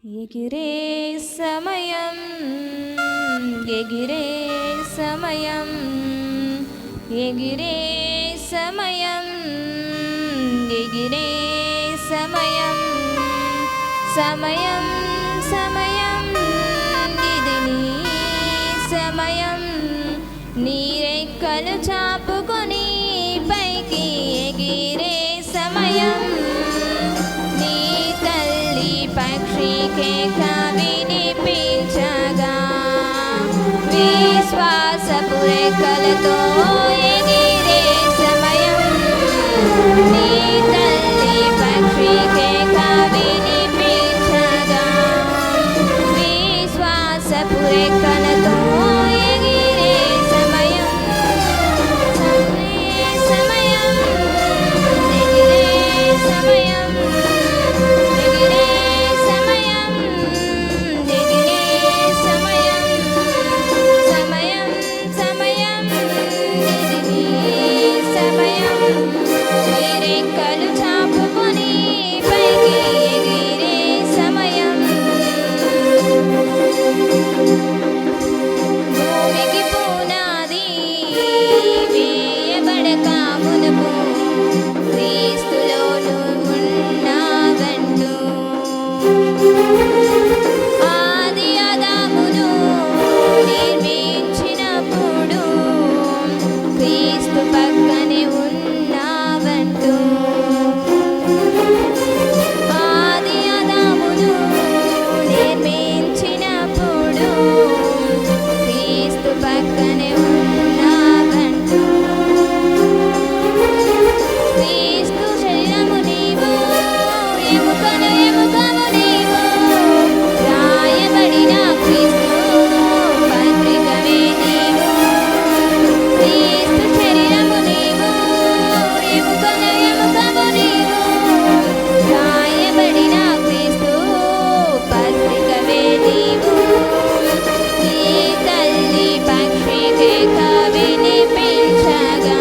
ఎగిరే సమయం ఎగిరే సమయం ఎగిరే సమయం ఎగిరే సమయం సమయం సమయం ఇది నీ సమయం నీ రెక్కలు చాపుకొని పైకి ఎగిరే సమయం నీ తల్లి పక్షికే వినిపించగా విశ్వాసపు రెక్కలతో ఎగిరే సమయం నీ తల్లి పక్షికే వినిపించగా విశ్వాసపు రెక్కలతో ఎగిరే సమయం సమయం ఎగిరే సమయం ఎగిరే సమయం ఎగిరే సమయం సమయం సమయం ఎగిరే సమయం నీ రెక్కలు చాపుకొని పైకి ఎగిరే సమయం భూమికి పునాది వేయబడక మునుపు క్రీస్తులోను ఉన్నావంటూ ఆది ఆదామును నిర్మించినప్పుడు క్రీస్తు పక్కనే ఉన్నావంటూ ఆది ఆదామును నిర్మించినప్పుడు క్రీస్తు పక్కనే ఉన్నావంటూ క్రీస్తు శరీరము నీవు ఎముకను ఎముకము నీవు రాయబడిన క్రీస్తు పత్రికవే నీవు క్రీస్తు శరీరము నీవు ఎముకను ఎముకము నీవు రాయబడిన క్రీస్తు పత్రికవే నీవు నీ తల్లి పక్షికే వినిపించగా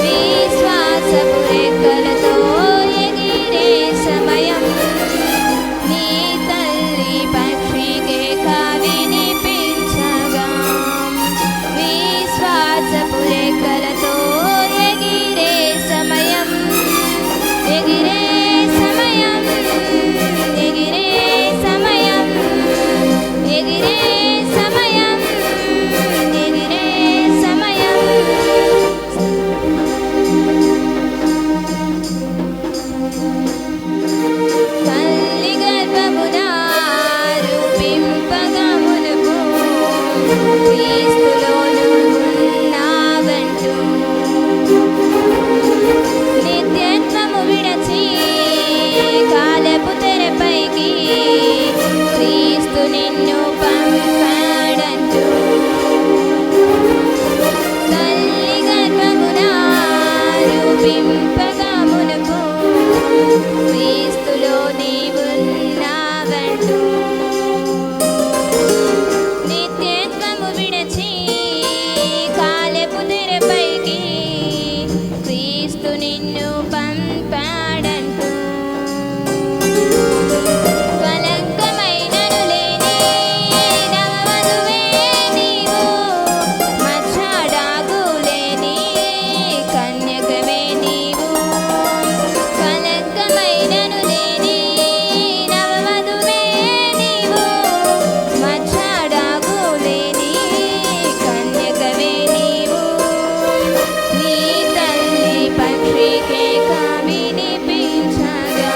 విశ్వాసపు రెక్కలతో ఎగిరే సమయం నీ తల్లి పక్షికే వినిపించగా విశ్వాసపు రెక్కలతో ఎగిరే సమయం ఎగిరే సమయం ఎగిరే సమయం ఎగిరే సమయం ఎగిరే సమయం తల్లి గర్భమున రూపింపగా మునుపు క్రీస్తులోను ఉన్నావంటూ నిత్యత్వము విడచి కాలపు తెరపైకి క్రీస్తు నిన్ను పంపాడంటూ తల్లి గర్భమున రూపింపగా మునుపు క్రీస్తులో నీవున్నావంటూ నిత్యత్వము విడచి కాలపు తెరపైకి క్రీస్తు నిన్ను పంపాడంటూ కలంకమైనను లేని నవవధువే నీవు మచ్చడాగు లేని కన్యకవే నీవు కలంకమైనను లేని నవవధువే నీవు మచ్చడాగు లేని కన్యకవే నీవు నీ తల్లి పక్షికే వినిపించగా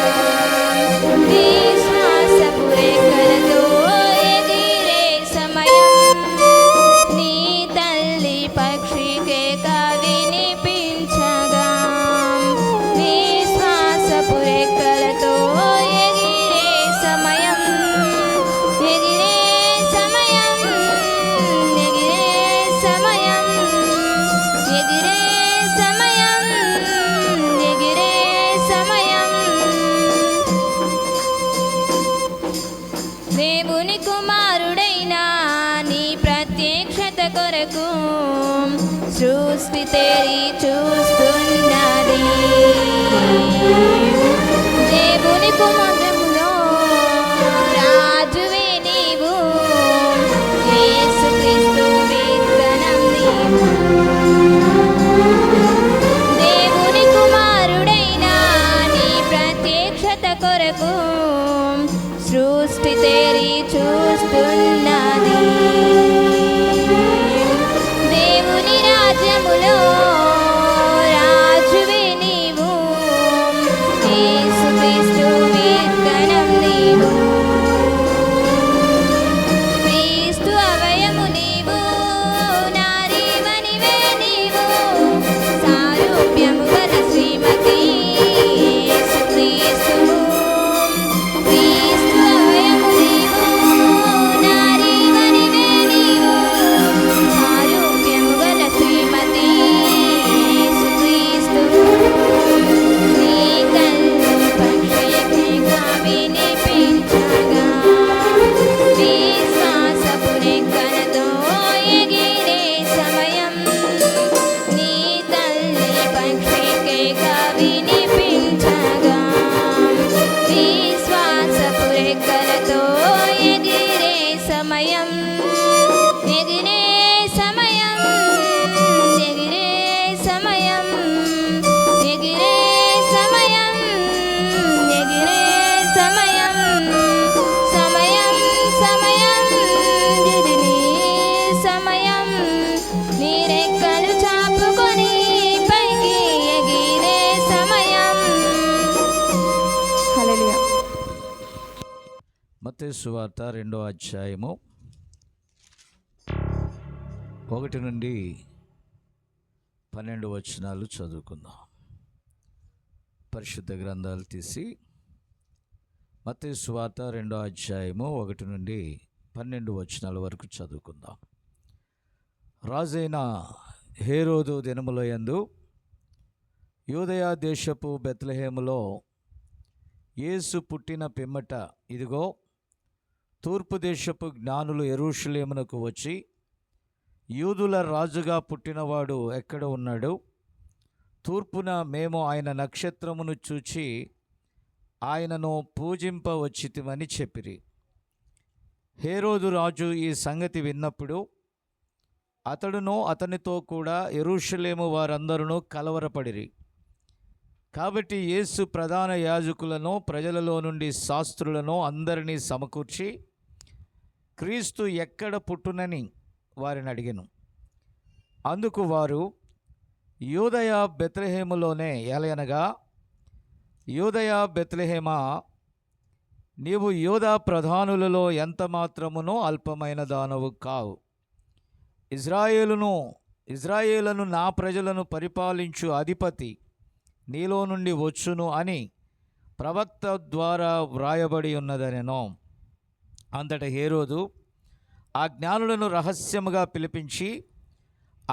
విశ్వాసపు రెక్కలతో ఎగిరే సమయం నీ తల్లి పక్షికే వినిపించగా విశ్వాసపు రెక్కలతో ఎగిరే సమయం ఎగిరే సమయం ఎగిరే సమయం ఎగిరే సమయం ఎగిరే సమయం దేవుని కుమారుడైన నీ ప్రత్యక్షత కొరకు సృష్టి తెరి చూస్తున్నది దేవుని కుమారులో సృష్టి తేరి చూస్తున్నది. దేవుని రాజ్యములో రాజువే నీవు, యేసుక్రీస్తు విత్తనం నీవు, క్రీస్తు అవయము నీవు, నారీమణివే నీవు, సారూప్యము గల శ్రీమతి యేసుక్రీస్తు. క్రీస్తు అవయము నీవు, నారీమణివే నీవు, సారూప్యము గల శ్రీమతి యేసుక్రీస్తు. నీ కన్ను పక్షిగా వినిపించగా, విశ్వాసపు రెక్కలతో ఎగిరే సమయం. నీ తల్లి పక్షిగా వినిపించగా, విశ్వాసపు రెక్కలతో ఎగిరే సమయం. ఎగిరే సమయం, ఎగిరే సమయం, ఎగిరే సమయం, ఎగిరే సమయం, సమయం సమయం, ఇది నీ సమయం. నీ రెక్కలు చాపుకొని పైకి ఎగిరే సమయం. హల్లెలూయా. మత్తయి సువార్త 2వ అధ్యాయము 1 నుండి 12 వచనాలు చదువుకుందాం. పరిశుద్ధ గ్రంథాలు తీసి మత్తయి సువార్త 2వ అధ్యాయము 1 నుండి 12 వచనాల వరకు చదువుకుందాం. రాజైన హేరోదు దినముల యందు యూదయ దేశపు బెత్లెహేములో యేసు పుట్టిన పిమ్మట, ఇదిగో తూర్పు దేశపు జ్ఞానులు యెరూషలేమునకు వచ్చి, యూదుల రాజుగా పుట్టినవాడు ఎక్కడ ఉన్నాడు? తూర్పున మేము ఆయన నక్షత్రమును చూచి ఆయనను పూజింపవచ్చితిమని చెప్పిరి. హేరోదు రాజు ఈ సంగతి విన్నప్పుడు అతడును అతనితో కూడా యెరూషలేము వారందరూ కలవరపడిరి. కాబట్టి యేసు ప్రధాన యాజకులను, ప్రజలలో నుండి శాస్త్రులను అందరినీ సమకూర్చి క్రీస్తు ఎక్కడ పుట్టునని వారిని అడిగెను. అందుకు వారు, యూదయ బెత్లెహేములోనే, ఎలయనగా యూదయ బెత్లెహేమా, నీవు యూదా ప్రధానులలో ఎంత మాత్రమునో అల్పమైన దానవు కావు. ఇజ్రాయేలును నా ప్రజలను పరిపాలించు అధిపతి నీలో నుండి వచ్చును అని ప్రవక్త ద్వారా వ్రాయబడి ఉన్నదనెను. అంతట హేరోదు ఆ జ్ఞానులను రహస్యముగా పిలిపించి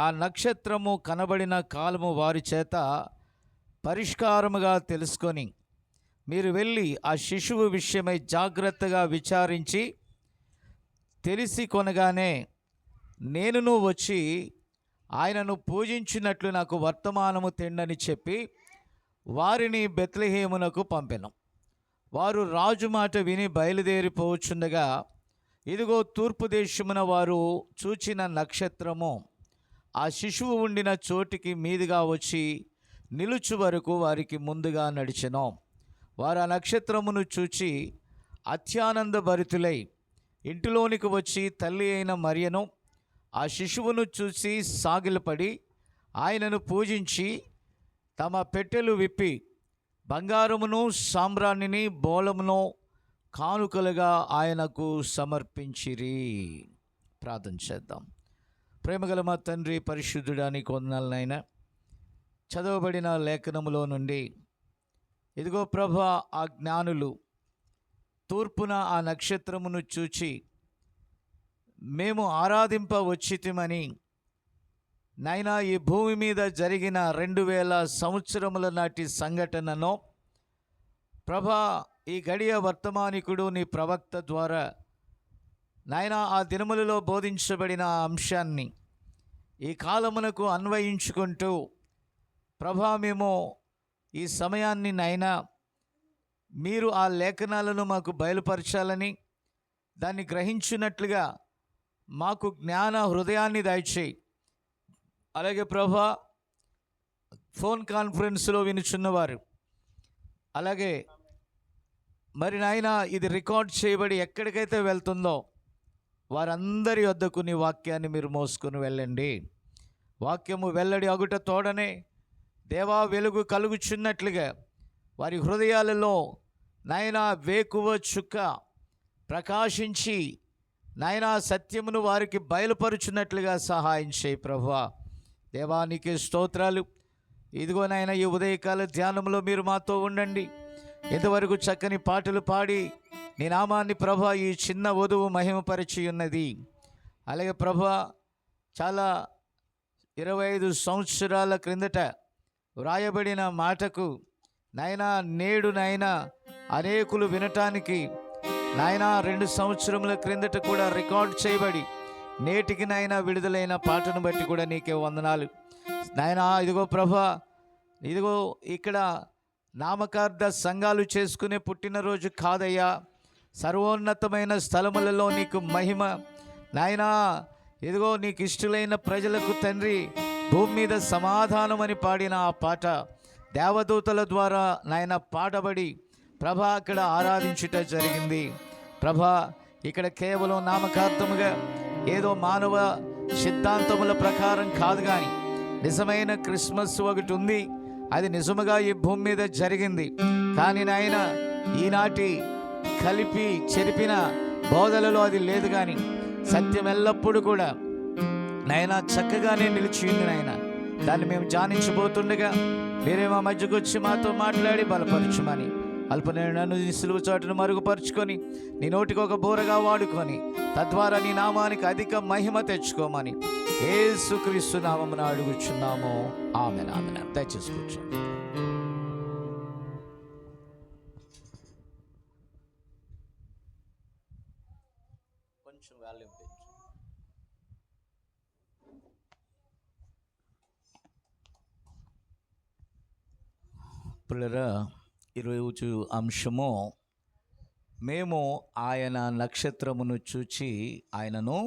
ఆ నక్షత్రము కనబడిన కాలము వారి చేత పరిష్కారముగా తెలుసుకొని, మీరు వెళ్ళి ఆ శిశువు విషయమై జాగ్రత్తగా విచారించి తెలిసి కొనగానే నేనును వచ్చి ఆయనను పూజించినట్లు నాకు వర్తమానము తెండని చెప్పి వారిని బెత్లెహేమునకు పంపెను. వారు రాజు మాట విని బయలుదేరిపోవచ్చుండగా, ఇదిగో తూర్పు దేశమున వారు చూచిన నక్షత్రము ఆ శిశువు ఉండిన చోటికి మీదుగా వచ్చి నిలుచు వరకు వారికి ముందుగా నడిచెను. వారు ఆ నక్షత్రమును చూచి అత్యానంద భరితులై ఇంటిలోనికి వచ్చి తల్లి అయిన మరియను ఆ శిశువును చూసి సాగిలపడి ఆయనను పూజించి తమ పెట్టెలు విప్పి బంగారమును సాంబ్రాణిని బోళమును కానుకలుగా ఆయనకు సమర్పించిరి. ప్రార్థన చేద్దాం. ప్రేమగల మా తండ్రి, పరిశుద్ధుడా, నీకు వందనాలనైనా. చదవబడిన లేఖనములో నుండి ఇదిగో ప్రభా, ఆ జ్ఞానులు తూర్పున ఆ నక్షత్రమును చూచి మేము ఆరాధింప వచ్చితిమని, నైనా ఈ భూమి మీద జరిగిన 2000 సంవత్సరముల నాటి సంఘటనను ప్రభా, ఈ గడియ వర్తమానికుడు నీ ప్రవక్త ద్వారా నాయనా ఆ దినములలో బోధించబడిన ఆ అంశాన్ని ఈ కాలమునకు అన్వయించుకుంటూ ప్రభా, మేము ఈ సమయాన్ని నైనా మీరు ఆ లేఖనాలను మాకు బయలుపరచాలని, దాన్ని గ్రహించినట్లుగా మాకు జ్ఞాన హృదయాన్ని దయచేయి. అలాగే ప్రభా, ఫోన్ కాన్ఫరెన్స్లో వినుచున్నవారు, అలాగే మరి నాయన ఇది రికార్డ్ చేయబడి ఎక్కడికైతే వెళ్తుందో వారందరి వద్దకు నీ వాక్యాన్ని మీరు మోసుకొని వెళ్ళండి. వాక్యము వెల్లడి అగుట తోడనే దేవా వెలుగు కలుగుచున్నట్లుగా వారి హృదయాలలో నాయన వేకువ చుక్క ప్రకాశించి నాయన సత్యమును వారికి బయలుపరుచున్నట్లుగా సహాయం చేయి ప్రభువా. దేవానికి స్తోత్రాలు. ఇదిగో నాయన ఈ ఉదయకాల ధ్యానంలో మీరు మాతో ఉండండి. ఇంతవరకు చక్కని పాటలు పాడి నీ నామాన్ని ప్రభా ఈ చిన్న వధువు మహిమపరిచి ఉన్నది. అలాగే ప్రభా చాలా 25 సంవత్సరాల క్రిందట వ్రాయబడిన మాటకు నాయన నేడు నాయన అనేకులు వినటానికి నాయన 2 సంవత్సరముల క్రిందట కూడా రికార్డ్ చేయబడి నేటికి నాయన విడుదలైన పాటను బట్టి కూడా నీకే వందనాలు నాయన. ఇదిగో ప్రభా, ఇదిగో ఇక్కడ నామకార్థ సంఘాలు చేసుకునే పుట్టినరోజు కాదయ్యా, సర్వోన్నతమైన స్థలములలో నీకు మహిమ నాయనా. ఇదిగో నీకు ఇష్టలైన ప్రజలకు తండ్రి భూమి మీద సమాధానం అని పాడిన ఆ పాట దేవదూతల ద్వారా నాయన పాడబడి ప్రభా అక్కడ ఆరాధించుట జరిగింది. ప్రభా ఇక్కడ కేవలం నామకార్థముగా ఏదో మానవ సిద్ధాంతముల ప్రకారం కాదు, కానీ నిజమైన క్రిస్మస్ ఒకటి ఉంది. అది నిజముగా ఈ భూమి మీద జరిగింది. కానీ నాయన ఈనాటి కలిపి చెరిపిన బోధలలో అది లేదు, కానీ సత్యం ఎల్లప్పుడూ కూడా నాయన చక్కగానే నిలిచి ఉంది నాయన. దాన్ని మేము ధ్యానించబోతుండగా మీరే మా మధ్యకు వచ్చి మాతో మాట్లాడి బలపరచుమని అల్పనేడు నన్ను సిలువ చాటును మరుగుపరుచుకొని నీ నోటికి ఒక బోరగా వాడుకొని తద్వారా నీ నామానికి అధిక మహిమ తెచ్చుకోమని యేసుక్రీస్తు నామమున అడుగుచున్నాము. ఆమేన్ ఆమేన్. దయచేసి కూర్చోండి. కొంచెం వాల్యూమ్ పెంచు. పిల్లరా, ఈరోజు అంశము మేము ఆయన నక్షత్రమును చూచి ఆయనను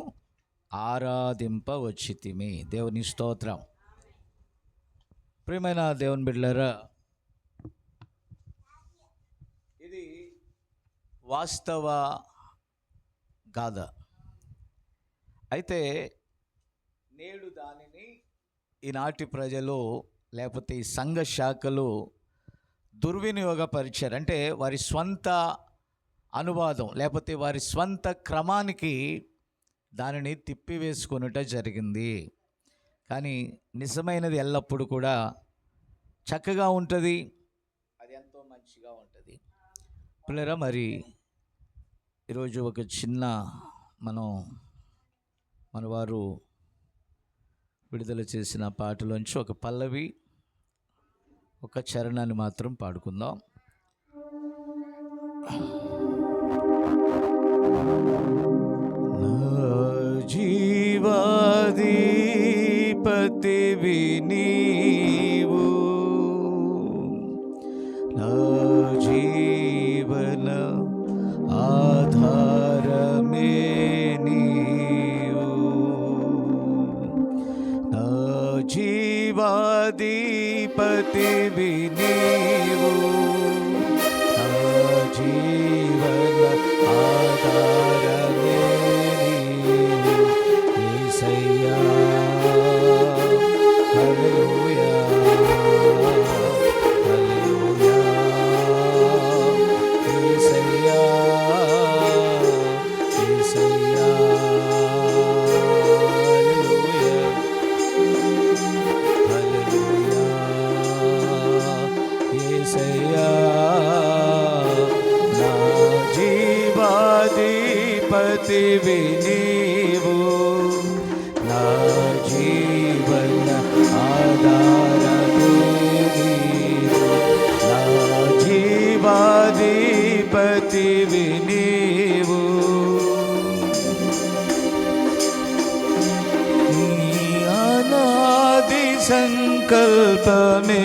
ఆరాధింపవచ్చితిమి. దేవుని స్తోత్రం. ప్రియమైన దేవుని బిడ్డలారా, ఇది వాస్తవ గాథ. అయితే నేడు దానిని ఈనాటి ప్రజలు లేకపోతే ఈ సంఘ శాఖలు దుర్వినియోగపరిచారు. అంటే వారి స్వంత అనువాదం లేకపోతే వారి స్వంత క్రమానికి దానిని తిప్పివేసుకొనుట జరిగింది. కానీ నిజమైనది ఎల్లప్పుడూ కూడా చక్కగా ఉంటుంది, అది ఎంతో మంచిగా ఉంటుంది. పిల్లరా, మరి ఈరోజు ఒక చిన్న మన వారు విడుదల చేసిన పాటలోంచి ఒక పల్లవి, ఒక చరణాన్ని మాత్రం పాడుకుందాం. జీవాధిపతివి నీవు, నా జీవన ఆధారమే నీవు, నా జీవాధిపతివి నీవు, నా జీవన ఆధారమే యేసయ్యా. హల్లెలూయా హల్లెలూయా యేసయ్యా యేసయ్యా హల్లెలూయా హల్లెలూయా యేసయ్యా. నా జీవాధిపతివి నీవు, నా జీవన ఆధారమే నీవు, నా జీవాధిపతివి నీవు, నీ అనాది సంకల్పమే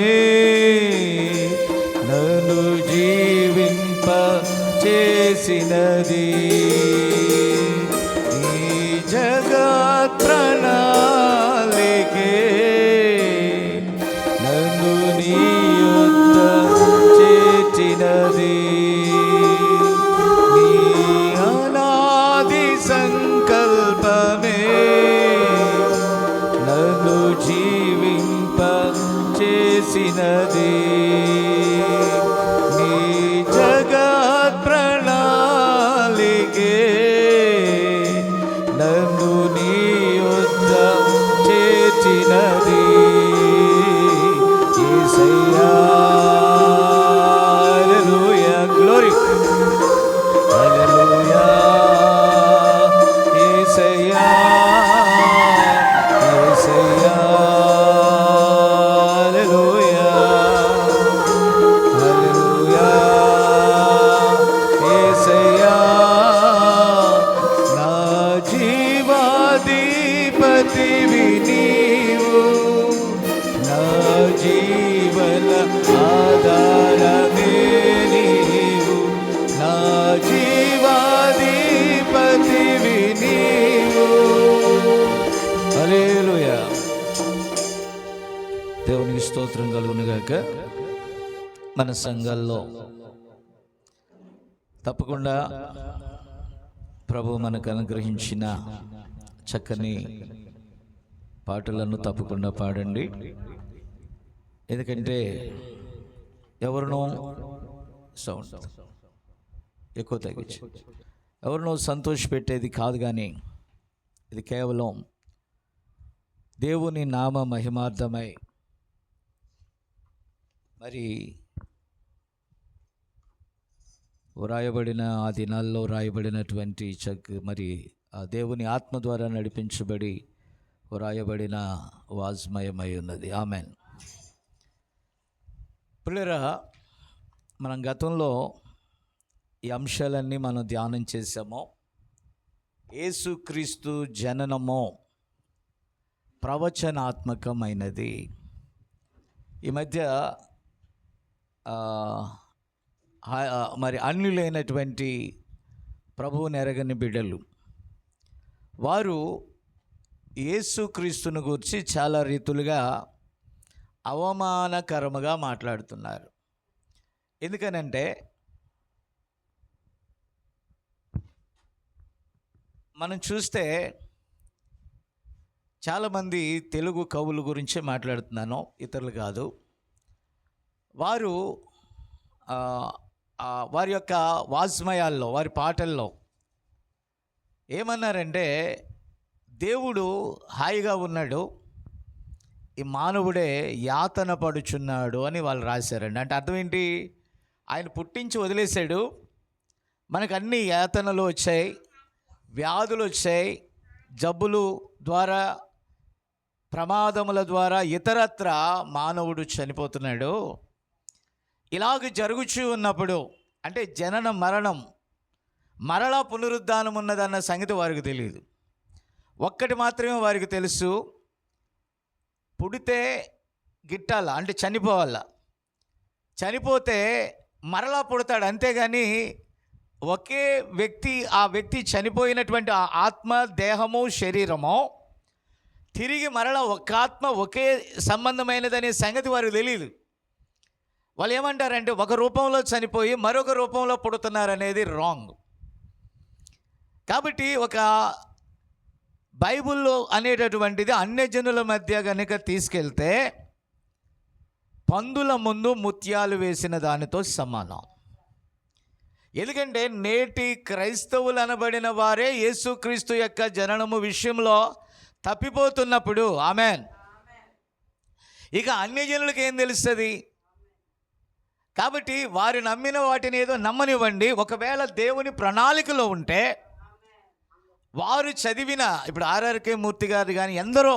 నన్ను జీవింప చేసినది, ఈ జగత్ ప్రణాళికే నన్ను నీ యొద్ద చేర్చినది, జీవాధిపతివి నీవు. హల్లెలూయా. దేవునికి స్తోత్రం కలుగునుగాక. మన సంఘాల్లో తప్పకుండా ప్రభు మనకు అనుగ్రహించిన చక్కని పాటలను తప్పకుండా పాడండి. ఎందుకంటే ఎవరినో సౌండ్ ఎక్కువ తగ్గించి ఎవరినో సంతోషపెట్టేది కాదు, కానీ ఇది కేవలం దేవుని నామ మహిమార్థమై మరి వ్రాయబడిన ఆ దినాల్లో వ్రాయబడినటువంటి మరి ఆ దేవుని ఆత్మ ద్వారా నడిపించబడి వ్రాయబడిన వాజ్మయమై ఉన్నది. ఆమెన్. పిల్లరా, మనం గతంలో ఈ అంశాలన్నీ మనం ధ్యానం చేసాము. యేసుక్రీస్తు జననము ప్రవచనాత్మకమైనది. ఈ మధ్య మరి అన్యులైనటువంటి ప్రభువుని ఎరగని బిడ్డలు వారు యేసుక్రీస్తుని గురించి చాలా రీతులుగా అవమానకరముగా మాట్లాడుతున్నారు. ఎందుకనంటే మనం చూస్తే చాలామంది తెలుగు కవుల గురించే మాట్లాడుతున్నాను, ఇతరులు కాదు. వారు వారి యొక్క వాజ్మయాల్లో, వారి పాటల్లో ఏమన్నారంటే దేవుడు హాయిగా ఉన్నాడు, ఈ మానవుడే యాతన పడుచున్నాడు అని వాళ్ళు రాశారండి. అంటే అర్థం ఏంటి? ఆయన పుట్టించి వదిలేశాడు, మనకు అన్ని యాతనలు వచ్చాయి, వ్యాధులు వచ్చాయి, జబ్బులు ద్వారా, ప్రమాదముల ద్వారా ఇతరత్ర మానవుడు చనిపోతున్నాడు. ఇలాగ జరుగుచూ ఉన్నప్పుడు అంటే జనన మరణం, మరలా పునరుద్ధానం ఉన్నదన్న సంగతి వారికి తెలియదు. ఒక్కటి మాత్రమే వారికి తెలుసు, పుడితే గిట్టాల అంటే చనిపోవాల, చనిపోతే మరలా పుడతాడు. అంతేగాని ఒకే వ్యక్తి, ఆ వ్యక్తి చనిపోయినటువంటి ఆ ఆత్మ, దేహము, శరీరము తిరిగి మరలా ఒక ఆత్మ ఒకే సంబంధమైనదనే సంగతి వారికి తెలియదు. వాళ్ళు ఏమంటారంటే ఒక రూపంలో చనిపోయి మరొక రూపంలో పుడుతున్నారనేది రాంగ్. కాబట్టి ఒక బైబిల్లో అనేటటువంటిది అన్యజనుల మధ్య కనుక తీసుకెళ్తే పందుల ముందు ముత్యాలు వేసిన దానితో సమానం. ఎందుకంటే నేటి క్రైస్తవులు అనబడిన వారే యేసుక్రీస్తు యొక్క జననము విషయంలో తప్పిపోతున్నప్పుడు, ఆమెన్, ఇక అన్యజనులకు ఏం తెలుస్తుంది? కాబట్టి వారు నమ్మిన వాటిని ఏదో నమ్మనివ్వండి. ఒకవేళ దేవుని ప్రణాళికలో ఉంటే వారు చదివిన, ఇప్పుడు ఆర్ఆర్కే మూర్తి గారు కానీ ఎందరో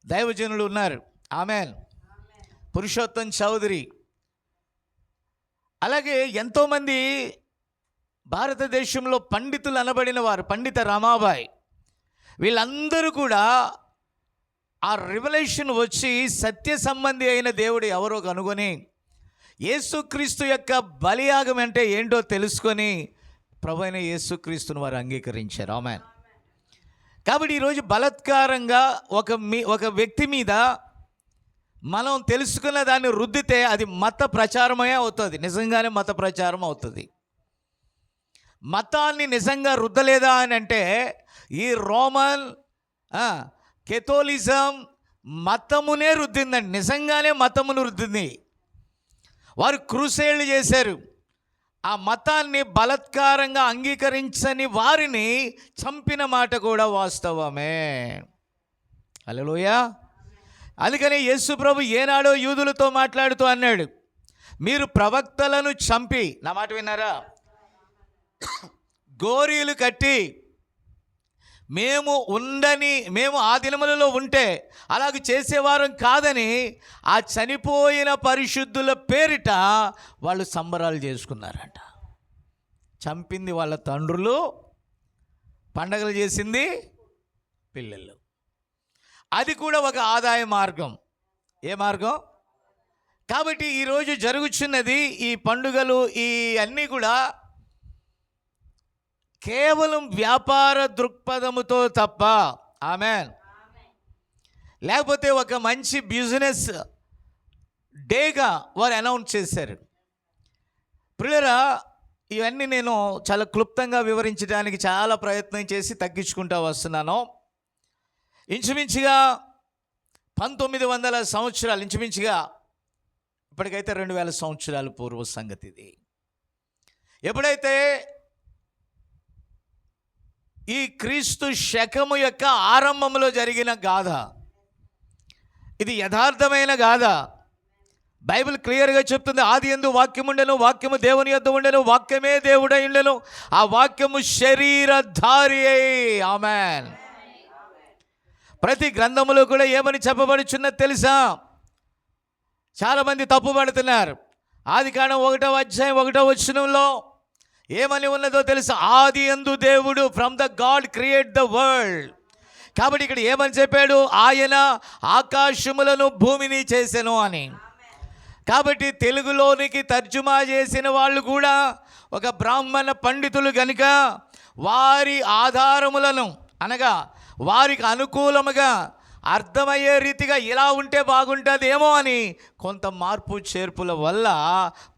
దైవజనులు ఉన్నారు, ఆమెన్, పురుషోత్తం చౌదరి, అలాగే ఎంతోమంది భారతదేశంలో పండితులు అనబడిన వారు, పండిత రమాబాయి, వీళ్ళందరూ కూడా ఆ రివల్యూషన్ వచ్చి సత్య సంబంధి అయిన దేవుడు ఎవరో కనుగొని యేసుక్రీస్తు యొక్క బలియాగం అంటే ఏంటో తెలుసుకొని ప్రభు అయిన యేసుక్రీస్తుని వారు అంగీకరించారు. ఆమెన్. కాబట్టి ఈరోజు బలాత్కారంగా ఒక వ్యక్తి మీద మనం తెలుసుకున్న దాన్ని రుద్దితే అది మత ప్రచారమే అవుతుంది, నిజంగానే మత ప్రచారం అవుతుంది. మతాన్ని నిజంగా రుద్దలేదా అని అంటే ఈ రోమన్ కెథోలిజం మతమునే రుద్దిందండి, నిజంగానే మతమును రుద్దింది. వారు క్రూసేళ్లు చేశారు, ఆ మతాన్ని బలాత్కారంగా అంగీకరించని వారిని చంపిన మాట కూడా వాస్తవమే. హల్లెలూయా. అందుకని యేసు ప్రభు ఏనాడో యూదులతో మాట్లాడుతూ అన్నాడు, మీరు ప్రవక్తలను చంపి, నా మాట విన్నారా, గోరీలు కట్టి మేము ఆ దినములలో ఉంటే అలాగ చేసేవారం కాదని ఆ చనిపోయిన పరిశుద్ధుల పేరిట వాళ్ళు సంబరాలు చేసుకున్నారంట. చంపింది వాళ్ళ తండ్రులు, పండగలు చేసింది పిల్లలు. అది కూడా ఒక ఆదాయ మార్గం. ఏ మార్గం? కాబట్టి ఈరోజు జరుగుతున్నది ఈ పండుగలు ఈ అన్నీ కూడా కేవలం వ్యాపార దృక్పథముతో తప్ప, ఆమేన్, లేకపోతే ఒక మంచి బిజినెస్ డేగా వారు అనౌన్స్ చేశారు. ప్రియులారా, ఇవన్నీ నేను చాలా క్లుప్తంగా వివరించడానికి చాలా ప్రయత్నం చేసి తగ్గించుకుంటూ వస్తున్నాను. ఇంచుమించుగా 1900 సంవత్సరాలు, ఇంచుమించుగా ఇప్పటికైతే 2000 సంవత్సరాల పూర్వ సంగతి ఇది. ఎప్పుడైతే ఈ క్రీస్తు శకము యొక్క ఆరంభంలో జరిగిన గాథ, ఇది యథార్థమైన గాథ. బైబిల్ క్లియర్గా చెప్తుంది, ఆది యందు వాక్యం ఉండెను, వాక్యము దేవుని యొద్ద ఉండెను, వాక్యమే దేవుడై ఉండెను, ఆ వాక్యము శరీరధారి అయి. ఆమేన్. ప్రతి గ్రంథములో కూడా ఏమని చెప్పబడుచున్నది తెలుసా? చాలామంది తప్పుపడుతున్నారు. ఆదికాండం 1వ అధ్యాయం 1వ వచనంలో ఏమని ఉన్నదో తెలుసా? ఆది యందు దేవుడు, from the God create the world. కాబట్టి ఇక్కడ ఏమని చెప్పాడు? ఆయన ఆకాశములను భూమిని చేసెను అని. కాబట్టి తెలుగులోనికి తర్జుమా చేసిన వాళ్ళు కూడా ఒక బ్రాహ్మణ పండితులు గనుక వారి ఆధారములను, అనగా వారికి అనుకూలముగా అర్థమయ్యే రీతిగా ఇలా ఉంటే బాగుంటుందేమో అని కొంత మార్పు చేర్పుల వల్ల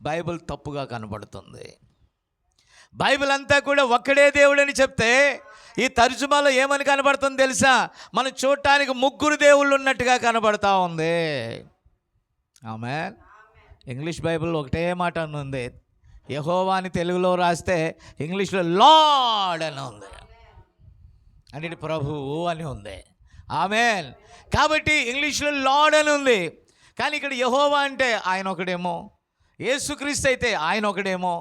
బైబిల్ తప్పుగా కనబడుతుంది. బైబిల్ అంతా కూడా ఒక్కడే దేవుడని చెప్తే ఈ తర్జుమాలో ఏమని కనబడుతుంది తెలుసా? మనం చూడటానికి 3 దేవుళ్ళు ఉన్నట్టుగా కనబడతా ఉంది. ఆమేన్. ఇంగ్లీష్ బైబిల్ ఒకటే మాట అని ఉంది. యెహోవా అని తెలుగులో రాస్తే ఇంగ్లీష్లో లార్డ్ అని ఉంది, అంటే ప్రభువు అని ఉంది. ఆమేన్. కాబట్టి ఇంగ్లీష్లో లార్డ్ అని ఉంది, కానీ ఇక్కడ యెహోవా అంటే ఆయన ఒకడేమో, యేసుక్రీస్తు అయితే ఆయన ఒకడేమో,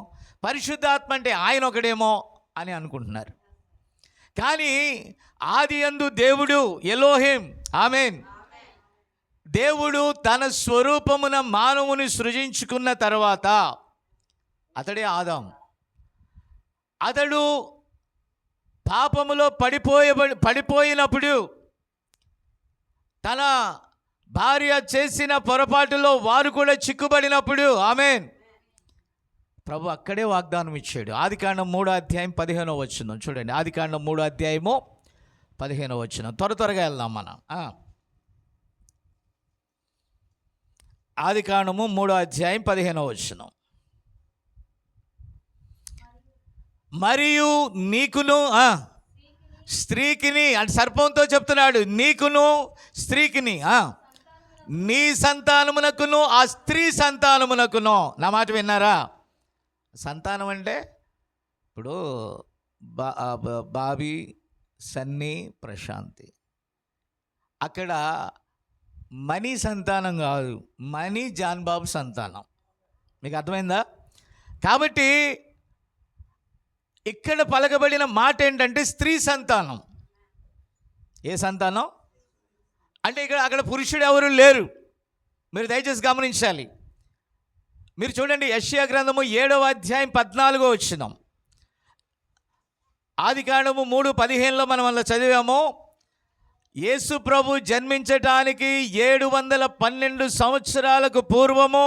పరిశుద్ధాత్మ అంటే ఆయన ఒకడేమో అని అనుకుంటున్నారు. కానీ ఆది యందు దేవుడు ఎలోహిం, ఆమేన్, దేవుడు తన స్వరూపమున మానవుని సృజించుకున్న తర్వాత అతడే ఆదాం. అతడు పాపములో పడిపోయినప్పుడు తన భార్య చేసిన పొరపాటులో వారు కూడా చిక్కుబడినప్పుడు, ఆమేన్, ప్రభు అక్కడే వాగ్దానం ఇచ్చాడు. ఆదికాండం 3వ అధ్యాయం 15వ వచనం చూడండి. ఆదికాండం 3వ అధ్యాయము 15వ వచనం. త్వరగా వెళ్దాం మనం. ఆదికాండము 3వ అధ్యాయం 15వ వచనం. మరియు నీకును, స్త్రీకిని, అంటే సర్పంతో చెప్తున్నాడు, నీకును స్త్రీకిని, నీ సంతానమునకును ఆ స్త్రీ సంతానమునకును. నా మాట విన్నారా? సంతానం అంటే ఇప్పుడు బాబీ, సన్నీ, ప్రశాంతి, అక్కడ మనీ సంతానం కాదు, మనీ జాన్ బాబు సంతానం. మీకు అర్థమైందా? కాబట్టి ఇక్కడ పలకబడిన మాట ఏంటంటే స్త్రీ సంతానం. ఏ సంతానం అంటే అక్కడ పురుషుడు ఎవరు లేరు. మీరు దయచేసి గమనించాలి. మీరు చూడండి, యెషయా గ్రంథము 7వ అధ్యాయం 14వ వచనం. ఆదికాండము 3:15లో మనం అలా చదివాము. యేసు ప్రభు జన్మించటానికి 712 సంవత్సరాలకు పూర్వము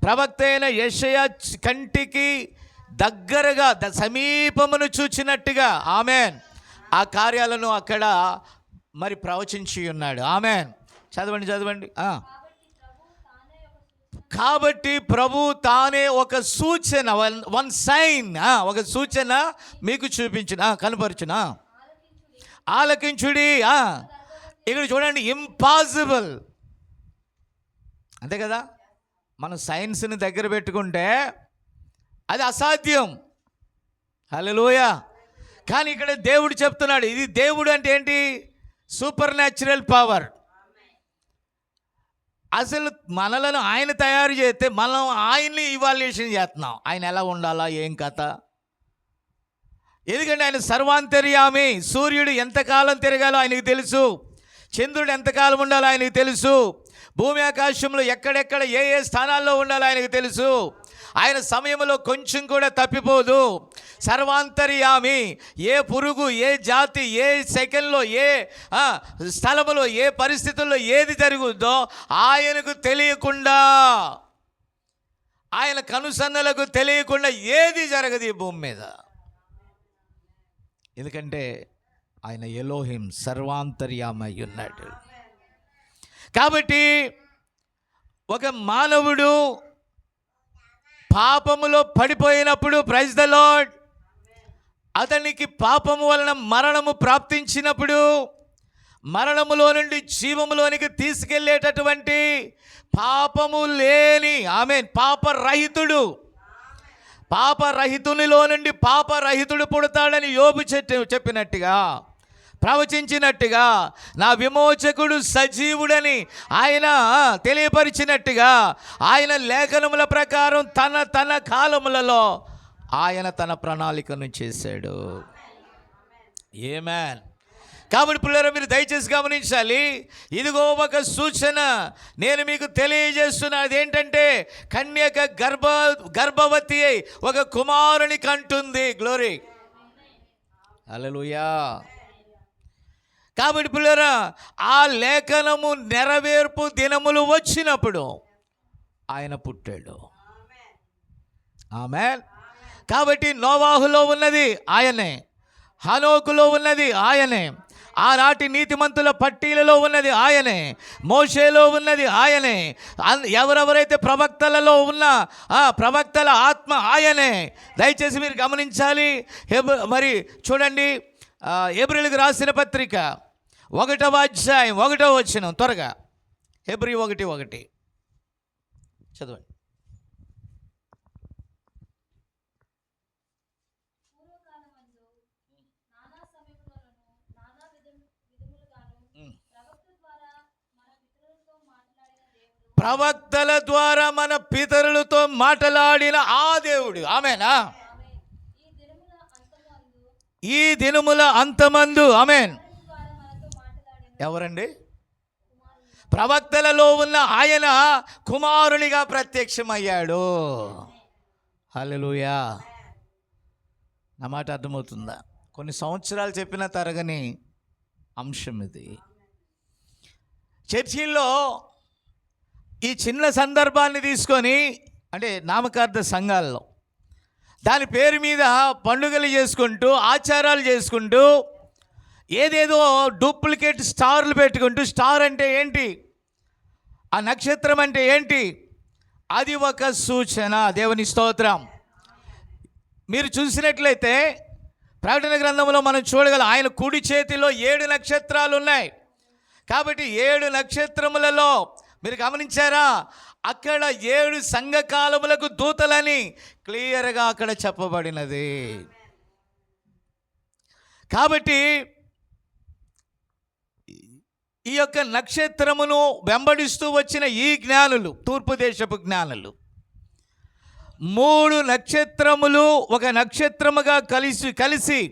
ప్రవక్త అయిన యెషయా కంటికి దగ్గరగా సమీపమును చూచినట్టుగా, ఆమెన్, ఆ కార్యాలను అక్కడ మరి ప్రవచించి ఉన్నాడు. ఆమెన్. చదవండి. కాబట్టి ప్రభు తానే ఒక సూచన, వన్ సైన్, ఒక సూచన మీకు చూపించిన, కనపరిచిన. ఆలకించుడి. ఇక్కడ చూడండి, ఇంపాసిబుల్, అంతే కదా. మనం సైన్స్ని దగ్గర పెట్టుకుంటే అది అసాధ్యం. హల్లెలూయా. కానీ ఇక్కడ దేవుడు చెప్తున్నాడు, ఇది దేవుడు అంటే ఏంటి? Super natural power. అసలు మనలను ఆయన తయారు చేస్తే మనం ఆయన్ని ఇవాల్యుయేషన్ చేస్తున్నాం. ఆయన ఎలా ఉండాలా, ఏం కథ? ఎందుకంటే ఆయన సర్వాంతర్యామి. సూర్యుడు ఎంతకాలం తిరగాలో ఆయనకు తెలుసు, చంద్రుడు ఎంతకాలం ఉండాలో ఆయనకు తెలుసు, భూమి ఆకాశంలో ఎక్కడెక్కడ ఏ స్థానాల్లో ఉండాలో ఆయనకు తెలుసు. ఆయన సమయంలో కొంచెం కూడా తప్పిపోదు. సర్వాంతర్యామి. ఏ పురుగు, ఏ జాతి, ఏ సెకండ్లో, ఏ స్థలంలో, ఏ పరిస్థితుల్లో ఏది జరుగుద్దో ఆయనకు తెలియకుండా, ఆయన కనుసన్నలకు తెలియకుండా ఏది జరగదు ఈ భూమి మీద. ఎందుకంటే ఆయన ఎలోహిం, సర్వాంతర్యామై ఉన్నాడు. కాబట్టి ఒక మానవుడు పాపములో పడిపోయినప్పుడు, ప్రైజ్ ద లార్డ్, అతనికి పాపము వలన మరణము ప్రాప్తించినప్పుడు, మరణములో నుండి జీవములోనికి తీసుకెళ్ళేటటువంటి పాపము లేని పాపరహితుడు, పాపరహితునిలో నుండి పాపరహితుడు పుడతాడని యోబు చెప్పినట్టుగా, ప్రవచించినట్టుగా, నా విమోచకుడు సజీవుడని ఆయన తెలియపరిచినట్టుగా, ఆయన లేఖనముల ప్రకారం తన కాలములలో ఆయన తన ప్రణాళికను చేశాడు. ఆమేన్. కాబట్టి పిల్లలు, మీరు దయచేసి గమనించాలి. ఇదిగో ఒక సూచన నేను మీకు తెలియజేస్తున్నది ఏంటంటే, కన్యక గర్భవతి అయి ఒక కుమారుని కంటుంది. గ్లోరీ, హల్లెలూయా. కాబట్టి పిల్లరా, ఆ లేఖనము నెరవేర్పు దినములు వచ్చినప్పుడు ఆయన పుట్టాడు. ఆమేన్. కాబట్టి నోవాహులో ఉన్నది ఆయనే, హనోకులో ఉన్నది ఆయనే, ఆనాటి నీతిమంతుల పట్టీలలో ఉన్నది ఆయనే, మోషేలో ఉన్నది ఆయనే, ఎవరెవరైతే ప్రవక్తలలో ఉన్న ప్రవక్తల ఆత్మ ఆయనే. దయచేసి మీరు గమనించాలి. మరి చూడండి, హెబ్రీయులకు రాసిన పత్రిక 1వ అధ్యాయం 1వ వచనం, త్వరగా హెబ్రీ 1:1 చదవండి. ప్రవక్తల ద్వారా మన పితరులతో మాట్లాడిన ఆ దేవుడు. ఆమేనా. ఈ దినముల అంతమందు, ఆమేన్. ఎవరండి? ప్రవక్తలలో ఉన్న ఆయన కుమారునిగా ప్రత్యక్షమయ్యాడు. హల్లెలూయా. నా మాట అర్థమవుతుందా? కొన్ని సంవత్సరాలు చెప్పిన తరగని అంశం ఇది. చర్చిల్లో ఈ చిన్న సందర్భాన్ని తీసుకొని, అంటే నామకార్థ సంఘాల్లో దాని పేరు మీద పండుగలు చేసుకుంటూ, ఆచారాలు చేసుకుంటూ, ఏదేదో డూప్లికేట్ స్టార్లు పెట్టుకుంటూ, స్టార్ అంటే ఏంటి, ఆ నక్షత్రం అంటే ఏంటి, అది ఒక సూచన. దేవుని స్తోత్రం. మీరు చూసినట్లయితే ప్రకటన గ్రంథంలో మనం చూడగలం, ఆయన కుడి చేతిలో 7 నక్షత్రాలు ఉన్నాయి. కాబట్టి 7 నక్షత్రములలో మీరు గమనించారా, అక్కడ 7 సంఘకాలములకు దూతలని క్లియర్గా అక్కడ చెప్పబడినది. కాబట్టి ఈ యొక్క నక్షత్రమును వెంబడిస్తూ వచ్చిన ఈ జ్ఞానులు, తూర్పు దేశపు జ్ఞానులు, 3 నక్షత్రములు ఒక నక్షత్రముగా కలిసి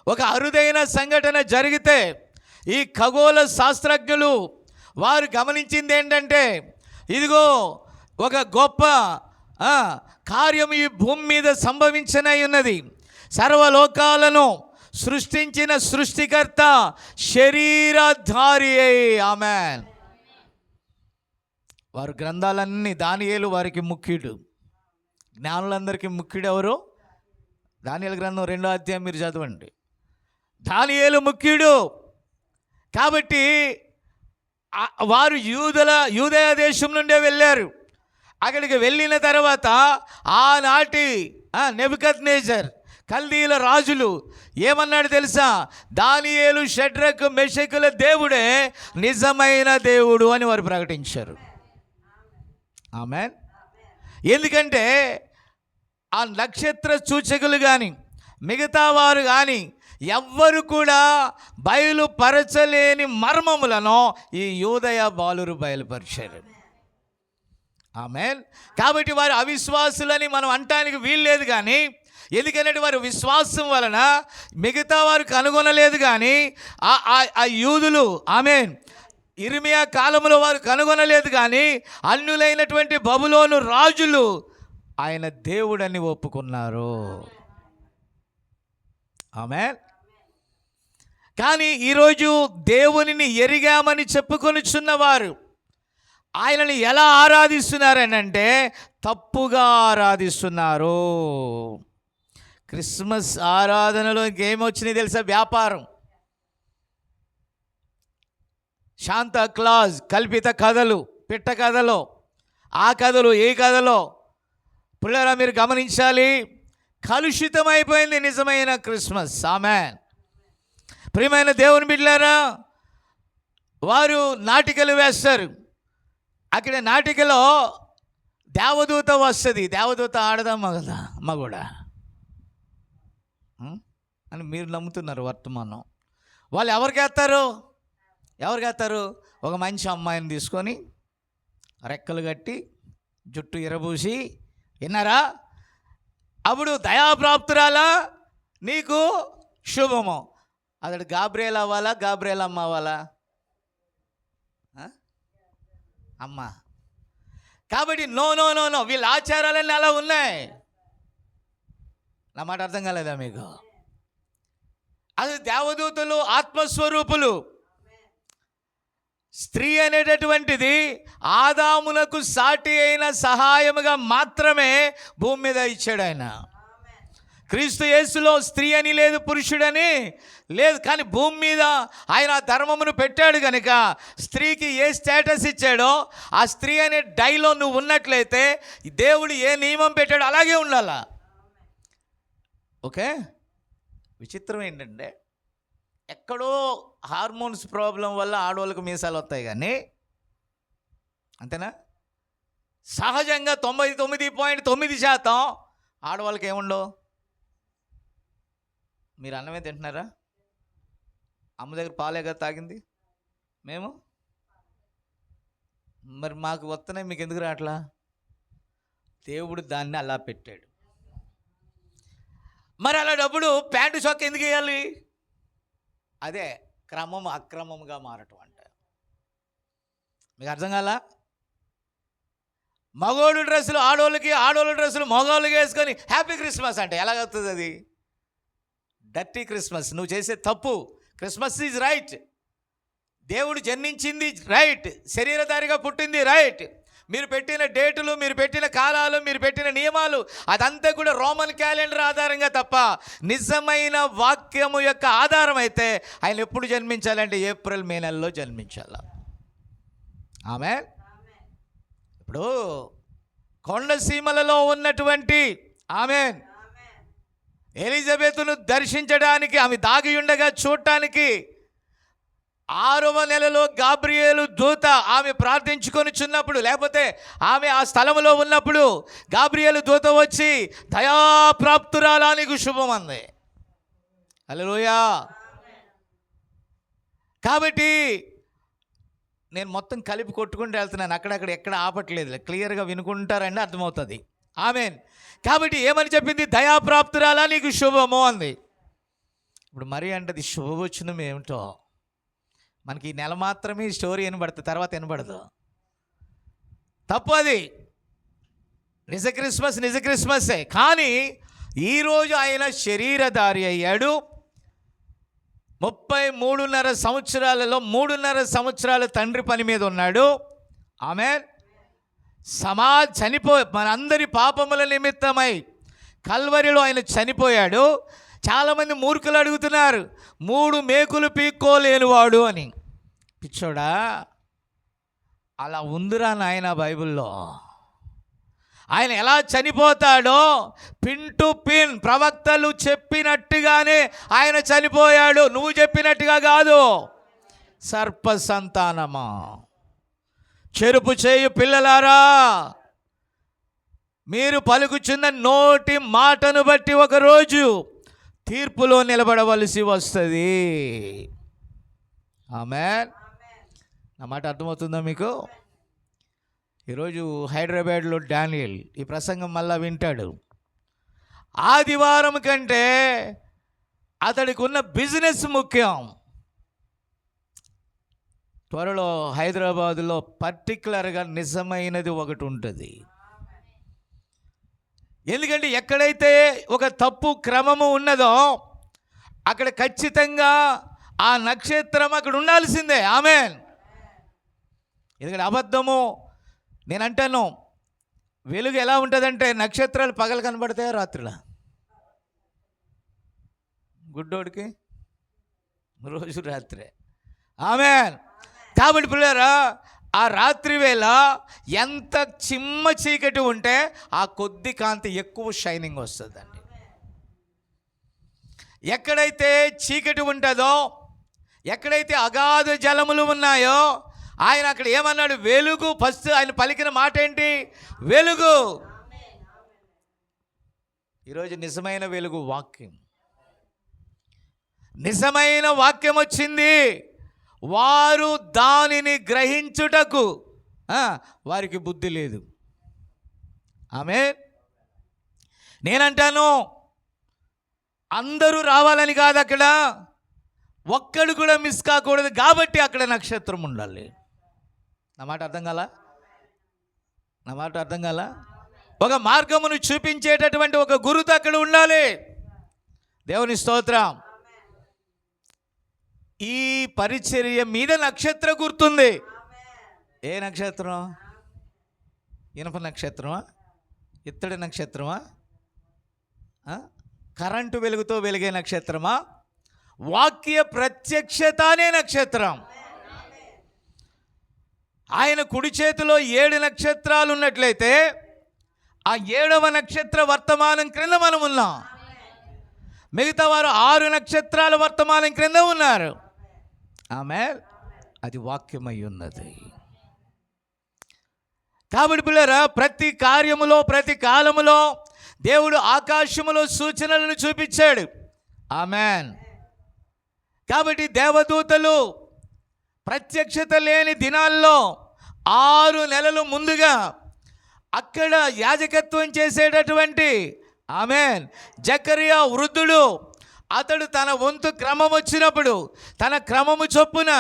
ఒక అరుదైన సంఘటన జరిగితే, ఈ ఖగోళ శాస్త్రజ్ఞులు వారు గమనించింది ఏంటంటే, ఇదిగో ఒక గొప్ప కార్యం ఈ భూమి మీద సంభవించనై ఉన్నది. సర్వలోకాలను సృష్టించిన సృష్టికర్త శరీరధారి అయి, ఆమేన్. వారు గ్రంథాలన్నీ, దానియేలు వారికి ముఖ్యుడు, జ్ఞానులందరికీ ముఖ్యుడు ఎవరు? దానియేలు గ్రంథం 2వ అధ్యాయం మీరు చదవండి. దానియేలు ముఖ్యుడు. కాబట్టి వారు యూదయ దేశం నుండే వెళ్ళారు. అక్కడికి వెళ్ళిన తర్వాత ఆనాటి నెబుకద్నెజర్, కల్దీల రాజులు ఏమన్నాడు తెలుసా? దానియేలు, షడ్రక్, మెషకుల దేవుడే నిజమైన దేవుడు అని వారు ప్రకటించారు. ఆమేన్. ఎందుకంటే ఆ నక్షత్ర సూచకులు కానీ మిగతా వారు కానీ ఎవ్వరు కూడా బయలుపరచలేని మర్మములను ఈ యూదయ బాలురు బయలుపరిచారు. ఆమేన్. కాబట్టి వారు అవిశ్వాసులని మనం అంటానికి వీల్లేదు. కానీ ఎందుకంటే వారి విశ్వాసం వలన మిగతా వారు కనుగొనలేదు. కానీ ఆ యూదులు, ఆమేన్, ఇర్మియా కాలంలో వారు కనుగొనలేదు. కానీ అన్యులైనటువంటి బబులోను రాజులు ఆయన దేవుడని ఒప్పుకున్నారు. ఆమేన్. కానీ ఈరోజు దేవునిని ఎరిగామని చెప్పుకొనుచున్నవారు ఆయనని ఎలా ఆరాధిస్తున్నారనంటే తప్పుగా ఆరాధిస్తున్నారు. క్రిస్మస్ ఆరాధనలో ఇంకేమొచ్చినాయి తెలుసా? వ్యాపారం, శాంతా క్లాజ్, కల్పిత కథలు, పిట్ట కథలు, ఆ కథలు, ఈ కథలో. పిల్లరా మీరు గమనించాలి, కలుషితమైపోయింది నిజమైన క్రిస్మస్. ఆమేన్. ప్రియమైన దేవుని బిడ్డలారా, వారు నాటికలు వేస్తారు. అక్కడ నాటికలో దేవదూత వస్తుంది. దేవదూత ఆడదమ్మా కదా, అమ్మ కూడా అని మీరు నమ్ముతున్నారు వర్తమానం. వాళ్ళు ఎవరికి వేస్తారు? ఒక మంచి అమ్మాయిని తీసుకొని రెక్కలు కట్టి జుట్టు ఇరబూసి, విన్నారా, అప్పుడు దయాప్రాప్తురాలా నీకు శుభము. అతడు గాబ్రియేల్ అవ్వాలా, గాబ్రియేల్ అమ్మ అవ్వాలా? అమ్మ. కాబట్టి నో నో నో నో, వీళ్ళ ఆచారాలన్నీ అలా ఉన్నాయి. నా మాట అర్థం కాలేదా మీకు? అది దేవదూతలు ఆత్మస్వరూపులు. స్త్రీ అనేటటువంటిది ఆదామునకు సాటి అయిన సహాయముగా మాత్రమే భూమి మీద ఇచ్చాడు ఆయన. క్రీస్తు యేసులో స్త్రీ అని లేదు, పురుషుడని లేదు. కానీ భూమి మీద ఆయన ధర్మమును పెట్టాడు కనుక స్త్రీకి ఏ స్టేటస్ ఇచ్చాడో ఆ స్త్రీ అనే డైలో నువ్వు ఉన్నట్లయితే దేవుడు ఏ నియమం పెట్టాడో అలాగే ఉండాలా. ఓకే. విచిత్రం ఏంటంటే ఎక్కడో హార్మోన్స్ ప్రాబ్లం వల్ల ఆడవాళ్ళకు మీసాలు వస్తాయి, కానీ అంతేనా? సహజంగా 99.9% ఆడవాళ్ళకి ఏముండవు. మీరు అన్నమే తింటున్నారా? అమ్మ దగ్గర పాలే కదా తాగింది మేము. మరి మాకు వస్తున్నాయి, మీకు ఎందుకు రావట్లా? దేవుడు దాన్ని అలా పెట్టాడు. మరి అలాంటప్పుడు ప్యాంటు చొక్క ఎందుకు వేయాలి? అదే క్రమం అక్రమంగా మారటం అంటే. మీకు అర్థం కాలా? మగోళ్ళు డ్రెస్సులు ఆడవాళ్ళకి, ఆడవాళ్ళ డ్రెస్సులు మగవాళ్ళకి వేసుకొని హ్యాపీ క్రిస్మస్ అంటే ఎలాగవుతుంది? అది డర్టీ క్రిస్మస్. నువ్వు చేసే తప్పు. Christmas is right. దేవుడు జన్మించింది రైట్, శరీరధారిగా పుట్టింది రైట్. మీరు పెట్టిన డేటులు, మీరు పెట్టిన కాలాలు, మీరు పెట్టిన నియమాలు అదంతా కూడా రోమన్ క్యాలెండర్ ఆధారంగా తప్ప నిజమైన వాక్యము యొక్క ఆధారం అయితే ఆయన ఎప్పుడు జన్మించాలంటే ఏప్రిల్ మే నెలలో జన్మించాల. ఆమేన్. ఇప్పుడు కొండసీమలలో ఉన్నటువంటి ఆమేన్ ఎలిజబెత్తును దర్శించడానికి, ఆమె దాగి ఉండగా చూడటానికి 6వ నెలలో గాబ్రియేలు దూత ఆమె ప్రార్థించుకొనిచున్నప్పుడు, లేకపోతే ఆమె ఆ స్థలంలో ఉన్నప్పుడు గాబ్రియేలు దూత వచ్చి దయాప్రాప్తురాలా నీకు శుభం అంది. హల్లెలూయా. కాబట్టి నేను మొత్తం కలిపి కొట్టుకుంటూ వెళ్తున్నాను, అక్కడక్కడ ఎక్కడ ఆపట్లేదు. క్లియర్గా వినుకుంటారండి, అర్థమవుతుంది. ఆమేన్. కాబట్టి ఏమని చెప్పింది? దయాప్రాప్తురాలా నీకు శుభము అంది. ఇప్పుడు మరి అంటది శుభవచనం ఏమిటో మనకి ఈ నెల మాత్రమే ఈ స్టోరీ వినబడుతుంది, తర్వాత వినబడదు. తప్పు అది. నిజ క్రిస్మస్సే. కానీ ఈరోజు ఆయన శరీరధారి అయ్యాడు. 33.5 సంవత్సరాలలో 3.5 సంవత్సరాలు తండ్రి పని మీద ఉన్నాడు. ఆమేన్. మనందరి పాపముల నిమిత్తమై కల్వరిలో ఆయన చనిపోయాడు. చాలామంది మూర్ఖులు అడుగుతున్నారు, 3 మేకులు పీక్కోలేనివాడు అని. పిచ్చోడా, అలా ఉందిరా నాయన బైబిల్లో. ఆయన ఎలా చనిపోతాడో పిన్ టు పిన్ ప్రవక్తలు చెప్పినట్టుగానే ఆయన చనిపోయాడు. నువ్వు చెప్పినట్టుగా కాదు. సర్ప సంతానమా, చెరుపు చేయు పిల్లలారా, మీరు పలుకుచున్న నోటి మాటను బట్టి ఒకరోజు తీర్పులో నిలబడవలసి వస్తుంది. ఆమేన్. నా మాట అర్థమవుతుందా మీకు? ఈరోజు హైదరాబాద్లో డానియల్ ఈ ప్రసంగం మళ్ళా వింటాడు. ఆదివారం కంటే అతడికి ఉన్న బిజినెస్ ముఖ్యం. త్వరలో హైదరాబాదులో పర్టికులర్గా నిజమైనది ఒకటి ఉంటుంది. ఎందుకంటే ఎక్కడైతే ఒక తప్పు క్రమము ఉన్నదో అక్కడ ఖచ్చితంగా ఆ నక్షత్రం అక్కడ ఉండాల్సిందే. ఆమేన్. ఎందుకంటే అబద్ధము, నేను అంటాను, వెలుగు ఎలా ఉంటుందంటే నక్షత్రాలు పగలు కనబడతాయో రాత్రిలా? గుడ్డోడికి రోజు రాత్రే. ఆమేన్. కాబట్టి పిల్లరా, ఆ రాత్రి వేళ ఎంత చిమ్మ చీకటి ఉంటే ఆ కొద్ది కాంతి ఎక్కువ షైనింగ్ వస్తుందండి. ఎక్కడైతే చీకటి ఉంటుందో, ఎక్కడైతే అగాధ జలములు ఉన్నాయో, ఆయన అక్కడ ఏమన్నాడు? వెలుగు. ఫస్ట్ ఆయన పలికిన మాట ఏంటి? వెలుగు. ఈరోజు నిజమైన వెలుగు వాక్యం. నిజమైన వాక్యం వచ్చింది. వారు దానిని గ్రహించుటకు వారికి బుద్ధి లేదు. ఆమేన్. నేనంటాను, అందరూ రావాలని కాదు, అక్కడ ఒక్కడు కూడా మిస్ కాకూడదు కాబట్టి అక్కడ నక్షత్రం ఉండాలి. నా మాట అర్థం కాల? ఒక మార్గమును చూపించేటటువంటి ఒక గురుత అక్కడ ఉండాలి. దేవుని స్తోత్రం. ఈ పరిచర్య మీద నక్షత్ర గుర్తుంది. ఏ నక్షత్రం? ఇనప నక్షత్రమా? ఇత్తడి నక్షత్రమా? కరెంటు వెలుగుతో వెలిగే నక్షత్రమా? వాక్య ప్రత్యక్షత అనే నక్షత్రం. ఆయన కుడి చేతిలో 7 నక్షత్రాలు ఉన్నట్లయితే ఆ 7వ నక్షత్ర వర్తమానం క్రింద మనం ఉన్నాం. మిగతా వారు 6 నక్షత్రాల వర్తమానం క్రింద ఉన్నారు. ఆమేన్. అది వాక్యమై ఉన్నది. కాబట్టి పిల్లరా, ప్రతి కార్యములో, ప్రతి కాలములో దేవుడు ఆకాశములో సూచనలను చూపించాడు. ఆమేన్. కాబట్టి దేవదూతలు ప్రత్యక్షత లేని దినాల్లో 6 నెలలు ముందుగా అక్కడ యాజకత్వం చేసేటటువంటి ఆమేన్ జకరియా వృద్ధుడు, అతడు తన వంతు క్రమం వచ్చినప్పుడు తన క్రమము చొప్పున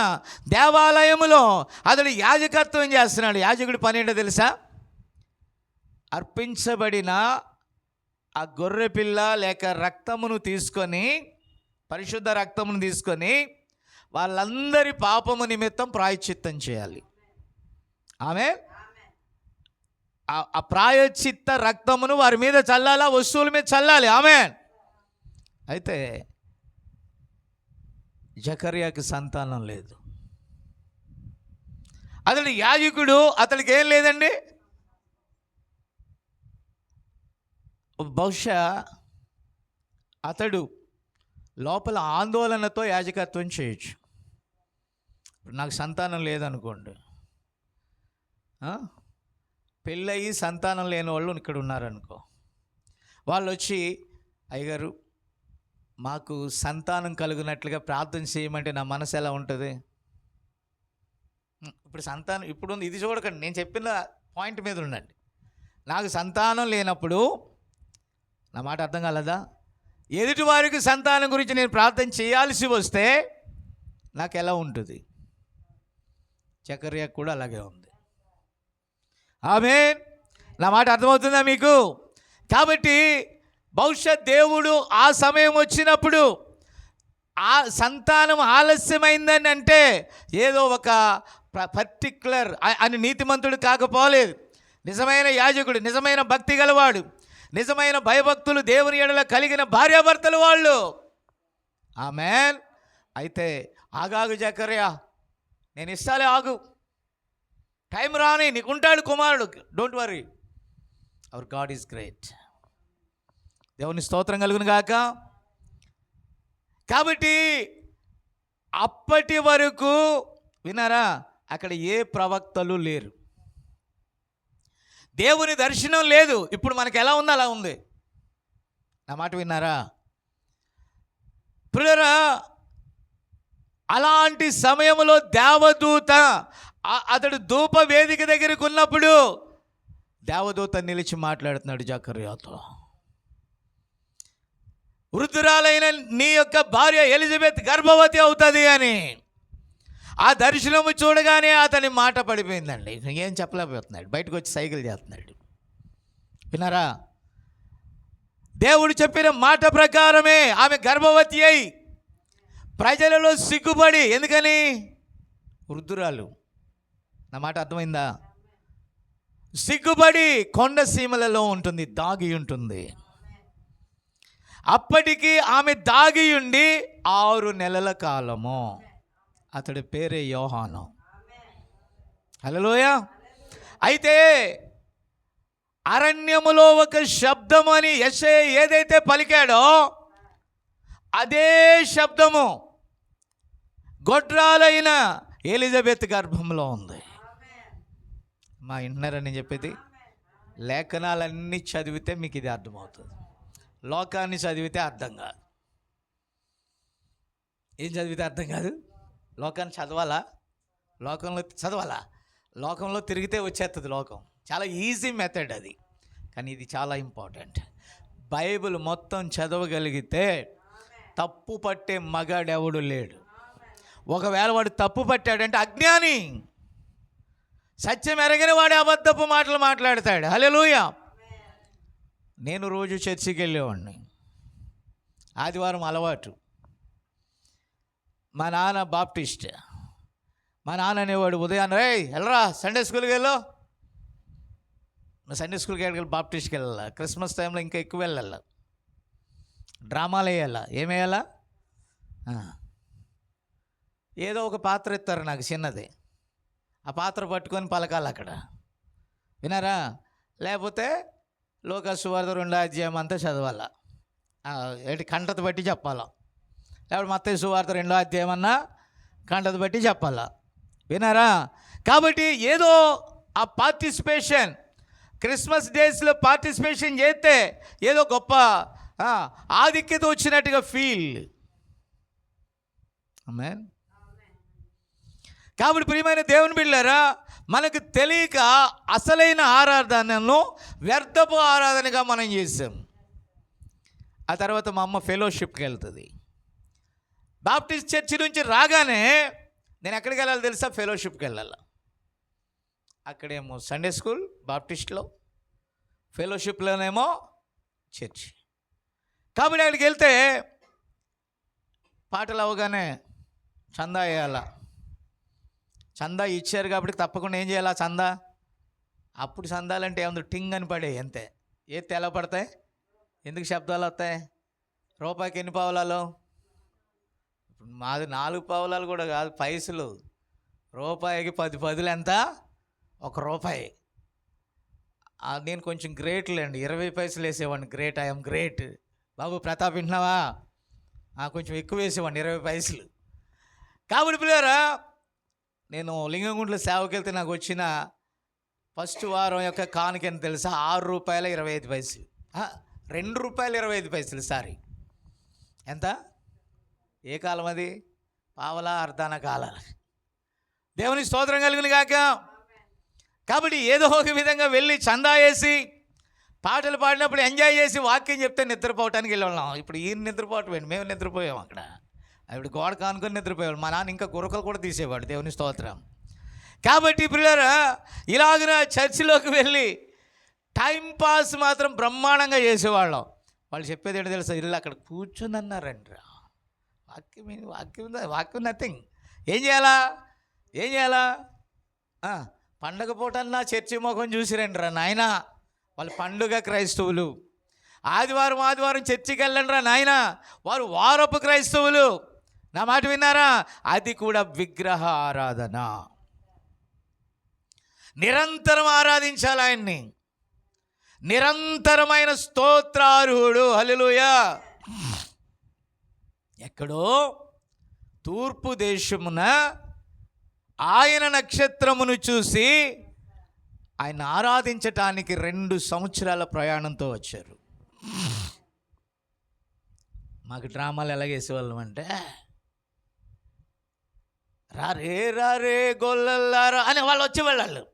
దేవాలయములో అతడు యాజకత్వం చేస్తున్నాడు. యాజకుడి పని ఏంటో తెలుసా? అర్పించబడిన ఆ గొర్రె పిల్ల లేక రక్తమును తీసుకొని, పరిశుద్ధ రక్తమును తీసుకొని వాళ్ళందరి పాపము నిమిత్తం ప్రాయశ్చిత్తం చేయాలి. ఆమేన్. ఆ ప్రాయశ్చిత్త రక్తమును వారి మీద చల్లాలా, వస్తువుల మీద చల్లాలి. ఆమేన్. అయితే జకర్యాకి సంతానం లేదు. అతడు యాజకుడు, అతడికి ఏం లేదండి. బహుశా అతడు లోపల ఆందోళనతో యాజకత్వం చేయొచ్చు. నాకు సంతానం లేదనుకోండి, పెళ్ళయి సంతానం లేని వాళ్ళు ఇక్కడ ఉన్నారనుకో, వాళ్ళు వచ్చి, అయ్యగారు మాకు సంతానం కలుగునట్లుగా ప్రార్థన చేయమంటే నా మనసు ఎలా ఉంటుంది? ఇప్పుడు సంతానం ఇప్పుడు ఇది చూడకండి, నేను చెప్పిన పాయింట్ మీద ఉండండి. నాకు సంతానం లేనప్పుడు నా మాట అర్థం కాలేదా? ఎదుటి వారికి సంతానం గురించి నేను ప్రార్థన చేయాల్సి వస్తే నాకు ఎలా ఉంటుంది? జకర్యాకు కూడా అలాగే ఉంది. ఆమేన్. నా మాట అర్థమవుతుందా మీకు? కాబట్టి బహుశా దేవుడు ఆ సమయం వచ్చినప్పుడు ఆ సంతానం ఆలస్యమైందని అంటే ఏదో ఒక పర్టిక్యులర్ అని నీతిమంతుడు కాకపోలేదు. నిజమైన యాజకుడు, నిజమైన భక్తి గలవాడు, నిజమైన భయభక్తులు దేవుని ఎడల కలిగిన భార్యాభర్తలు వాళ్ళు. ఆమేన్. అయితే ఆగాగు జకర్యా, నేను ఇస్తాలే, ఆగు, టైం రాని, నీకుంటాడు కుమారుడు, don't worry, hour God is great. దేవుని స్తోత్రం కలుగును గాక. కాబట్టి అప్పటి వరకు విన్నారా, అక్కడ ఏ ప్రవక్తలు లేరు, దేవుని దర్శనం లేదు. ఇప్పుడు మనకు ఎలా ఉంది అలా ఉంది. నా మాట విన్నారా ప్రియులారా? అలాంటి సమయంలో దేవదూత అతడు ధూప వేదిక దగ్గరకు ఉన్నప్పుడు దేవదూత నిలిచి మాట్లాడుతున్నాడు జకర్యాతో. వృద్ధురాలైన నీ యొక్క భార్య ఎలిజబెత్ గర్భవతి అవుతుంది అని. ఆ దర్శనము చూడగానే అతని మాట పడిపోయిందండి. ఏం చెప్పలేకపోతున్నాడు, బయటకు వచ్చి సైకిల్ చేస్తున్నాడు. విన్నారా? దేవుడు చెప్పిన మాట ప్రకారమే ఆమె గర్భవతి అయి ప్రజలలో సిగ్గుపడి, ఎందుకని? వృద్ధురాలు. నా మాట అర్థమైందా? సిగ్గుపడి కొండ సీమలలో ఉంటుంది, దాగి ఉంటుంది. అప్పటికి ఆమె దాగి ఉండి 6 నెలల కాలము. అతడి పేరే యోహాను. హల్లెలూయా. అయితే అరణ్యములో ఒక శబ్దము అని యెషయా ఏదైతే పలికాడో అదే శబ్దము గొడ్రాలైన ఎలిజబెత్ గర్భంలో ఉంది. మా ఇంటున్నారని చెప్పేది, లేఖనాలన్నీ చదివితే మీకు ఇది అర్థమవుతుంది. లోకాన్ని చదివితే అర్థం కాదు. ఏం చదివితే అర్థం కాదు? లోకాన్ని చదవాలా? లోకంలో చదవాలా? లోకంలో తిరిగితే వచ్చేస్తుంది లోకం. చాలా ఈజీ మెథడ్ అది, కానీ ఇది చాలా ఇంపార్టెంట్. బైబిల్ మొత్తం చదవగలిగితే తప్పు పట్టే మగాడెవడు లేడు. ఒకవేళ వాడు తప్పు పట్టాడంటే అజ్ఞాని, సత్యం ఎరగని వాడు అబద్ధపు మాటలు మాట్లాడతాడు. హల్లెలూయా. నేను రోజు చర్చికి వెళ్ళేవాడిని. ఆదివారం అలవాటు. మా నాన్న బాప్టిస్ట్. మా నాన్న అనేవాడు ఉదయాన్నే, రే వెళ్ళరా సండే స్కూల్కి వెళ్ళు. సండే స్కూల్కి వెళ్ళి బాప్టిస్ట్కి వెళ్ళాల. క్రిస్మస్ టైంలో ఇంకా ఎక్కువ వెళ్ళాల. డ్రామాలు వేయాలా? ఏమేయాలా? ఏదో ఒక పాత్ర ఇస్తారు నాకు చిన్నది, ఆ పాత్ర పట్టుకొని పలకాలి అక్కడ. వినారా? లేకపోతే లోకాసు సువార్త 2వ అధ్యాయం అంతా చదవాలా, ఏంటి కంటత బట్టి చెప్పాలా. లేకపోతే మత్తయి సువార్త 2వ అధ్యాయం అన్నా కంటత బట్టి చెప్పాలా. వినారా? కాబట్టి ఏదో ఆ పార్టిసిపేషన్, క్రిస్మస్ డేస్లో పార్టిసిపేషన్ చేస్తే ఏదో గొప్ప ఆధిక్యత వచ్చినట్టుగా ఫీల్. ఆమేన్. కాబట్టి ప్రియమైన దేవుని బిడ్డలారా, మనకు తెలియక అసలైన ఆరాధనను వ్యర్థపు ఆరాధనగా మనం చేసాం. ఆ తర్వాత మా అమ్మ ఫెలోషిప్కి వెళ్తుంది. బాప్టిస్ట్ చర్చి నుంచి రాగానే నేను ఎక్కడికి వెళ్ళాలి తెలుసా? ఫెలోషిప్కి వెళ్ళాలి. అక్కడేమో సండే స్కూల్ బాప్టిస్ట్లో, ఫెలోషిప్లోనేమో చర్చి. కాబట్టి అక్కడికి వెళ్తే పాటలు అవగానే చందా వేయాల. చందా ఇచ్చారు కాబట్టి తప్పకుండా ఏం చేయాలా? చందా. అప్పుడు చందాలంటే ఏముంది, టింగ్ అని పడే అంతే. ఏ తెల పడతాయి? ఎందుకు శబ్దాలు వస్తాయి? రూపాయికి ఎన్ని పావులాలు? ఇప్పుడు మాది 4 పావులాలు కూడా కాదు, పైసలు. రూపాయికి 10 పదులు ఎంత? ₹1. నేను కొంచెం గ్రేట్లేండి, 20 పైసలు వేసేవాడిని. Great, I'm great. బాబు ప్రతాప్ వింటున్నావా? కొంచెం ఎక్కువ వేసేవాడిని, 20 పైసలు. కాబట్టి పిల్లరా, నేను లింగంగుంట్ల సేవకి వెళ్తే నాకు వచ్చిన ఫస్ట్ వారం యొక్క కానుక ఎంత తెలుసా? ₹6.25. ₹2.25. సారీ, ఎంత? ఏ కాలం అది? పావలా అర్ధాన కాలాలు. దేవుని స్తోత్రం కలుగును గాక. కాబట్టి ఏదో ఒక విధంగా వెళ్ళి చందా వేసి పాటలు పాడినప్పుడు ఎంజాయ్ చేసి వాక్యం చెప్తే నిద్రపోవటానికి వెళ్ళాం. ఇప్పుడు ఈయన నిద్రపోవటం, మేము నిద్రపోయాం అక్కడ. ఇప్పుడు గోడ కానుకొని నిద్రపోయేవాడు. మా నాన్న ఇంకా గురకలు కూడా తీసేవాడు. దేవుని స్తోత్రం. కాబట్టి పిల్లరా, ఇలాగ చర్చిలోకి వెళ్ళి టైంపాస్ మాత్రం బ్రహ్మాండంగా చేసేవాళ్ళం. వాళ్ళు చెప్పేది ఏంటో తెలుసా? ఇల్లు అక్కడ కూర్చుని అన్నారండి. వాక్యం నథింగ్. ఏం చేయాలా? పండగ పూటన్నా చర్చి ముఖం చూసిరండి రా నాయన. వాళ్ళు పండుగ క్రైస్తవులు. ఆదివారం చర్చికి వెళ్ళండి రా నాయన, వారు వారపు క్రైస్తవులు. నా మాట విన్నారా? అది కూడా విగ్రహ ఆరాధన. నిరంతరం ఆరాధించాలి ఆయన్ని. నిరంతరమైన స్తోత్రార్హుడు. హల్లెలూయా. ఎక్కడో తూర్పు దేశమున ఆయన నక్షత్రమును చూసి ఆయన ఆరాధించటానికి 2 సంవత్సరాల ప్రయాణంతో వచ్చారు. మాకు డ్రామాలు ఎలాగేసేవాళ్ళం అంటే, రారే గొల్లలారా అని వాళ్ళు వచ్చేవాళ్ళు.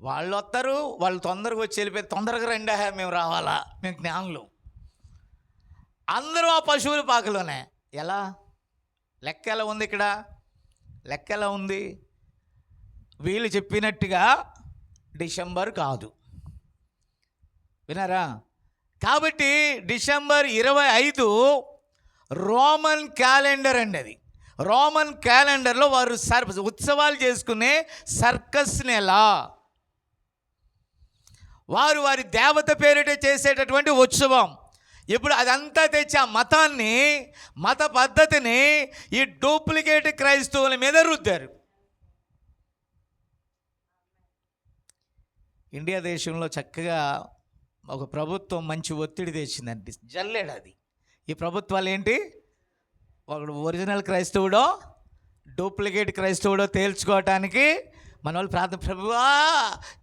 వాళ్ళు వస్తారు, వాళ్ళు తొందరగా వచ్చి వెళ్ళిపోయి, తొందరగా రండి మేము రావాలా, మేము జ్ఞానులు. అందరూ ఆ పశువుల పాకలోనే. ఎలా? లెక్క ఎలా ఉంది ఇక్కడ? లెక్క ఎలా ఉంది? వీళ్ళు చెప్పినట్టుగా డిసెంబర్ కాదు. వినారా? కాబట్టి డిసెంబర్ 25 రోమన్ క్యాలెండర్ అండి. అది రోమన్ క్యాలెండర్లో వారు ఉత్సవాలు చేసుకునే సర్కస్ నెల. వారు వారి దేవత పేరిట చేసేటటువంటి ఉత్సవం. ఇప్పుడు అదంతా తెచ్చి ఆ మతాన్ని, మత పద్ధతిని ఈ డూప్లికేట్ క్రైస్తవుల మీద రుద్దారు. ఇండియా దేశంలో చక్కగా ఒక ప్రభుత్వం మంచి ఒత్తిడి తెచ్చిందండి, జల్లేడు అది. ఈ ప్రభుత్వాలు ఏంటి, ఒకడు ఒరిజినల్ క్రైస్తవుడో డూప్లికేట్ క్రైస్తవుడో తేల్చుకోవటానికి మన వాళ్ళు ప్రార్థన, ప్రభువా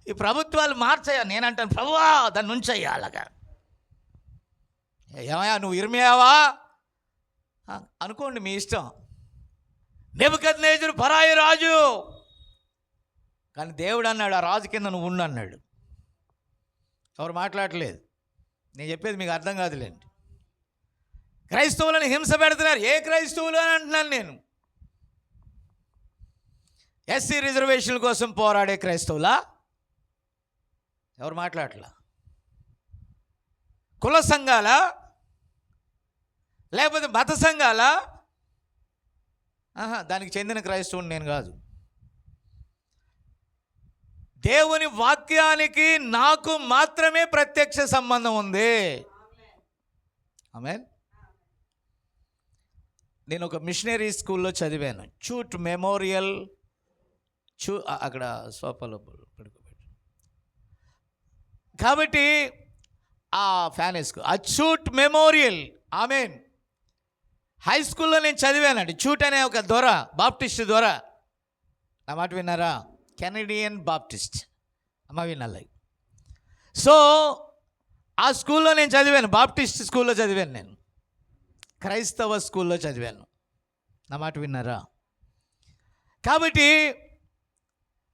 ఈ ప్రభుత్వాలు మార్చయ్యా. నేనంటాను, ప్రభువా దాన్ని ఉంచయ్యా. అలాగా ఏమయ్యా నువ్వు ఇర్మియావా అనుకోండి, మీ ఇష్టం. నెబుకద్నెజరు పరాయి రాజు, కానీ దేవుడు అన్నాడు ఆ రాజు కింద నువ్వు ఉండు అన్నాడు. ఎవరు మాట్లాడలేదు. నేను చెప్పేది మీకు అర్థం కాదులేండి. క్రైస్తవులను హింస పెడుతున్నారు. ఏ క్రైస్తవులు అని అంటున్నాను నేను? ఎస్సీ రిజర్వేషన్ల కోసం పోరాడే క్రైస్తవులా? ఎవరు మాట్లాడలా? కుల సంఘాలా, లేకపోతే మత సంఘాలా? దానికి చెందిన క్రైస్తవుని నేను కాదు. దేవుని వాక్యానికి నాకు మాత్రమే ప్రత్యక్ష సంబంధం ఉంది. ఆమేన్. నేను ఒక మిషనరీ స్కూల్లో చదివాను, చూట్ మెమోరియల్. అక్కడ సోఫాలో పడుకోబెట్టి, కాబట్టి ఆ ఫ్యాన్ వేసుకో, ఆ చూట్ మెమోరియల్. ఆమేన్. హై స్కూల్లో నేను చదివానండి. చూట్ అనే ఒక దొర, బాప్టిస్ట్ దొర. నా మాట విన్నారా? Canadian Baptist. అమ్మ వినాలి. సో ఆ స్కూల్లో నేను చదివాను, బాప్టిస్ట్ స్కూల్లో చదివాను నేను, క్రైస్తవ స్కూల్లో చదివాను. నా మాట విన్నారా? కాబట్టి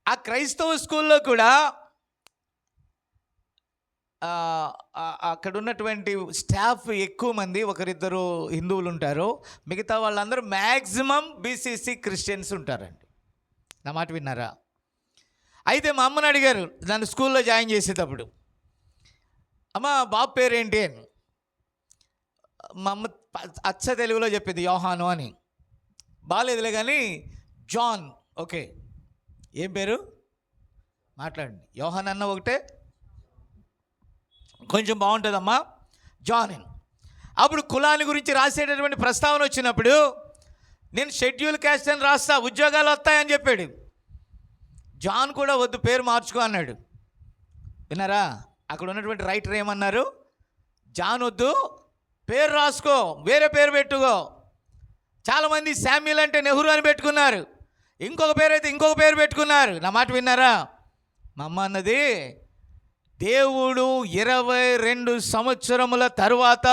ఆ క్రైస్తవ స్కూల్లో కూడా అక్కడ ఉన్నటువంటి స్టాఫ్ ఎక్కువ మంది, ఒకరిద్దరు హిందువులు ఉంటారు, మిగతా వాళ్ళందరూ మ్యాక్సిమం బీసీసీ క్రిస్టియన్స్ ఉంటారండి. నా మాట విన్నారా? అయితే మా అమ్మని అడిగారు నన్ను స్కూల్లో జాయిన్ చేసేటప్పుడు, అమ్మ బాబు పేరేంటి అని. మా అమ్మ అచ్చ తెలుగులో చెప్పింది యోహాను అని. బాగాలేదులే కానీ జాన్. ఓకే, ఏం పేరు మాట్లాడండి. యోహాన్ అన్న ఒకటే కొంచెం బాగుంటుందమ్మా, జాన్ అని. అప్పుడు కులాన్ని గురించి రాసేటటువంటి ప్రస్తావన వచ్చినప్పుడు నేను షెడ్యూల్ క్యాస్ట్ అని రాస్తా, ఉద్యోగాలు వస్తాయని చెప్పాడు. జాన్ కూడా వద్దు, పేరు మార్చుకో అన్నాడు. విన్నారా? అక్కడ ఉన్నటువంటి రైటర్ ఏమన్నారు? జాన్ వద్దు, పేరు రాసుకో, వేరే పేరు పెట్టుకో. చాలామంది శామ్యుల్ అంటే నెహ్రూ అని పెట్టుకున్నారు, ఇంకొక పేరు అయితే ఇంకొక పేరు పెట్టుకున్నారు. నా మాట విన్నారా? మా అమ్మ అన్నది, దేవుడు 22 సంవత్సరముల తరువాత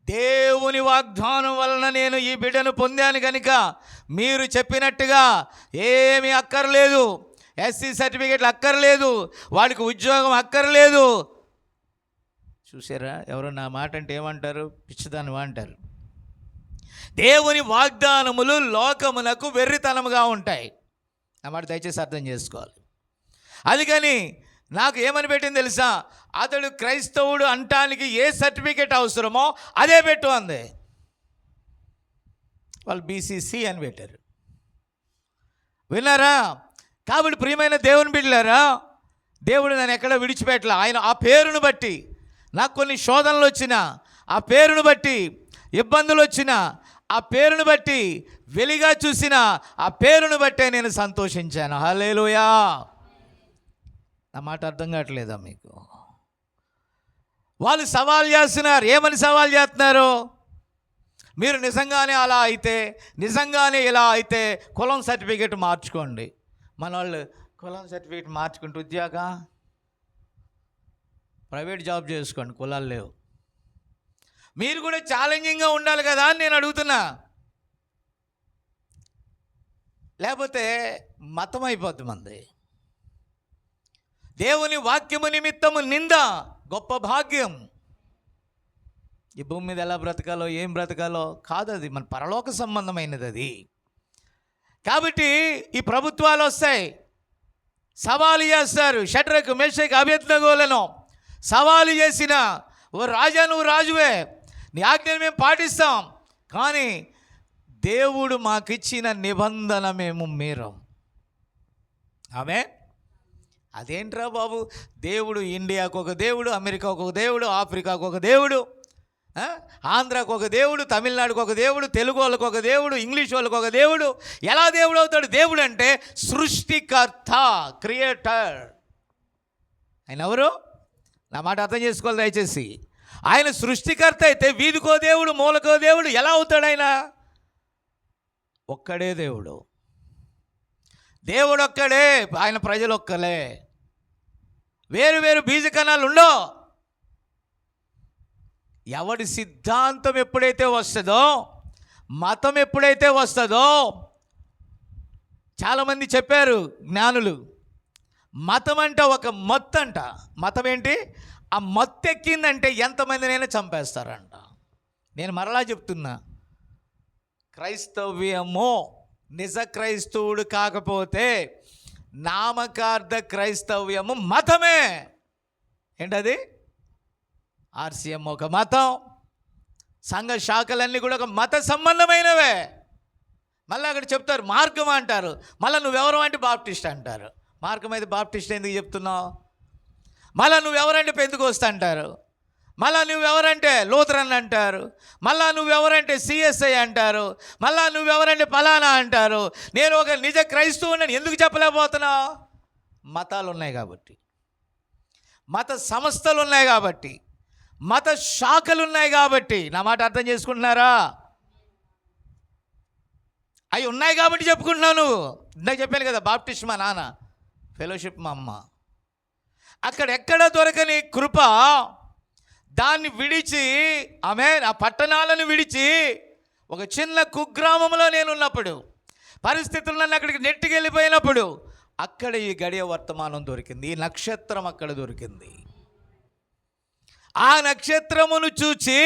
దేవుని వాగ్దానం వలన నేను ఈ బిడ్డను పొందాను కనుక మీరు చెప్పినట్టుగా ఏమీ అక్కర్లేదు, ఎస్సీ సర్టిఫికేట్లు అక్కర్లేదు, వాడికి ఉద్యోగం అక్కర్లేదు. చూసారా? ఎవరు నా మాట అంటే ఏమంటారు? పిచ్చిదానివా అంటారు. దేవుని వాగ్దానములు లోకమునకు వెర్రితనముగా ఉంటాయి. నా మాట దయచేసి అర్థం చేసుకోవాలి. అందుకని నాకు ఏమని పెట్టింది తెలుసా? అతడు క్రైస్తవుడు అంటానికి ఏ సర్టిఫికేట్ అవసరమో అదే పెట్టు అంది. వాళ్ళు బీసీసీ అని పెట్టారు. విన్నారా? కాబట్టి ప్రియమైన దేవుని బిడ్డలారా, దేవుడు నన్ను ఎక్కడ విడిచిపెట్టలే. ఆయన ఆ పేరును బట్టి నాకు కొన్ని శోధనలు వచ్చినా, ఆ పేరును బట్టి ఇబ్బందులు వచ్చినా, ఆ పేరును బట్టి వెలిగా చూసిన, ఆ పేరును బట్టే నేను సంతోషించాను. హల్లెలూయా. నా మాట అర్థం కావట్లేదా మీకు? వాళ్ళు సవాల్ చేస్తున్నారు. ఏమని సవాల్ చేస్తున్నారు? మీరు నిజంగానే అలా అయితే, నిజంగానే ఇలా అయితే కులం సర్టిఫికేట్ మార్చుకోండి. మన వాళ్ళు కులం సర్టిఫికేట్ మార్చుకుంటూ ఉద్యోగ ప్రైవేట్ జాబ్ చేసుకోండి, కులాలు లేవు. మీరు కూడా ఛాలెంజింగ్గా ఉండాలి కదా అని నేను అడుగుతున్నా. లేకపోతే మతం అయిపోద్ది మంది. దేవుని వాక్యము నిమిత్తము నింద గొప్ప భాగ్యం. ఈ భూమి మీద ఎలా బ్రతకాలో, ఏం బ్రతకాలో కాదు, అది మన పరలోక సంబంధమైనది అది. కాబట్టి ఈ ప్రభుత్వాలు వస్తాయి, సవాలు చేస్తారు. షడ్రకు, మేషకు, అబేద్నెగోలను సవాలు చేసిన ఓ రాజా నువ్వు రాజువే, నీ ఆజ్ఞను మేము పాటిస్తాం, కానీ దేవుడు మాకిచ్చిన నిబంధన మేము మీరం. ఆమె అదేంట్రా బాబు, దేవుడు ఇండియాకు ఒక దేవుడు, అమెరికాకు ఒక దేవుడు, ఆఫ్రికాకు ఒక దేవుడు, ఆంధ్రాకు ఒక దేవుడు, తమిళనాడుకు ఒక దేవుడు, తెలుగు వాళ్ళకు ఒక దేవుడు, ఇంగ్లీష్ వాళ్ళకు ఒక దేవుడు. ఎలా దేవుడు అవుతాడు? దేవుడు అంటే సృష్టికర్త, క్రియేటర్. ఆయన ఎవరు? నా మాట అర్థం చేసుకోవాలి దయచేసి. ఆయన సృష్టికర్త అయితే వీధికో దేవుడు, మూలకో దేవుడు, ఎలా అవుతాడు? ఆయన ఒక్కడే దేవుడు. దేవుడు ఒక్కడే, ఆయన ప్రజలు ఒక్కలే. వేరు వేరు బీజ కణాలు ఉండవు. ఎవడి సిద్ధాంతం ఎప్పుడైతే వస్తుందో, మతం ఎప్పుడైతే వస్తుందో, చాలామంది చెప్పారు జ్ఞానులు, మతం అంట ఒక మత్తు అంట. మతం ఏంటి? ఆ మత్తు ఎక్కిందంటే ఎంతమందినైనా చంపేస్తారంట. నేను మరలా చెప్తున్నా, క్రైస్తవ్యమో నిజ క్రైస్తవుడు కాకపోతే నామకార్థ క్రైస్తవ్యము మతమే. ఏంటది? ఆర్సీఎం ఒక మతం, సంఘ శాఖలన్నీ కూడా ఒక మత సంబంధమైనవే. మళ్ళీ అక్కడ చెప్తారు మార్గం అంటారు, మళ్ళీ నువ్వెవరు అంటే బాప్టిస్ట్ అంటారు. మార్గం అయితే బాప్టిస్ట్ ఎందుకు చెప్తున్నావు? మళ్ళీ నువ్వెవరంటే పెంతుకోస్తా అంటారు, మళ్ళా నువ్వెవరంటే లూథరన్ అంటారు, మళ్ళా నువ్వెవరంటే సిఎస్ఐ అంటారు, మళ్ళా నువ్వెవరంటే ఫలానా అంటారు. నేను ఒక నిజ క్రైస్తవుని ఎందుకు చెప్పలేకపోతున్నావు? మతాలు ఉన్నాయి కాబట్టి, మత సంస్థలు ఉన్నాయి కాబట్టి, మత శాఖలు ఉన్నాయి కాబట్టి. నా మాట అర్థం చేసుకుంటున్నారా? అవి ఉన్నాయి కాబట్టి చెప్పుకుంటున్నాను. ఇందాక చెప్పాను కదా, బాప్టిస్ట్ మా నాన్న, ఫెలోషిప్ మా అమ్మ. అక్కడ ఎక్కడ దొరకని కృప, దాన్ని విడిచి, ఆమె ఆ పట్టణాలను విడిచి ఒక చిన్న కుగ్రామంలో నేనున్నప్పుడు, పరిస్థితులు నన్ను అక్కడికి నెట్టుకెళ్ళిపోయినప్పుడు, అక్కడ ఈ గడియ వర్తమానం దొరికింది. ఈ నక్షత్రం అక్కడ దొరికింది. ఆ నక్షత్రమును చూచి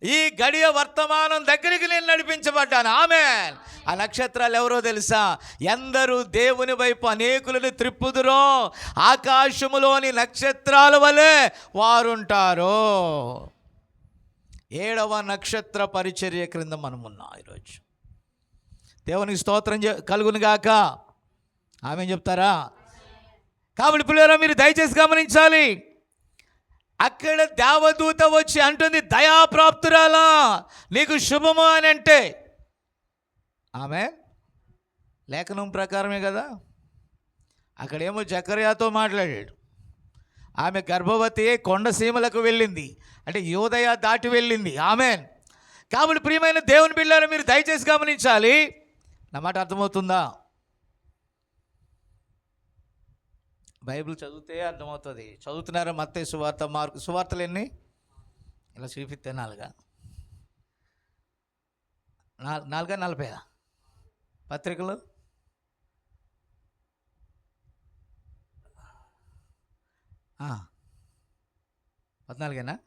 ఈ గడియ వర్తమానం దగ్గరికి నేను నడిపించబడ్డాను. ఆమేన్. ఆ నక్షత్రాలు ఎవరో తెలుసా? ఎందరూ దేవుని వైపు అనేకులను త్రిప్పుదురో ఆకాశములోని నక్షత్రాల వలె వారుంటారో. 7వ నక్షత్ర పరిచర్య క్రింద మనమున్నాం ఈరోజు. దేవునికి స్తోత్రం కలుగును గాక. ఆమేన్ చెప్తారా? కాబట్టి పిల్లరా, మీరు దయచేసి గమనించాలి. అక్కడ దేవదూత వచ్చి అంటుంది, దయాప్రాప్తురాలా నీకు శుభము అని. అంటే ఆమె లేఖనం ప్రకారమే కదా. అక్కడేమో జకర్యాతో మాట్లాడాడు. ఆమె గర్భవతి కొండసీమలకు వెళ్ళింది, అంటే యోదయ దాటి వెళ్ళింది. ఆమెన్. కాబట్టి ప్రియమైన దేవుని బిడ్డలారా, మీరు దయచేసి గమనించాలి. నా మాట అర్థమవుతుందా? బైబిల్ చదివితే అర్థమవుతుంది. చదువుతున్నారా? మత్తయి సువార్త, మార్కు సువార్తలు ఎన్ని? ఇలా చూపిస్తే 4 40 పత్రికలు. 14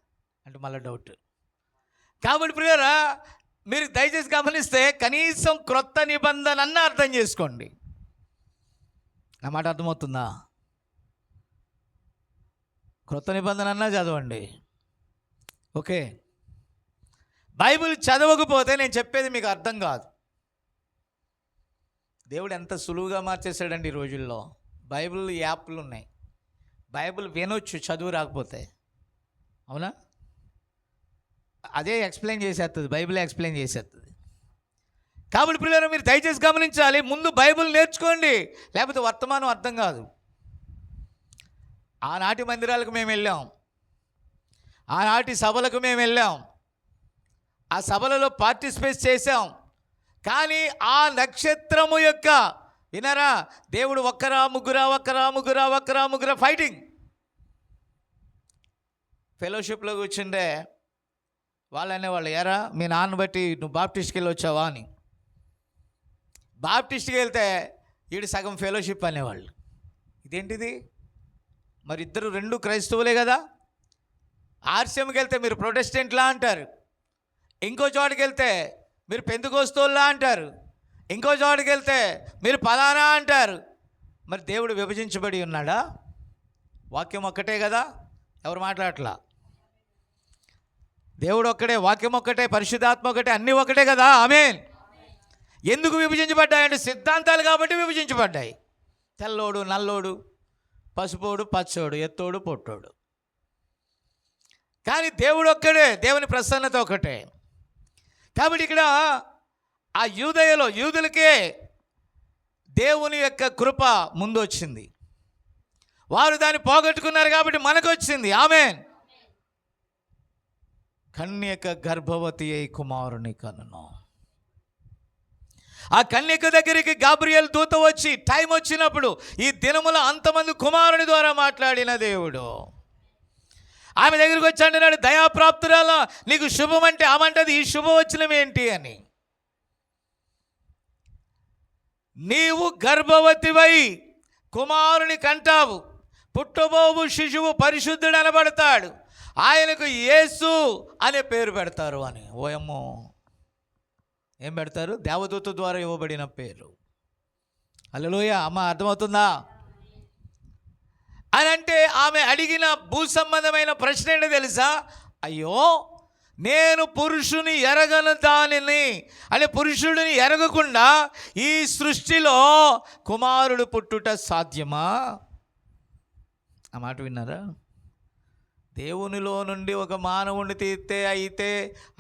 అంటే మళ్ళీ డౌట్. కాబట్టి ప్రియరా, మీరు దయచేసి గమనిస్తే కనీసం క్రొత్త నిబంధన అన్న అర్థం చేసుకోండి. నా మాట అర్థమవుతుందా? క్రొత్త నిబంధన అన్నా చదవండి. ఓకే, బైబిల్ చదవకపోతే నేను చెప్పేది మీకు అర్థం కాదు. దేవుడు ఎంత సులువుగా మార్చేశాడండి ఈ రోజుల్లో. బైబిల్ యాప్లు ఉన్నాయి, బైబిల్ వినొచ్చు చదువు రాకపోతే. అవునా? అదే ఎక్స్ప్లెయిన్ చేసేస్తుంది, బైబిల్ ఎక్స్ప్లెయిన్ చేసేస్తుంది. కాబట్టి పిల్లలు, మీరు దయచేసి గమనించాలి. ముందు బైబిల్ నేర్చుకోండి, లేకపోతే వర్తమానం అర్థం కాదు. ఆనాటి మందిరాలకు మేము వెళ్ళాం, ఆనాటి సభలకు మేము వెళ్ళాం, ఆ సభలలో పార్టిసిపేట్ చేసాం. కానీ ఆ నక్షత్రము యొక్క, వినరా, దేవుడు ఒక్కరా ముగ్గురా ఫైటింగ్. ఫెలోషిప్లో కూర్చుండే వాళ్ళు అనేవాళ్ళు, ఎరా మీ నాన్న బట్టి నువ్వు బాప్టిస్ట్కి వెళ్ళి వచ్చావా అని. బాప్టిస్ట్కి వెళ్తే వీడు సగం ఫెలోషిప్ అనేవాళ్ళు. ఇదేంటిది? మరి ఇద్దరు 2 క్రైస్తవులే కదా. ఆర్సీఎంకి వెళ్తే మీరు ప్రొటెస్టెంట్లా అంటారు, ఇంకో చోటుకి వెళ్తే మీరు పెంతెకోస్తోల్లా అంటారు, ఇంకో చోటుకి వెళ్తే మీరు ఫలానా అంటారు. మరి దేవుడు విభజించబడి ఉన్నాడా? వాక్యం ఒక్కటే కదా, ఎవరు మాట్లాడట్లా. దేవుడు ఒక్కడే, వాక్యం ఒక్కటే, పరిశుద్ధాత్మ ఒకటే, అన్నీ ఒకటే కదా. ఆమేన్. ఎందుకు విభజించబడ్డాయంటే సిద్ధాంతాలు కాబట్టి విభజించబడ్డాయి. తెల్లోడు నల్లోడు, పసుపోడు పచ్చోడు, ఎత్తోడు పొట్టోడు. కానీ దేవుడు ఒక్కడే, దేవుని ప్రసన్నత ఒకటే. కాబట్టి ఇక్కడ ఆ యూదులకే దేవుని యొక్క కృప ముందు వచ్చింది. వారు దాన్ని పోగొట్టుకున్నారు కాబట్టి మనకు వచ్చింది. ఆమేన్. కన్యక గర్భవతి అయి కుమారుని కనును. ఆ కన్యక దగ్గరికి గాబ్రియేల్ దూత వచ్చి టైం వచ్చినప్పుడు ఈ దినముల అంతమంది కుమారుని ద్వారా మాట్లాడిన దేవుడు ఆమె దగ్గరికి వచ్చి అంటున్నాడు, దయాప్రాప్తురాల నీకు శుభం అంటే ఆమంటది ఈ శుభవచనం ఏంటి అని. నీవు గర్భవతివై కుమారుని కంటావు, పుట్టబోవు శిశువు పరిశుద్ధుడు అనబడతాడు, ఆయనకు యేసు అనే పేరు పెడతారు అని. ఓయమ్మో, ఏం పెడతారు? దేవదూత ద్వారా ఇవ్వబడిన పేరు. హల్లెలూయా. అమ్మ అర్థమవుతుందా అని అంటే ఆమె అడిగిన భూ సంబంధమైన ప్రశ్న ఏంటో తెలుసా? అయ్యో, నేను పురుషుని ఎరగను దానిని అంటే పురుషుడిని ఎరగకుండా ఈ సృష్టిలో కుమారుడు పుట్టుట సాధ్యమా? ఆ మాట విన్నారా? దేవునిలో నుండి ఒక మానవుని తీస్తే అయితే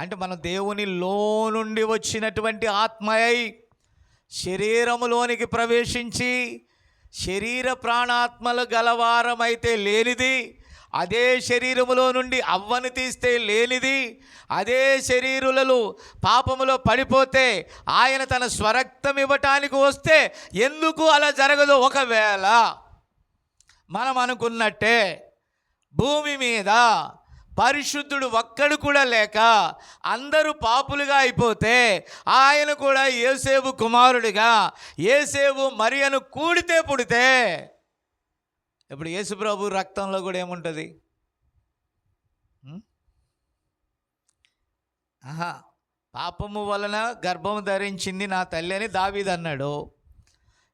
అంటే మన దేవునిలో నుండి వచ్చినటువంటి ఆత్మయై శరీరములోనికి ప్రవేశించి శరీర ప్రాణాత్మలు గలవారమైతే లేనిది, అదే శరీరములో నుండి అవ్వను తీస్తే లేనిది, అదే శరీరులలో పాపములో పడిపోతే ఆయన తన స్వరక్తం ఇవ్వటానికి వస్తే ఎందుకు అలా జరగదు? ఒకవేళ మనం అనుకున్నట్టే భూమి మీద పరిశుద్ధుడు ఒక్కడు కూడా లేక అందరూ పాపులుగా అయిపోతే ఆయన కూడా యోసేపు కుమారుడిగా యోసేపు మరియను కూడితే పుడితే ఇప్పుడు యేసుప్రభు రక్తంలో కూడా ఏముంటుంది? పాపము వలన గర్భము ధరించింది నా తల్లి అని దావీదు అన్నాడు.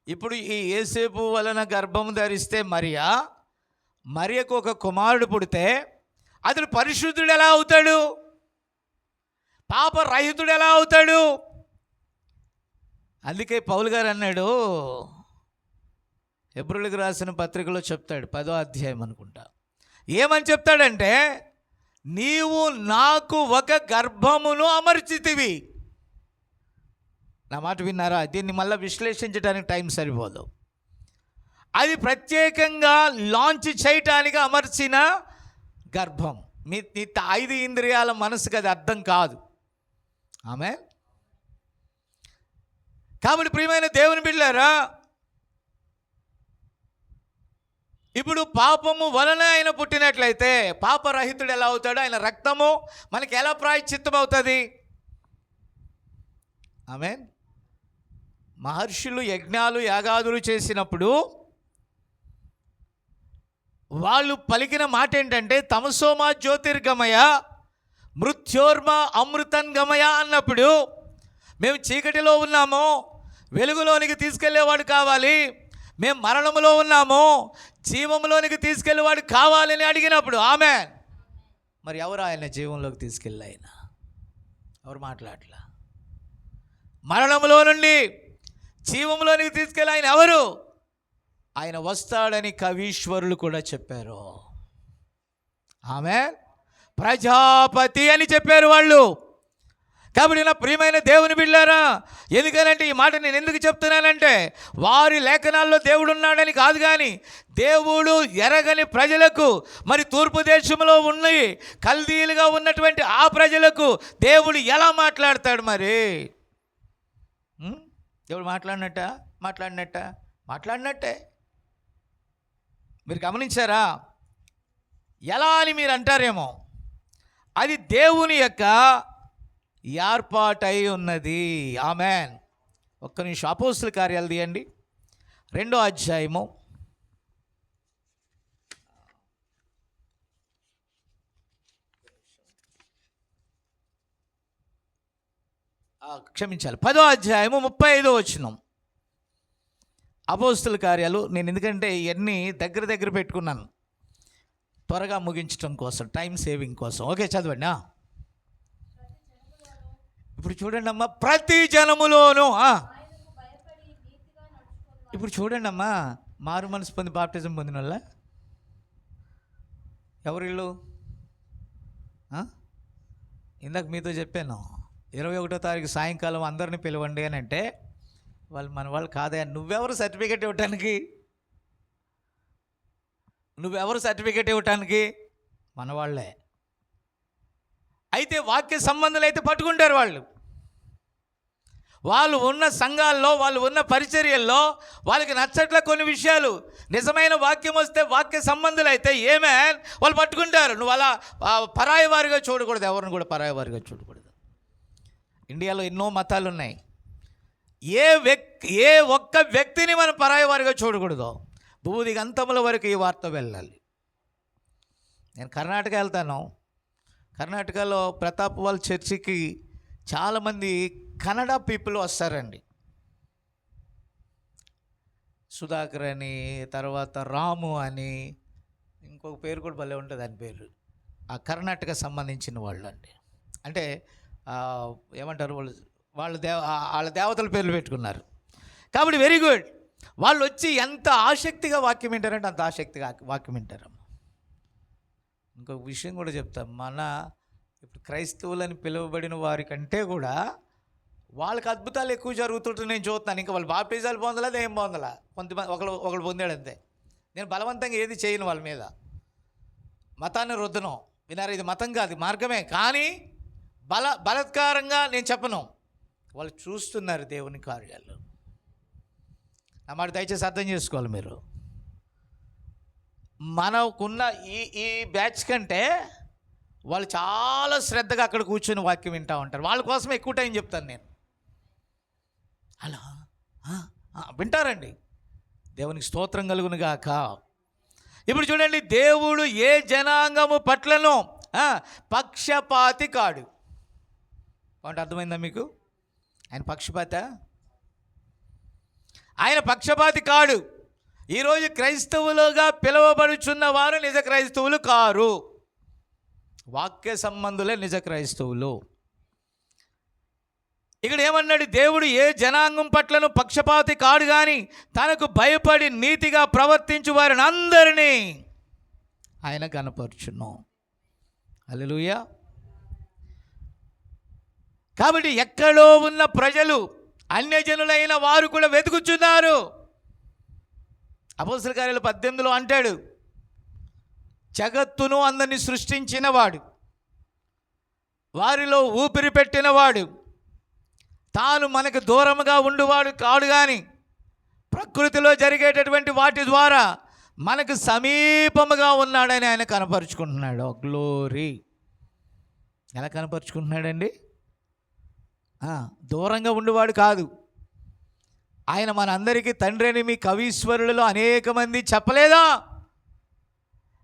ఇప్పుడు ఈ యోసేపు వలన గర్భము ధరిస్తే మరియకు ఒక కుమారుడు పుడితే అతడు పరిశుద్ధుడు ఎలా అవుతాడు? పాపరహితుడు ఎలా అవుతాడు? అందుకే పౌలు గారు అన్నాడు, హెబ్రీయులకు రాసిన పత్రికలో చెప్తాడు, 10వ అధ్యాయం అనుకుంటా, ఏమని చెప్తాడంటే, నీవు నాకు ఒక గర్భమును అమర్చితివి. నా మాట విన్నారా? దీన్ని మళ్ళీ విశ్లేషించడానికి టైం సరిపోదు. అది ప్రత్యేకంగా లాంచ్ చేయటానికి అమర్చిన గర్భం. మీ 5 ఇంద్రియాల మనసుకు అది అర్థం కాదు. ఆమేన్. కాబట్టి ప్రియమైన దేవుని బిడ్డలారా, ఇప్పుడు పాపము వలన ఆయన పుట్టినట్లయితే పాపరహితుడు ఎలా అవుతాడు? ఆయన రక్తము మనకి ఎలా ప్రాయశ్చిత్తం అవుతుంది? ఆమేన్. మహర్షులు యజ్ఞాలు యాగాదులు చేసినప్పుడు వాళ్ళు పలికిన మాట ఏంటంటే, తమసోమా జ్యోతిర్గమయ మృత్యోర్మ అమృతంగమయ అన్నప్పుడు మేము చీకటిలో ఉన్నాము, వెలుగులోనికి తీసుకెళ్లేవాడు కావాలి, మేము మరణములో ఉన్నాము, జీవంలోనికి తీసుకెళ్లేవాడు కావాలని అడిగినప్పుడు ఆమేన్. మరి ఎవరు ఆయన జీవంలోకి తీసుకెళ్ళి? ఆయన ఎవరు మాట్లాడలా? మరణములో నుండి జీవంలోనికి తీసుకెళ్ళి ఆయన ఎవరు? ఆయన వస్తాడని కవీశ్వరులు కూడా చెప్పారు. ఆమేన్. ప్రజాపతి అని చెప్పారు వాళ్ళు. కాబట్టి నా ప్రియమైన దేవుని బిడ్డలారా, ఎందుకనంటే ఈ మాట నేను ఎందుకు చెప్తున్నానంటే, వారి లేఖనాల్లో దేవుడు ఉన్నాడని కాదు, కానీ దేవుడు ఎరగని ప్రజలకు, మరి తూర్పు దేశంలో ఉన్నాయి కల్దీలుగా ఉన్నటువంటి ఆ ప్రజలకు దేవుడు ఎలా మాట్లాడతాడు? మరి దేవుడు మాట్లాడినట్టే మీరు గమనించారా? ఎలా అని మీరు అంటారేమో, అది దేవుని యొక్క ఏర్పాటై ఉన్నది. ఆమేన్. ఒక్క నిమిషం అపోస్తుల కార్యాలు తీయండి, 2వ అధ్యాయము. క్షమించాలి, 10వ అధ్యాయము 35వ వచనం. అపోస్తుల కార్యాలు. నేను ఎందుకంటే ఇవన్నీ దగ్గర పెట్టుకున్నాను త్వరగా ముగించడం కోసం, టైం సేవింగ్ కోసం. ఓకే, చదవండి. ఇప్పుడు చూడండి అమ్మా, ప్రతి జనములోనూ ఇప్పుడు చూడండి అమ్మా, మారు మనసు పొంది బాప్టిజం పొందిన వాళ్ళ ఎవరు వీళ్ళు? ఇందాక మీతో చెప్పాను 21వ తారీఖు సాయంకాలం అందరినీ పిలవండి అని అంటే వాళ్ళు మన వాళ్ళు కాదే. నువ్వెవరు సర్టిఫికేట్ ఇవ్వటానికి? మన వాళ్ళే. అయితే వాక్య సంబంధాలు అయితే పట్టుకుంటారు వాళ్ళు ఉన్న సంఘాల్లో, వాళ్ళు ఉన్న పరిచర్యల్లో వాళ్ళకి నచ్చట్ల కొన్ని విషయాలు. నిజమైన వాక్యం వస్తే వాక్య సంబంధాలు అయితే వాళ్ళు పట్టుకుంటారు. నువ్వు అలా పరాయి వారిగా చూడకూడదు, ఎవరిని కూడా పరాయి వారిగా చూడకూడదు. ఇండియాలో ఎన్నో మతాలు ఉన్నాయి. ఏ ఒక్క వ్యక్తిని మనం పరాయి వారిగా చూడకూడదు. భూదిగంతముల వరకు ఈ వార్త వెళ్ళాలి. నేను కర్ణాటక వెళ్తాను. కర్ణాటకలో ప్రతాప్ వాళ్ళ చర్చికి చాలామంది కన్నడ పీపుల్ వస్తారండి. సుధాకర్ అని, తర్వాత రాము అని, ఇంకొక పేరు కూడా భలే ఉంటుంది. దాని పేరు ఆ కర్ణాటక సంబంధించిన వాళ్ళు అండి. అంటే ఏమంటారు, వాళ్ళ దేవతల పేర్లు పెట్టుకున్నారు. కాబట్టి వెరీ గుడ్. వాళ్ళు వచ్చి ఎంత ఆసక్తిగా వాక్యం వింటారంటే అంత ఆసక్తిగా వాక్యం వింటారమ్మ. ఇంకొక విషయం కూడా చెప్తాం. ఇప్పుడు క్రైస్తవులని పిలువబడిన వారి కంటే కూడా వాళ్ళకి అద్భుతాలు ఎక్కువ జరుగుతుంటే నేను చూస్తున్నాను. ఇంకా వాళ్ళు బాప్టిజాలు పొందలేదు, ఏం పొందలా. కొంతమంది ఒకళ్ళు పొందాడు అంతే. నేను బలవంతంగా ఏది చేయను వాళ్ళ మీద, మతాన్ని రుద్దను. వినారు, ఇది మతం కాదు, మార్గమే. కానీ బలత్కారంగా నేను చెప్పను. వాళ్ళు చూస్తున్నారు దేవుని కార్యాలు. నా మాట దయచేసి అర్థం చేసుకోవాలి మీరు. మనకున్న ఈ బ్యాచ్ కంటే వాళ్ళు చాలా శ్రద్ధగా అక్కడ కూర్చొని వాక్యం వింటూ ఉంటారు. వాళ్ళ కోసం ఎక్కువ టైం చెప్తాను నేను. అలా వింటారండి. దేవునికి స్తోత్రం కలుగును గాక. ఇప్పుడు చూడండి, దేవుడు ఏ జనాంగము పట్లను పక్షపాతి కాడు. అంటే అర్థమైందా మీకు? ఆయన పక్షపాతి కాడు. ఈరోజు క్రైస్తవులుగా పిలువబడుచున్న వారు నిజ క్రైస్తవులు కారు. వాక్య సంబంధులే నిజ క్రైస్తవులు. ఇక్కడ ఏమన్నాడు? దేవుడు ఏ జనాంగం పట్లను పక్షపాతి కాడు, కానీ తనకు భయపడి నీతిగా ప్రవర్తించు వారిని అందరినీ ఆయన కనపరచును. హల్లెలూయా. కాబట్టి ఎక్కడో ఉన్న ప్రజలు, అన్యజనులైన వారు కూడా వెతుకుచున్నారు. అపోస్తల కార్యాలు 18లో అంటాడు, జగత్తును అందరినీ సృష్టించినవాడు, వారిలో ఊపిరి పెట్టినవాడు, తాను మనకు దూరముగా ఉండువాడు కాడు, కానీ ప్రకృతిలో జరిగేటటువంటి వాటి ద్వారా మనకు సమీపముగా ఉన్నాడని ఆయన కనపరుచుకుంటున్నాడు. గ్లోరీ. ఎలా కనపరుచుకుంటున్నాడండి? దూరంగా ఉండేవాడు కాదు. ఆయన మనందరికీ తండ్రి అని మీ కవీశ్వరులలో అనేక మంది చెప్పలేదా?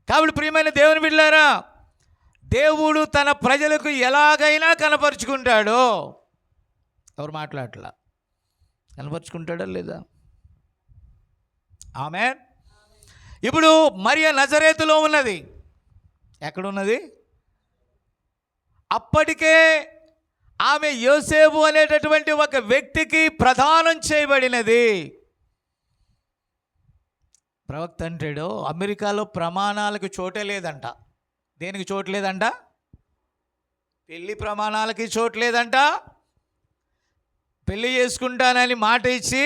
కాబట్టి ప్రియమైన దేవుని బిడ్డలారా, దేవుడు తన ప్రజలకు ఎలాగైనా కనపరుచుకుంటాడో. ఎవరు మాట్లాడట్లా? కనపరుచుకుంటాడా లేదా? ఆమేన్. ఇప్పుడు మరియ నజరేతులో ఉన్నది. ఎక్కడున్నది? అప్పటికే ఆమె యోసేపు అనేటటువంటి ఒక వ్యక్తికి ప్రదానం చేయబడినది. ప్రవక్త అంటాడు, అమెరికాలో ప్రమాణాలకు చోటే లేదంట. దేనికి చోటు లేదంట? పెళ్లి ప్రమాణాలకి చోటు లేదంట. పెళ్లి చేసుకుంటానని మాట ఇచ్చి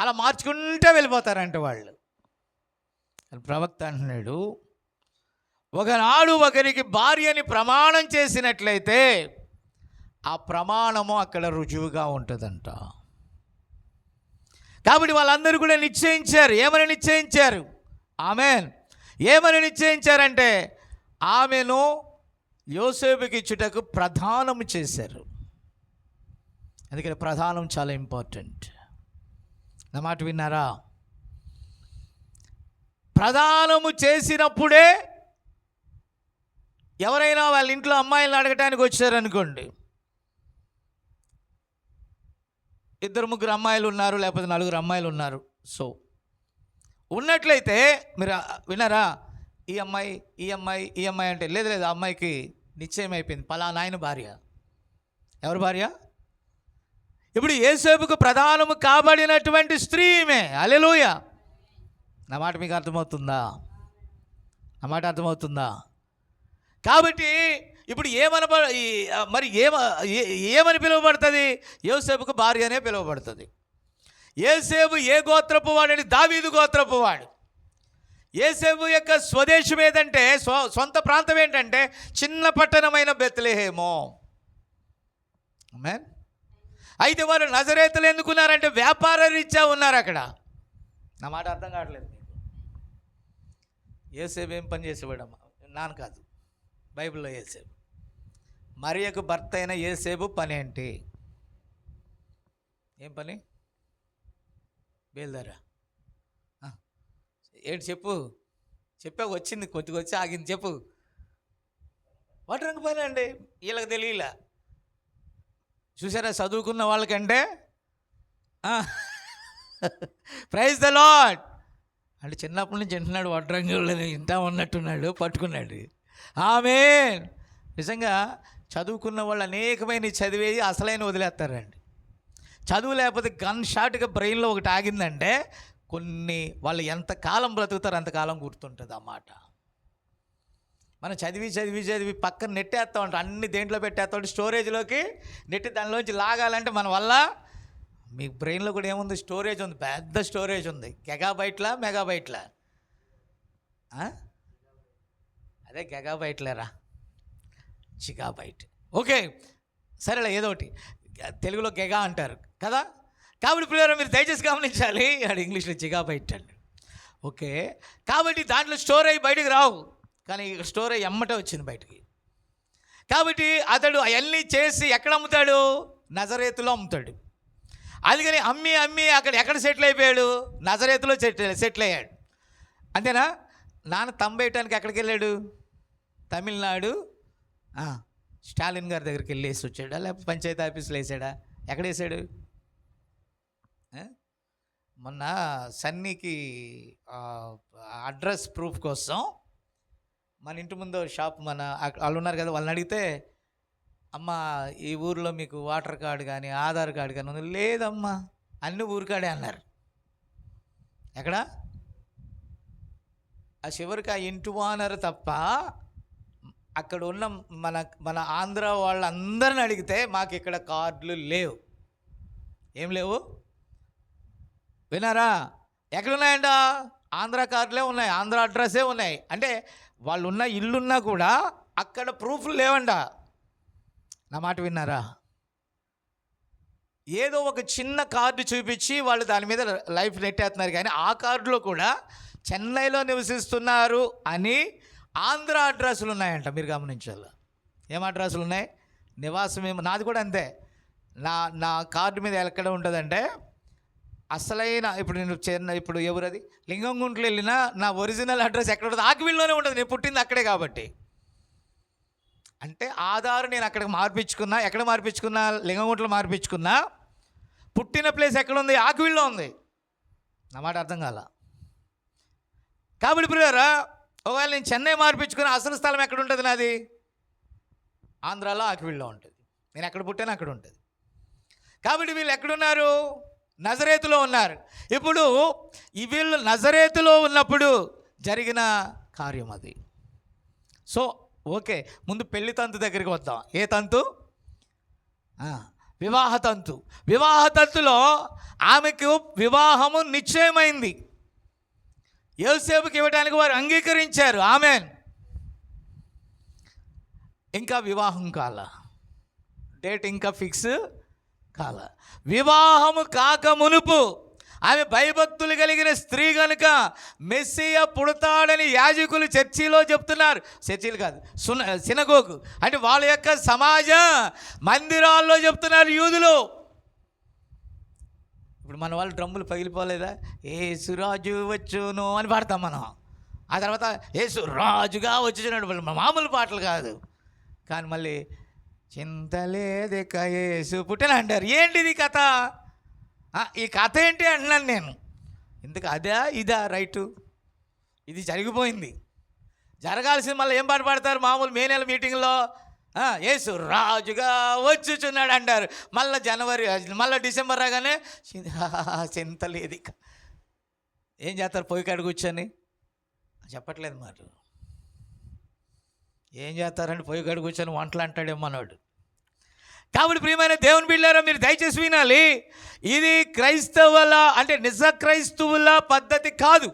అలా మార్చుకుంటూ వెళ్ళిపోతారంట వాళ్ళు. ప్రవక్త అంటున్నాడు, ఒకనాడు ఒకరికి భార్యని ప్రమాణం చేసినట్లయితే ఆ ప్రమాణము అక్కడ రుజువుగా ఉంటుందంట. కాబట్టి వాళ్ళందరూ కూడా నిశ్చయించారు. ఏమని నిశ్చయించారు? ఆమేన్. ఏమని నిశ్చయించారంటే ఆమెను యోసేపుకి ఇచ్చుటకు ప్రదానము చేశారు. అందుకని ప్రదానం చాలా ఇంపార్టెంట్. నా మాట విన్నారా? ప్రదానము చేసినప్పుడే ఎవరైనా వాళ్ళ ఇంట్లో అమ్మాయిలను అడగటానికి వచ్చారనుకోండి, 2-3 అమ్మాయిలు ఉన్నారు, లేకపోతే 4 అమ్మాయిలు ఉన్నారు. సో ఉన్నట్లయితే మీరు విన్నారా? ఈ అమ్మాయి అంటే లేదు, ఆ అమ్మాయికి నిశ్చయం అయిపోయింది, పలానా ఆయన భార్య. ఎవరి భార్య? ఇప్పుడు యేసేపుకు ప్రధానము కాబడినటువంటి స్త్రీ ఈమె. హల్లెలూయా. నా మాట మీకు అర్థమవుతుందా? నా మాట అర్థమవుతుందా? కాబట్టి ఇప్పుడు ఏమని పిలువబడుతుంది? యోసేపుకు భార్య అనే పిలువబడుతుంది. యోసేపు ఏ గోత్రపు వాడని? దావీదు గోత్రపు వాడు. యోసేపు యొక్క స్వదేశం ఏదంటే, సొంత ప్రాంతం ఏంటంటే చిన్న పట్టణమైన బెత్లెహేము. ఆమేన్. అయితే వారు నజరేతులు ఎందుకున్నారంటే వ్యాపార రీత్యా ఉన్నారు అక్కడ. నా మాట అర్థం కావట్లేదు మీకు. యోసేపు ఏం పని చేసేవాడమ్మా? నాన్న కాదు, బైబిల్లో యోసేపు. మరియకు భర్త అయిన యోసేపు పని ఏంటి? ఏం పని? బేల్దారా ఏంటి చెప్పు. చెప్పావు, వచ్చింది, కొద్దిగా వచ్చి ఆగింది, చెప్పు. వడ్రంగి పని అండి. వీళ్ళకి తెలియలే. చూసారా చదువుకున్న వాళ్ళకంటే ప్రైజ్ ద లార్డ్ అంటే చిన్నప్పటి నుంచి వింటున్నాడు, వడ్రంగి వాళ్ళని ఇంటా ఉన్నట్టున్నాడు, పట్టుకున్నాడు. ఆమేన్. నిజంగా చదువుకున్న వాళ్ళు అనేకమైన చదివేది అసలైన వదిలేస్తారండి. చదువు లేకపోతే గన్ షాట్గా బ్రెయిన్లో ఒకటి ఆగిందంటే వాళ్ళు ఎంతకాలం బ్రతుకుతారు అంతకాలం గుర్తుంటుంది అన్నమాట. మనం చదివి పక్కన నెట్టేస్తూ ఉంటాం, అన్ని దేంట్లో పెట్టేస్తూ ఉంటాం, స్టోరేజ్లోకి నెట్టి దానిలోంచి లాగాలంటే మన వల్ల. మీ బ్రెయిన్లో కూడా ఏముంది? స్టోరేజ్ ఉంది, పెద్ద స్టోరేజ్ ఉంది. గిగాబైట్లా మెగాబైట్లా? అదే గిగాబైట్లేరా, జిగాబైట్. ఓకే సరేలే, ఏదో ఒకటి. తెలుగులో గిగా అంటారు కదా. కాబట్టి పిల్లలు మీరు దయచేసి గమనించాలి, అది ఇంగ్లీష్లో జిగాబైట్ అండి. ఓకే, కాబట్టి దాంట్లో స్టోర్ అయ్యి బయటకు రావు, కానీ స్టోర్ అయ్యి ఎమ్మటే వచ్చింది బయటికి. కాబట్టి అతడు అవన్నీ చేసి ఎక్కడ అమ్ముతాడు? నజరేతులో అమ్ముతాడు. అందుకని అమ్మి అక్కడ ఎక్కడ సెటిల్ అయిపోయాడు? నజరేతులో సెటిల్ అయ్యాడు. అంతేనా? నాన్న తంబేయటానికి ఎక్కడికి వెళ్ళాడు? తమిళనాడు స్టాలిన్ గారి దగ్గరికి వెళ్ళేసి వచ్చాడా, లేకపోతే పంచాయతీ ఆఫీస్లో వేసాడా? ఎక్కడ వేసాడు? మొన్న సన్నీకి అడ్రస్ ప్రూఫ్ కోసం మన ఇంటి ముందు షాప్, వాళ్ళు ఉన్నారు కదా, వాళ్ళని అడిగితే అమ్మ ఈ ఊరిలో మీకు వాటర్ కార్డు కానీ ఆధార్ కార్డు కానీ ఉంది? లేదమ్మా, అన్ని ఊరికాడే అన్నారు. ఎక్కడ? ఆ చివరికి ఆ ఇంటి ఓనర్ తప్ప అక్కడ ఉన్న మన ఆంధ్ర వాళ్ళందరిని అడిగితే మాకు ఇక్కడ కార్డులు లేవు. ఏం లేవు? విన్నారా? ఎక్కడున్నాయంట? ఆంధ్ర కార్డులే ఉన్నాయి, ఆంధ్ర అడ్రస్సే ఉన్నాయి. అంటే వాళ్ళు ఉన్న ఇల్లున్నా కూడా అక్కడ ప్రూఫ్లు లేవంట. నా మాట విన్నారా? ఏదో ఒక చిన్న కార్డు చూపించి వాళ్ళు దాని మీద లైఫ్ నెట్టేస్తున్నారు, కానీ ఆ కార్డులో కూడా చెన్నైలో నివసిస్తున్నారు అని ఆంధ్ర అడ్రస్లు ఉన్నాయంట. మీరు గమనించాలి. ఏం అడ్రస్లు ఉన్నాయి? నివాసం ఏమో. నాది కూడా అంతే. నా కార్డు మీద ఎక్కడ ఉంటుందంటే అసలైన, ఇప్పుడు ఎవరది లింగంగుంట్లో వెళ్ళినా నా ఒరిజినల్ అడ్రస్ ఎక్కడ ఉంటుంది? ఆకివీళ్ళలోనే ఉంటుంది. నేను పుట్టింది అక్కడే కాబట్టి. అంటే ఆధార్ నేను అక్కడికి మార్పించుకున్నా. ఎక్కడ మార్పించుకున్నా? లింగంగుంట్లో మార్పించుకున్నా. పుట్టిన ప్లేస్ ఎక్కడ ఉంది? ఆకివీళ్ళలో ఉంది. నా మాట అర్థం కాల. కాబట్టి ప్రియులారా, ఒకవేళ నేను చెన్నై మార్పించుకున్న అసలు స్థలం ఎక్కడ ఉంటుంది? నాది ఆంధ్రాలో ఆకివీళ్ళలో ఉంటుంది. నేను ఎక్కడ పుట్టాను అక్కడ ఉంటుంది. కాబట్టి వీళ్ళు ఎక్కడున్నారు? నజరేతులో ఉన్నారు. ఇప్పుడు వీళ్ళు నజరేతులో ఉన్నప్పుడు జరిగిన కార్యం అది. సో ఓకే, ముందు పెళ్లి తంతు దగ్గరికి వద్దాం. ఏ తంతు? వివాహ తంతు. వివాహ తంతులో ఆమెకు వివాహము నిశ్చయమైంది. యోసేపుకి ఇవ్వడానికి వారు అంగీకరించారు. ఆమేన్. ఇంకా వివాహం కాల, డేట్ ఇంకా ఫిక్స్ కాల. వివాహము కాక మునుపు ఆమె భయభక్తులు కలిగిన స్త్రీ కనుక మెస్సియా పుడతాడని యాజకులు చర్చిలో చెప్తున్నారు. చర్చిలు కాదు, సినగోగు అంటే వాళ్ళ యొక్క సమాజ మందిరాల్లో చెప్తున్నారు యూదులు. ఇప్పుడు మన వాళ్ళు డ్రమ్ములు పగిలిపోలేదా? యేసురాజు వచ్చును అని పాడతాం మనం. ఆ తర్వాత యేసు రాజుగా వచ్చుచున్నాడు. మామూలు పాటలు కాదు, కానీ మళ్ళీ చింతలేదిక యేసు పుట్టిన అంటారు. ఏంటిది కథ? ఈ కథ ఏంటి అంటున్నాను నేను. ఇందుకు అదా ఇదా రైటు? ఇది జరిగిపోయింది. జరగాల్సింది మళ్ళీ ఏం పాట పాడతారు మామూలు మే నెల మీటింగ్లో? యేసు రాజుగా వచ్చుచున్నాడు అంటారు. మళ్ళీ డిసెంబర్ రాగానే చింత లేదు ఇక. ఏం చేస్తారు? పొయ్యి కాడ కూర్చొని చెప్పట్లేదు మాట. ఏం చేస్తారంటే పొయ్యి కాడ కూర్చొని వంటలు అంటాడేమో అన్నాడు. కాబట్టి ప్రియమైన దేవుని బిడ్డలారా, మీరు దయచేసి వినాలి. ఇది క్రైస్తవుల అంటే నిజ క్రైస్తవుల పద్ధతి కాదు.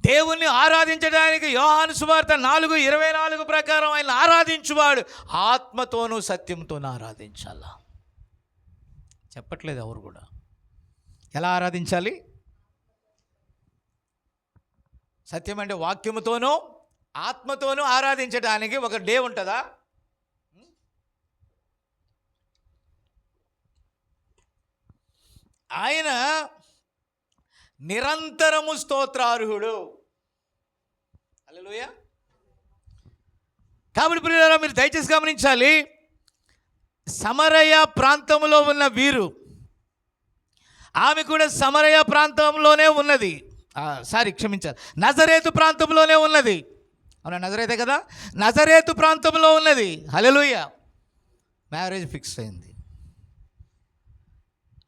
దేవుణ్ణి ఆరాధించడానికి యోహాను సువార్త 4:24 ప్రకారం ఆయన ఆరాధించువాడు ఆత్మతోనూ సత్యంతోనూ ఆరాధించాలా. చెప్పట్లేదు ఎవరు కూడా. ఎలా ఆరాధించాలి? సత్యం అంటే వాక్యముతోనూ ఆత్మతోనూ ఆరాధించడానికి ఒక డే ఉంటుందా? ఆయన నిరంతరము స్తోత్రార్హుడు. హల్లెలూయా. కాబట్టి ప్రియులారా, మీరు దయచేసి గమనించాలి. సమరయ ప్రాంతంలో ఉన్న వీరు, ఆమె కూడా సమరయ ప్రాంతంలోనే ఉన్నది. క్షమించాలి, నజరేతు ప్రాంతంలోనే ఉన్నది. అవునా, నజరేతే కదా? నజరేతు ప్రాంతంలో ఉన్నది. హల్లెలూయా. మ్యారేజ్ ఫిక్స్ అయింది.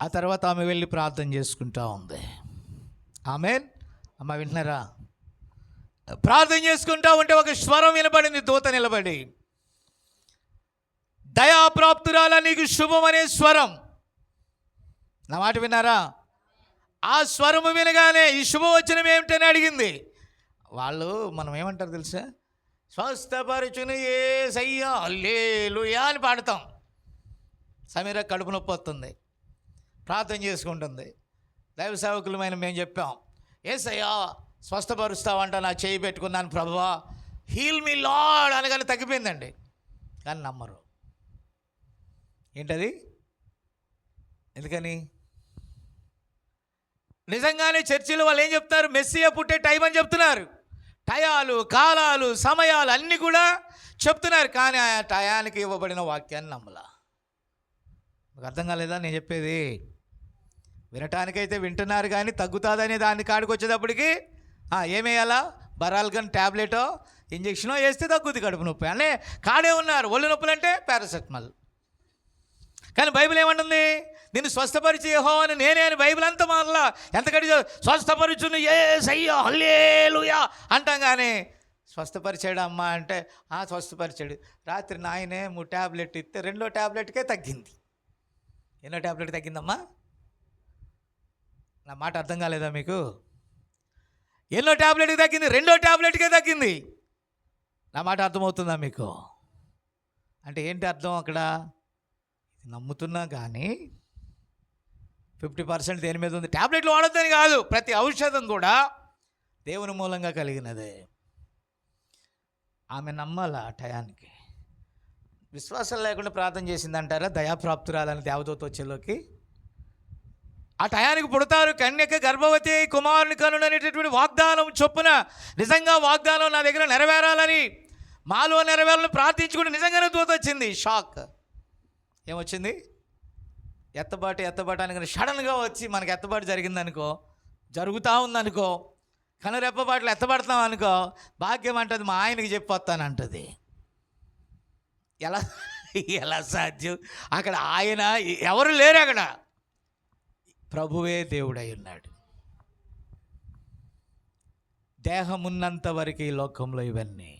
ఆ తర్వాత ఆమె వెళ్ళి ప్రార్థన చేసుకుంటూ ఉంది. ఆమేన్. అమ్మ వింటున్నారా? ప్రార్థన చేసుకుంటూ ఉంటే ఒక స్వరం వినబడింది. దూత నిలబడి, దయాప్రాప్తురాల నీకు శుభం అనే స్వరం. నా మాట విన్నారా? ఆ స్వరము వినగానే ఈ శుభవచనం ఏమిటని అడిగింది. వాళ్ళు మనం ఏమంటారు తెలుసా? స్వస్థపరచును యేసయ్యా హల్లెలూయా అని పాడతాం. సమీర కడుపు నొప్పి వస్తుంది, ప్రార్థన చేసుకుంటుంది. దైవ సేవకులమైన మేము చెప్పాం, యేసయ్యా స్వస్థపరుస్తావంట, నా చేయి పెట్టుకున్నాను ప్రభువా, హీల్ మీ లార్డ్ అనగానే తగ్గిపోయిందండి. కానీ నమ్మరు. ఏంటది? ఎందుకని? నిజంగానే చర్చిలో వాళ్ళు ఏం చెప్తారు? మెస్సియా పుట్టే టైం అని చెప్తున్నారు. టయాలు, కాలాలు, సమయాలు అన్నీ కూడా చెప్తున్నారు. కానీ ఆ టయానికి ఇవ్వబడిన వాక్యాన్ని నమ్మలా. మీకు అర్థం కాలేదా నేను చెప్పేది? వినటానికైతే వింటున్నారు, కానీ తగ్గుతుందనే దాని కాడికి వచ్చేటప్పటికి ఏమేయాలా? బరాల్గన్ ట్యాబ్లెటో ఇంజక్షనో వేస్తే తగ్గుద్ది కడుపు నొప్పి అనే కాడే ఉన్నారు. ఒళ్ళు నొప్పులు అంటే పారాసెటమాల్. కానీ బైబిల్ ఏమంటుంది? నిన్ను స్వస్థపరిచే యెహోవా అని నేనే అని బైబిల్ అంతా మళ్ళా ఎంతకడి స్వస్థపరుచును యేసయ్యా హల్లెలూయా అంటాం. కానీ స్వస్థపరిచాడు అమ్మ అంటే స్వస్థపరిచాడు. రాత్రి నాయనే 3 ట్యాబ్లెట్ ఇస్తే 2వ ట్యాబ్లెట్కే తగ్గింది. ఎన్నో ట్యాబ్లెట్ తగ్గిందమ్మా? నా మాట అర్థం కాలేదా మీకు? ఎన్నో ట్యాబ్లెట్కి తగ్గింది? 2వ ట్యాబ్లెట్కే తగ్గింది. నా మాట అర్థమవుతుందా మీకు? అంటే ఏంటి అర్థం అక్కడ? నమ్ముతున్నా కానీ 50% దేని మీద ఉంది? ట్యాబ్లెట్లు వాడొద్దని కాదు, ప్రతి ఔషధం కూడా దేవుని మూలంగా కలిగినదే. ఆమె నమ్మాల టయానికి. విశ్వాసం లేకుండా ప్రార్థన చేసిందంటారా? దయాప్రాప్తురాలని దేవదూత వచ్చేలోకి ఆ టయానికి పుడతారు, కన్యక గర్భవతి కుమారుని కనుననేటటువంటి వాగ్దానం చొప్పున నిజంగా వాగ్దానం నా దగ్గర నెరవేరాలని, మాలో నెరవేరాలని ప్రార్థించుకుంటే నిజంగానే దూత వచ్చింది. షాక్. ఏమొచ్చింది? ఎత్తబాటు అని సడన్గా వచ్చి మనకి ఎత్తబాటు జరిగిందనుకో, జరుగుతూ ఉందనుకో, కనురెప్పబాట్లు ఎత్తబడతాం అనుకో, భాగ్యం అంటది మా ఆయనకి చెప్పొస్తానంటది. ఎలా సాధ్యం? అక్కడ ఆయన ఎవరు లేరు, అక్కడ ప్రభువే దేవుడై ఉన్నాడు. దేహమున్నంత వరకు ఈ లోకంలో ఇవన్నీ.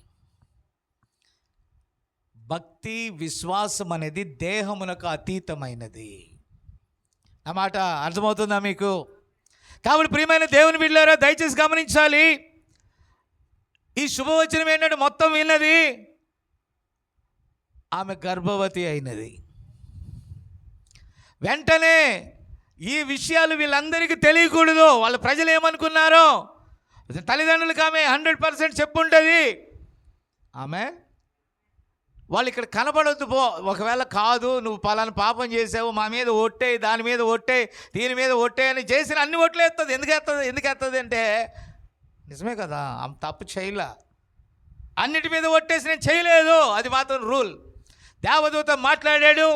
భక్తి విశ్వాసం అనేది దేహమునకు అతీతమైనది. అన్నమాట అర్థమవుతుందా మీకు? కాబట్టి ప్రియమైన దేవుని బిడ్డలారా, దయచేసి గమనించాలి. ఈ శుభవచనం ఏంటంటే మొత్తం విన్నది ఆమె గర్భవతి అయినది. వెంటనే ఈ విషయాలు వీళ్ళందరికీ తెలియకూడదు. వాళ్ళ ప్రజలు ఏమనుకున్నారో తల్లిదండ్రులకు ఆమె 100% చెప్పుంటుంది. ఆమె వాళ్ళు ఇక్కడ కనబడొద్దు పో, ఒకవేళ కాదు నువ్వు పలానా పాపం చేసావు, మా మీద ఒట్టే, దాని మీద ఒట్టే, దీని మీద ఒట్టే అని చేసిన అన్ని ఒట్లు ఎత్తది. ఎందుకు ఎత్తది అంటే నిజమే కదా, ఆమె తప్పు చేయలే. అన్నిటి మీద ఒట్టేసి నేను చేయలేదు, అది మాత్రం రూల్. దేవదూత మాట్లాడాడు,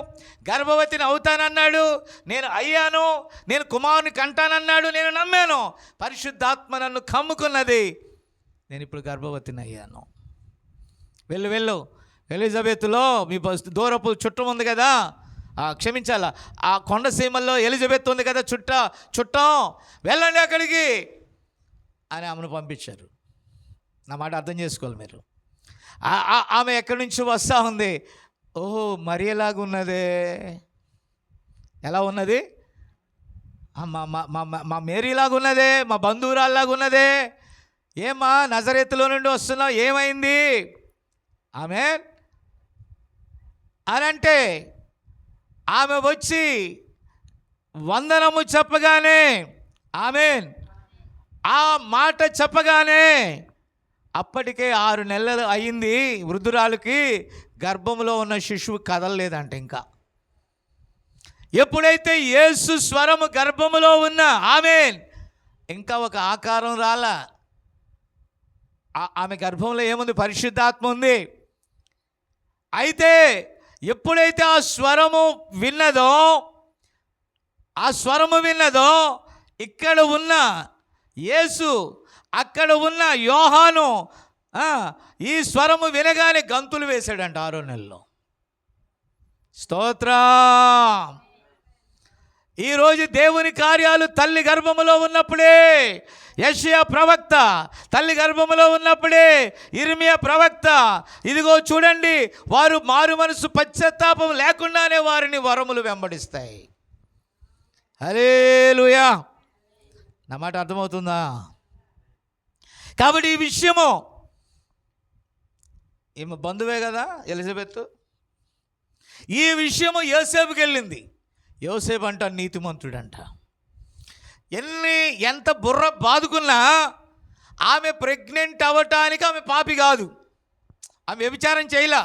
గర్భవతిని అవుతానన్నాడు, నేను అయ్యాను, నేను కుమారుని కంటానన్నాడు, నేను నమ్మాను, పరిశుద్ధాత్మ నన్ను కమ్ముకున్నది, నేను ఇప్పుడు గర్భవతిని అయ్యాను. వెళ్ళు ఎలిజబెత్లో మీ దూరపు చుట్టం ఉంది కదా, క్షమించాలా, ఆ కొండసీమల్లో ఎలిజబెత్ ఉంది కదా చుట్టం, వెళ్ళండి అక్కడికి అని ఆమెను పంపించారు. నా మాట అర్థం చేసుకోవాలి మీరు. ఆమె ఎక్కడి నుంచి వస్తూ ఉంది, ఓహో మరియలాగా ఉన్నదే. ఎలా ఉన్నది? మా మేరీలాగా ఉన్నదే, మా బంధువురాల్లాగా ఉన్నదే. ఏమ్మా నజరేతులో నుండి వస్తున్నావు, ఏమైంది? ఆమెన్ అని అంటే ఆమె వచ్చి వందనము చెప్పగానే, ఆమెన్ ఆ మాట చెప్పగానే అప్పటికే 6 నెలలు అయింది వృద్ధురాలికి. గర్భంలో ఉన్న శిశువు కదలలేదంట. ఇంకా ఎప్పుడైతే యేసు స్వరము గర్భములో ఉన్న, ఆమెన్, ఇంకా ఒక ఆకారం రాలా. ఆమె గర్భంలో ఏముంది? పరిశుద్ధాత్మ ఉంది. అయితే ఎప్పుడైతే ఆ స్వరము విన్నదో ఇక్కడ ఉన్న యేసు, అక్కడ ఉన్న యోహాను ఈ స్వరము వినగానే గంతులు వేశాడంట 6వ నెలలో. స్తోత్రం. ఈరోజు దేవుని కార్యాలు తల్లి గర్భములో ఉన్నప్పుడే, యెషయా ప్రవక్త తల్లి గర్భములో ఉన్నప్పుడే, ఇర్మియా ప్రవక్త, ఇదిగో చూడండి, వారు మారు మనసు పశ్చాత్తాపం లేకుండానే వారిని వరములు వెంబడిస్తాయి. హల్లెలూయా. నా మాట అర్థమవుతుందా? కాబట్టి ఈ విషయము, ఈమె బంధువే కదా ఎలిజబెత్, ఈ విషయము యోసేపుకి వెళ్ళింది. యోసేపు అంట నీతిమంతుడంట. ఎంత బుర్ర బాదుకున్నా ఆమె ప్రెగ్నెంట్ అవ్వటానికి ఆమె పాపి కాదు, ఆమె వ్యభిచారం చేయలా.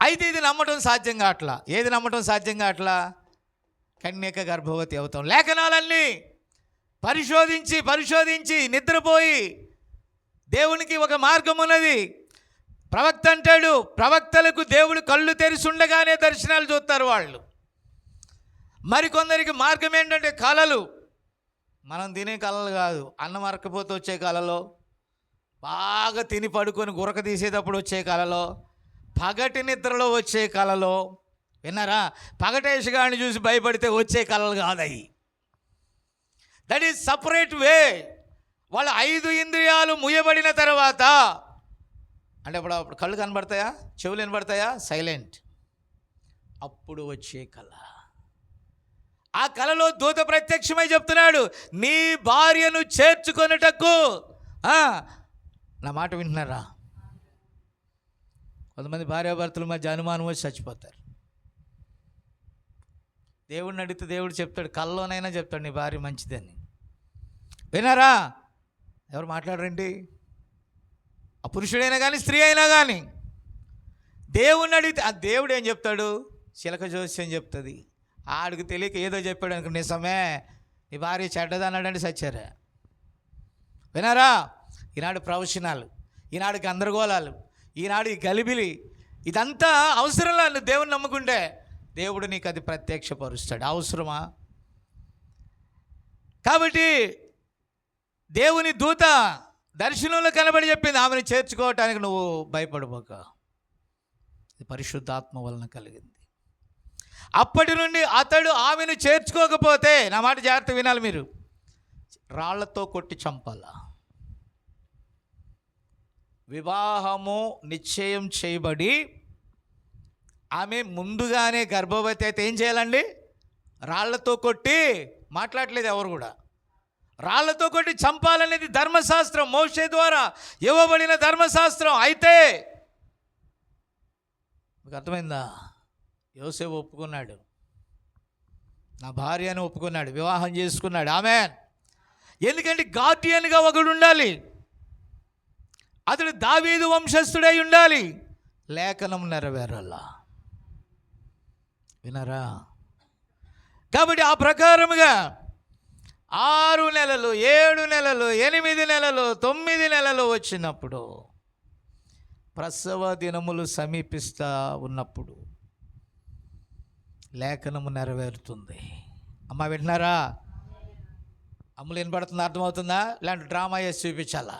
అయితే ఇది నమ్మటం సాధ్యం కావట్లా. ఏది నమ్మటం సాధ్యం కావట్లా? కన్యక గర్భవతి అవుతాం. లేఖనాలన్నీ పరిశోధించి నిద్రపోయి, దేవునికి ఒక మార్గం ఉన్నది. ప్రవక్త అంటాడు, ప్రవక్తలకు దేవుడు కళ్ళు తెరిచి ఉండగానే దర్శనాలు చూస్తారు వాళ్ళు. మరికొందరికి మార్గం ఏంటంటే కళలు. మనం తినే కళలు కాదు, అన్నం అరకపోతే వచ్చే కళలో, బాగా తిని పడుకొని గురక తీసేటప్పుడు వచ్చే కళలో, పగటి నిద్రలో వచ్చే కళలో. విన్నారా? పగటేషగాడిని చూసి భయపడితే వచ్చే కళలు కాదు అవి. దట్ ఈజ్ సపరేట్ వే. వాళ్ళ 5 ఇంద్రియాలు ముయ్యబడిన తర్వాత, అంటే అప్పుడు కళ్ళు కనబడతాయా, చెవులు వినబడతాయా, సైలెంట్, అప్పుడు వచ్చే కళ. ఆ కళలో దూత ప్రత్యక్షమై చెప్తున్నాడు, నీ భార్యను చేర్చుకొనుటకు. నా మాట వింటున్నారా? కొంతమంది భార్యాభర్తల మధ్య అనుమానం వచ్చి చచ్చిపోతారు. దేవుడిని అడిగితే దేవుడు చెప్తాడు, కళ్ళలోనైనా చెప్తాడు నీ భార్య మంచిదని. విన్నారా? ఎవరు మాట్లాడరండి? ఆ పురుషుడైనా కానీ స్త్రీ అయినా కానీ దేవుడిని అడిగితే ఆ దేవుడు ఏం చెప్తాడు? చిలక జోస్యం చెప్తుంది. ఆడికి తెలియక ఏదో చెప్పాడు అనుకో, నిజమే నీ భార్య చెడ్డది అన్నాడంటే సచ్చారా. వినారా? ఈనాడు ప్రవచనాలు, ఈనాడు గందరగోళాలు, ఈనాడు ఈ గలిబిలి, ఇదంతా అవసరంలా. నువ్వు దేవుని నమ్ముకుంటే దేవుడు నీకు అది ప్రత్యక్షపరుస్తాడు. అవసరమా? కాబట్టి దేవుని దూత దర్శనంలో కనబడి చెప్పింది, ఆమెను చేర్చుకోవటానికి నువ్వు భయపడబోక, ఇది పరిశుద్ధాత్మ వలన కలిగింది. అప్పటి నుండి అతడు ఆమెను చేర్చుకోకపోతే, నా మాట జాగ్రత్త వినాలి మీరు, రాళ్లతో కొట్టి చంపాలా. వివాహము నిశ్చయం చేయబడి ఆమె ముందుగానే గర్భవతి అయితే ఏం చేయాలండి? రాళ్లతో కొట్టి, మాట్లాడలేదు ఎవరు కూడా, రాళ్లతో కొట్టి చంపాలనేది ధర్మశాస్త్రం, మోషే ద్వారా ఇవ్వబడిన ధర్మశాస్త్రం. అయితే మీకు అర్థమైందా? యోసేపు ఒప్పుకున్నాడు, నా భార్య అని ఒప్పుకున్నాడు, వివాహం చేసుకున్నాడు. ఆమెన్. ఎందుకంటే గార్డియన్గా ఒకడు ఉండాలి, అతడు దావీదు వంశస్థుడై ఉండాలి, లేఖనం నెరవేరాలా. వినరా? కాబట్టి ఆ ప్రకారముగా 6 నెలలు, 7 నెలలు, 8 నెలలు, 9 నెలలు వచ్చినప్పుడు, ప్రసవ దినములు సమీపిస్తూ ఉన్నప్పుడు లేఖనము నెరవేరుతుంది. అమ్మ వింటున్నారా? అమ్ములు వినపడుతుందా? అర్థమవుతుందా? ఇలాంటి డ్రామా వేసి చూపించాలా?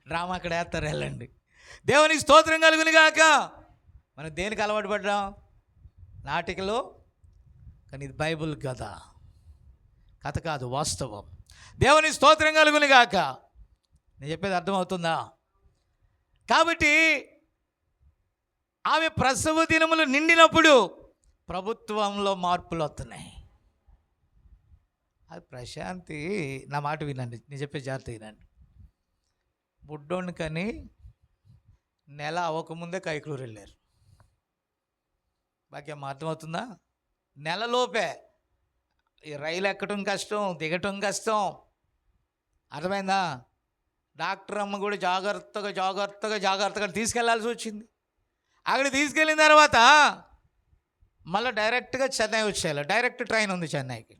డ్రామా అక్కడ వేస్తారు, వెళ్ళండి. దేవునికి స్తోత్రం కలుగును గాక. మనం దేనికి అలవాటు పడ్డాం? నాటికలో. కానీ ఇది బైబిల్ కథ కాదు, వాస్తవం. దేవునికి స్తోత్రం కలుగును గాక. నేను చెప్పేది అర్థమవుతుందా? కాబట్టి ఆమె ప్రసవ దినములు నిండినప్పుడు ప్రభుత్వంలో మార్పులు వస్తున్నాయి. అది ప్రశాంతి. నా మాట వినండి, నేను చెప్పే జాగ్రత్త వినండి. బుడ్డోని కానీ నెల అవ్వకముందే కైకలూరు వెళ్ళారు. బాగా అర్థమవుతుందా? నెలలోపే. ఈ రైలు ఎక్కడం కష్టం, దిగటం కష్టం. అర్థమైందా? డాక్టర్ అమ్మ కూడా జాగ్రత్తగా తీసుకెళ్లాల్సి వచ్చింది. అక్కడ తీసుకెళ్ళిన తర్వాత మళ్ళీ డైరెక్ట్గా చెన్నై వచ్చేయాలి. డైరెక్ట్ ట్రైన్ ఉంది చెన్నైకి.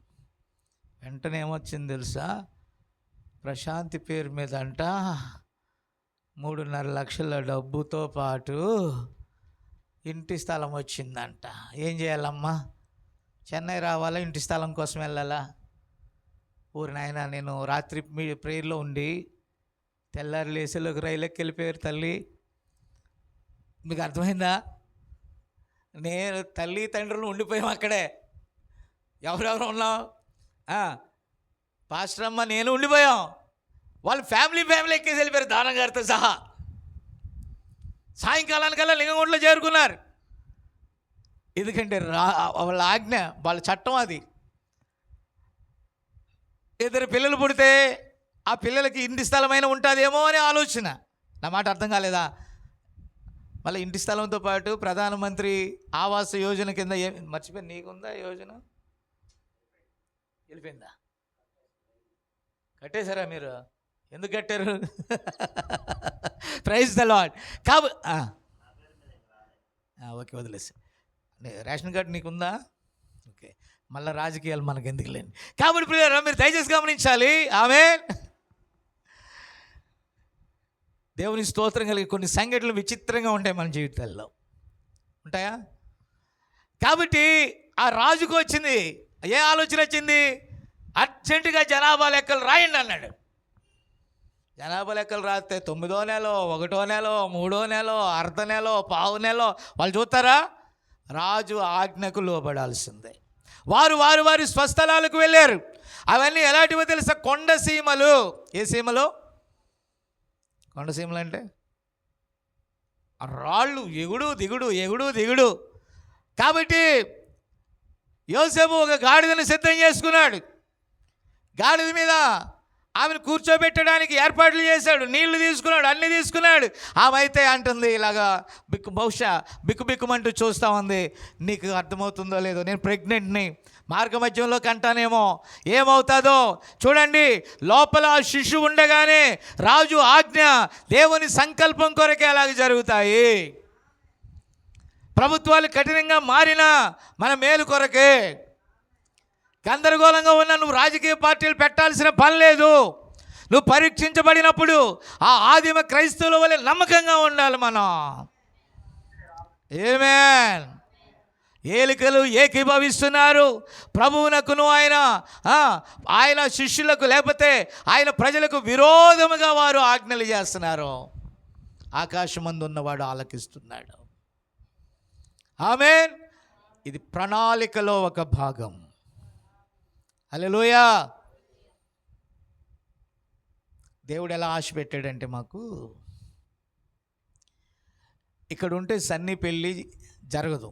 వెంటనే ఏమొచ్చింది తెలుసా? ప్రశాంతి పేరు మీద అంట 3.5 లక్షల డబ్బుతో పాటు ఇంటి స్థలం వచ్చిందంట. ఏం చేయాలమ్మా? చెన్నై రావాలా? ఇంటి స్థలం కోసం వెళ్ళాలా? ఊరి నాయన, నేను రాత్రి మీ ప్రేయర్లో ఉండి తెల్లారి లేసేలోకి రైలుకి వెళ్ళిపోయారు తల్లి. మీకు అర్థమైందా? నేను తల్లి తండ్రులు ఉండిపోయాం అక్కడే. ఎవరెవరు ఉన్నాం? పాస్టర్ అమ్మ నేను ఉండిపోయాం. వాళ్ళు ఫ్యామిలీ ఎక్కేసి వెళ్ళిపోయారు దానం గారితో సహా. సాయంకాలానికల్లా లింగంగుంటలో చేరుకున్నారు. ఎందుకంటే వాళ్ళ ఆజ్ఞ, వాళ్ళ చట్టం అది. 2 పిల్లలు పుడితే ఆ పిల్లలకి ఇంటి స్థలమైనా ఉంటుందేమో అనే ఆలోచన. నా మాట అర్థం కాలేదా? మళ్ళీ ఇంటి స్థలంతో పాటు ప్రధానమంత్రి ఆవాస యోజన కింద మర్చిపోయి, నీకుందా యోజన? వెళ్ళిపోయిందా? కట్టేశారా మీరు? ఎందుకు కట్టారు? Praise the Lord. ఓకే, వదిలేసి. రేషన్ కార్డు నీకుందా? ఓకే, మళ్ళీ రాజకీయాలు మనకు ఎందుకులేండి. కాబట్టి ప్రియులారా, మీరు దయచేసి గమనించాలి. ఆమేన్. దేవుని స్తోత్రం కలిగి కొన్ని సంఘటనలు విచిత్రంగా ఉంటాయి మన జీవితాల్లో. ఉంటాయా? కాబట్టి ఆ రాజుకు వచ్చింది ఏ ఆలోచన వచ్చింది? అర్జెంటుగా జనాభా లెక్కలు రాయండి అన్నాడు. జనాభా లెక్కలు రాస్తే 9వ నెల, 1వ నెల, 3వ నెల, అర్ధ నెల, పావు నెల వాళ్ళు చూస్తారా? రాజు ఆజ్ఞకు లోబడాల్సిందే. వారి స్వస్థలాలకు వెళ్ళారు. అవన్నీ ఎలాంటివో తెలుసా? కొండసీమలు. ఏ సీమలు? కొండసీమలు అంటే రాళ్ళు, ఎగుడు దిగుడు. కాబట్టి యోసేపు ఒక గాడిదను సిద్ధం చేసుకున్నాడు. గాడిద మీద ఆమెను కూర్చోబెట్టడానికి ఏర్పాట్లు చేశాడు. నీళ్లు తీసుకున్నాడు, అన్నీ తీసుకున్నాడు. ఆమె అయితే అంటుంది ఇలాగా బహుశా బిక్కుమంటూ చూస్తూ ఉంది. నీకు అర్థమవుతుందో లేదో, నేను ప్రెగ్నెంట్ని, మార్గ మధ్యంలో కంటానేమో, ఏమవుతుందో చూడండి. లోపల ఆ శిశువు ఉండగానే రాజు ఆజ్ఞ, దేవుని సంకల్పం కొరకే అలాగ జరుగుతాయి. ప్రభుత్వాలు కఠినంగా మారినా మన మేలు కొరకే. గందరగోళంగా ఉన్న నువ్వు రాజకీయ పార్టీలు పెట్టాల్సిన పని లేదు. నువ్వు పరీక్షించబడినప్పుడు ఆ ఆదిమ క్రైస్తవుల వలె నమ్మకంగా ఉండాలి మనం. ఆమేన్. ఏలికలు ఏకీభవిస్తున్నారు. ప్రభువునకును ఆయన శిష్యులకు లేకపోతే ఆయన ప్రజలకు విరోధముగా వారు ఆజ్ఞలు చేస్తున్నారు. ఆకాశమందు ఉన్నవాడు ఆలకిస్తున్నాడు. ఆమేన్. ఇది ప్రణాళికలో ఒక భాగం. హల్లెలూయా. దేవుడు ఎలా ఆశ పెట్టాడంటే, మాకు ఇక్కడ ఉంటే సన్నీ పెళ్ళి జరగదు,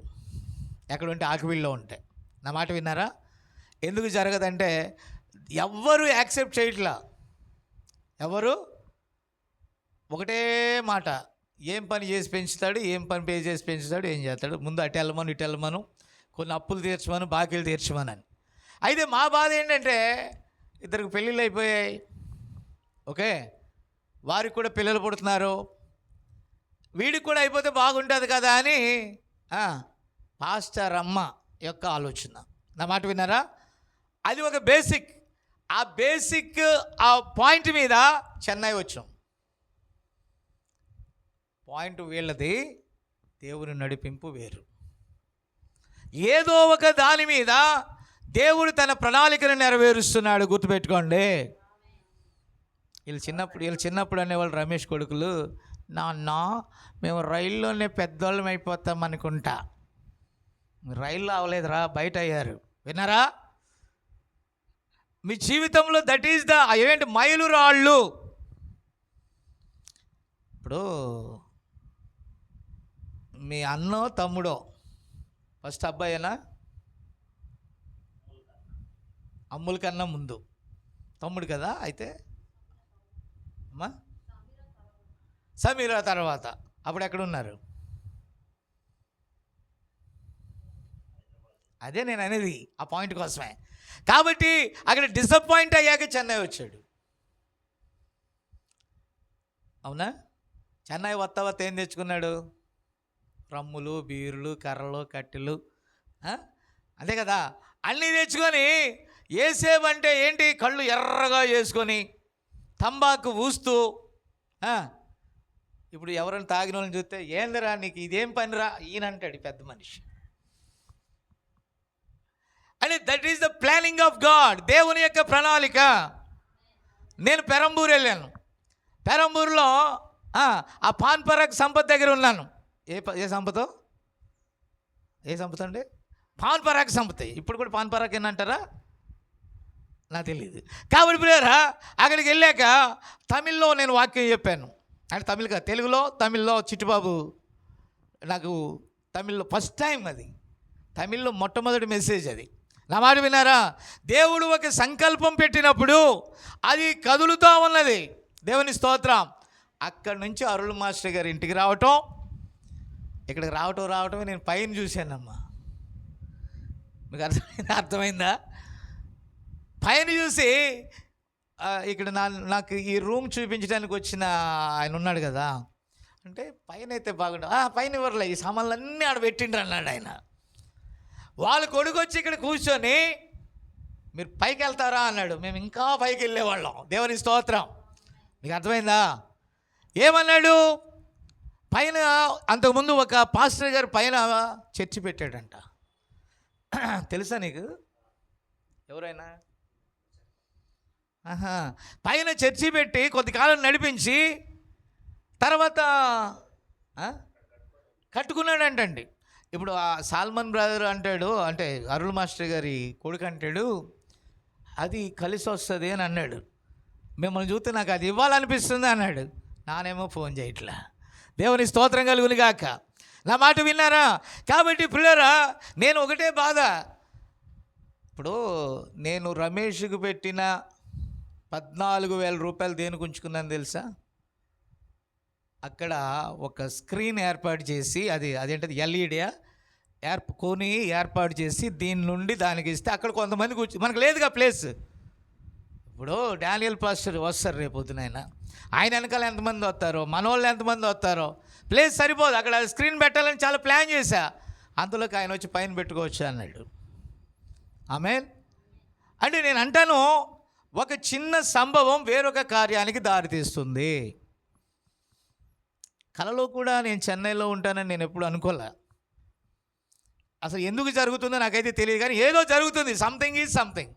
ఎక్కడ ఉంటే ఆకివీళ్ళలో ఉంటాయి. నా మాట విన్నారా? ఎందుకు జరగదంటే ఎవ్వరు యాక్సెప్ట్ చేయట్లా. ఎవరు ఒకటే మాట, ఏం పని చేసి పెంచుతాడు, ఏం పని పే చేసి పెంచుతాడు, ఏం చేస్తాడు, ముందు అటు వెళ్ళమను ఇటు వెళ్ళమను, కొన్ని అప్పులు తీర్చమను, బాకీలు తీర్చమని. అయితే మా బాధ ఏంటంటే 2 పెళ్ళిళ్ళు అయిపోయాయి. ఓకే, వారికి కూడా పిల్లలు పుడుతున్నారు, వీడికి కూడా అయిపోతే బాగుంటుంది కదా అని పాస్టర్ అమ్మ యొక్క ఆలోచన. నా మాట విన్నారా? అది ఒక బేసిక్. ఆ పాయింట్ మీద చెన్నై వచ్చాం. పాయింట్ వీళ్ళది, దేవుని నడిపింపు వేరు. ఏదో ఒక దాని మీద దేవుడు తన ప్రణాళికను నెరవేరుస్తున్నాడు. గుర్తుపెట్టుకోండి. వీళ్ళు చిన్నప్పుడు అనేవాళ్ళు, రమేష్ కొడుకులు, నాన్న మేము రైల్లోనే పెద్దోళ్ళం అయిపోతాం అనుకుంటా. రైల్లో అవ్వలేదురా, బయట అయ్యారు. విన్నారా? మీ జీవితంలో దట్ ఈస్ ద ఏంటి మైలురాళ్ళు. ఇప్పుడు మీ అన్నో తమ్ముడో ఫస్ట్ అబ్బాయేనా? అమ్ముల కన్నా ముందు తమ్ముడు కదా. అయితే అమ్మా సమీరా తర్వాత. అప్పుడు ఎక్కడున్నారు? అదే నేను అనేది, ఆ పాయింట్ కోసమే. కాబట్టి అక్కడ డిసప్పాయింట్ అయ్యాక చెన్నై వచ్చాడు. అవునా? చెన్నై వత్త ఏం తెచ్చుకున్నాడు? రమ్ములు, బీరులు, కర్రలు, కట్టెలు, అంతే కదా. అన్నీ తెచ్చుకొని ఏసేపు అంటే ఏంటి, కళ్ళు ఎర్రగా చేసుకొని తంబాకు ఊస్తూ, ఇప్పుడు ఎవరైనా తాగిన వాళ్ళని చూస్తే ఏందిరా నీకు ఇదేం పనిరా ఈయన అంటాడు పెద్ద మనిషి. అని that is the planning of God, దేవుని యొక్క ప్రణాళిక. నేను పెరంబూరు వెళ్ళాను. పెరంబూరులో ఆ పాన్పరాగ్ సంపత్ దగ్గర ఉన్నాను. ఏ సంపతో? ఏ సంపత్ అండి? పాన్పరాగ్ సంపత్. ఇప్పుడు కూడా పాన్పరాగ్ ఏంటంటారా నాకు తెలియదు. కాబట్టి ప్రియరా అక్కడికి వెళ్ళాక తమిళ్లో నేను వాక్యం చెప్పాను. అంటే తమిళ్ కాదు, తెలుగులో తమిళ్లో. చిట్టుబాబు నాకు తమిళ్లో ఫస్ట్ టైం, అది తమిళ్లో మొట్టమొదటి మెసేజ్ అది. నా మాట విన్నారా? దేవుడు ఒక సంకల్పం పెట్టినప్పుడు అది కదులుతూ ఉన్నది. దేవుని స్తోత్రం. అక్కడి నుంచి అరుళ్ మాస్టర్ గారి ఇంటికి రావటం, ఇక్కడికి రావటమే నేను పైన చూశానమ్మా. మీకు అర్థమైందా? పైన చూసి ఇక్కడ నాకు ఈ రూమ్ చూపించడానికి వచ్చిన ఆయన ఉన్నాడు కదా, అంటే పైన అయితే బాగుంటుంది. పైన ఇవ్వరులే, ఈ సామాన్లన్నీ ఆడ పెట్టిండ్రు అన్నాడు ఆయన. వాళ్ళ కొడుకు వచ్చి ఇక్కడ కూర్చొని మీరు పైకి వెళ్తారా అన్నాడు. మేము ఇంకా పైకి వెళ్ళేవాళ్ళం. దేవుని స్తోత్రం. మీకు అర్థమైందా? ఏమన్నాడు? పైన అంతకుముందు ఒక పాస్టర్ గారు పైన చర్చి పెట్టాడంట. తెలుసా నీకు? ఎవరైనా పైన చర్చి పెట్టి కొద్దికాలం నడిపించి తర్వాత కట్టుకున్నాడంటండి. ఇప్పుడు ఆ సాల్మన్ బ్రదర్ అంటాడు, అంటే అరుళ్ మాస్టర్ గారి కొడుకు అంటాడు, అది కలిసి వస్తుంది అని అన్నాడు. మిమ్మల్ని చూస్తే నాకు అది ఇవ్వాలనిపిస్తుంది అన్నాడు. నానేమో ఫోన్ చేయట్లా. దేవుని స్తోత్రం కలుగును గాక. నా మాట విన్నారా? కాబట్టి పిల్లరా, నేను ఒకటే బాధ. ఇప్పుడు నేను రమేష్కి పెట్టిన 14,000 రూపాయలు దేనికి ఉంచుకున్నాను తెలుసా? అక్కడ ఒక స్క్రీన్ ఏర్పాటు చేసి, అదేంటది ఎల్ఈడి కొని ఏర్పాటు చేసి దీని నుండి దానికి ఇస్తే అక్కడ కొంతమంది మనకు లేదుగా ప్లేస్. ఇప్పుడు డానియల్ పాస్టర్ వస్తారు రేపొద్దున, ఆయన వెనకాల ఎంతమంది వస్తారో, మనోళ్ళు ఎంతమంది వస్తారో, ప్లేస్ సరిపోదు. అక్కడ స్క్రీన్ పెట్టాలని చాలా ప్లాన్ చేశా. అంతలోకి ఆయన వచ్చి పైన పెట్టుకోవచ్చు అన్నాడు. ఆమేన్. అంటే నేను అంటాను, ఒక చిన్న సంభవం వేరొక కార్యానికి దారితీస్తుంది. కలలో కూడా నేను చెన్నైలో ఉంటానని నేను ఎప్పుడు అనుకోలే. అసలు ఎందుకు జరుగుతుందో నాకైతే తెలియదు, కానీ ఏదో జరుగుతుంది. Something is something.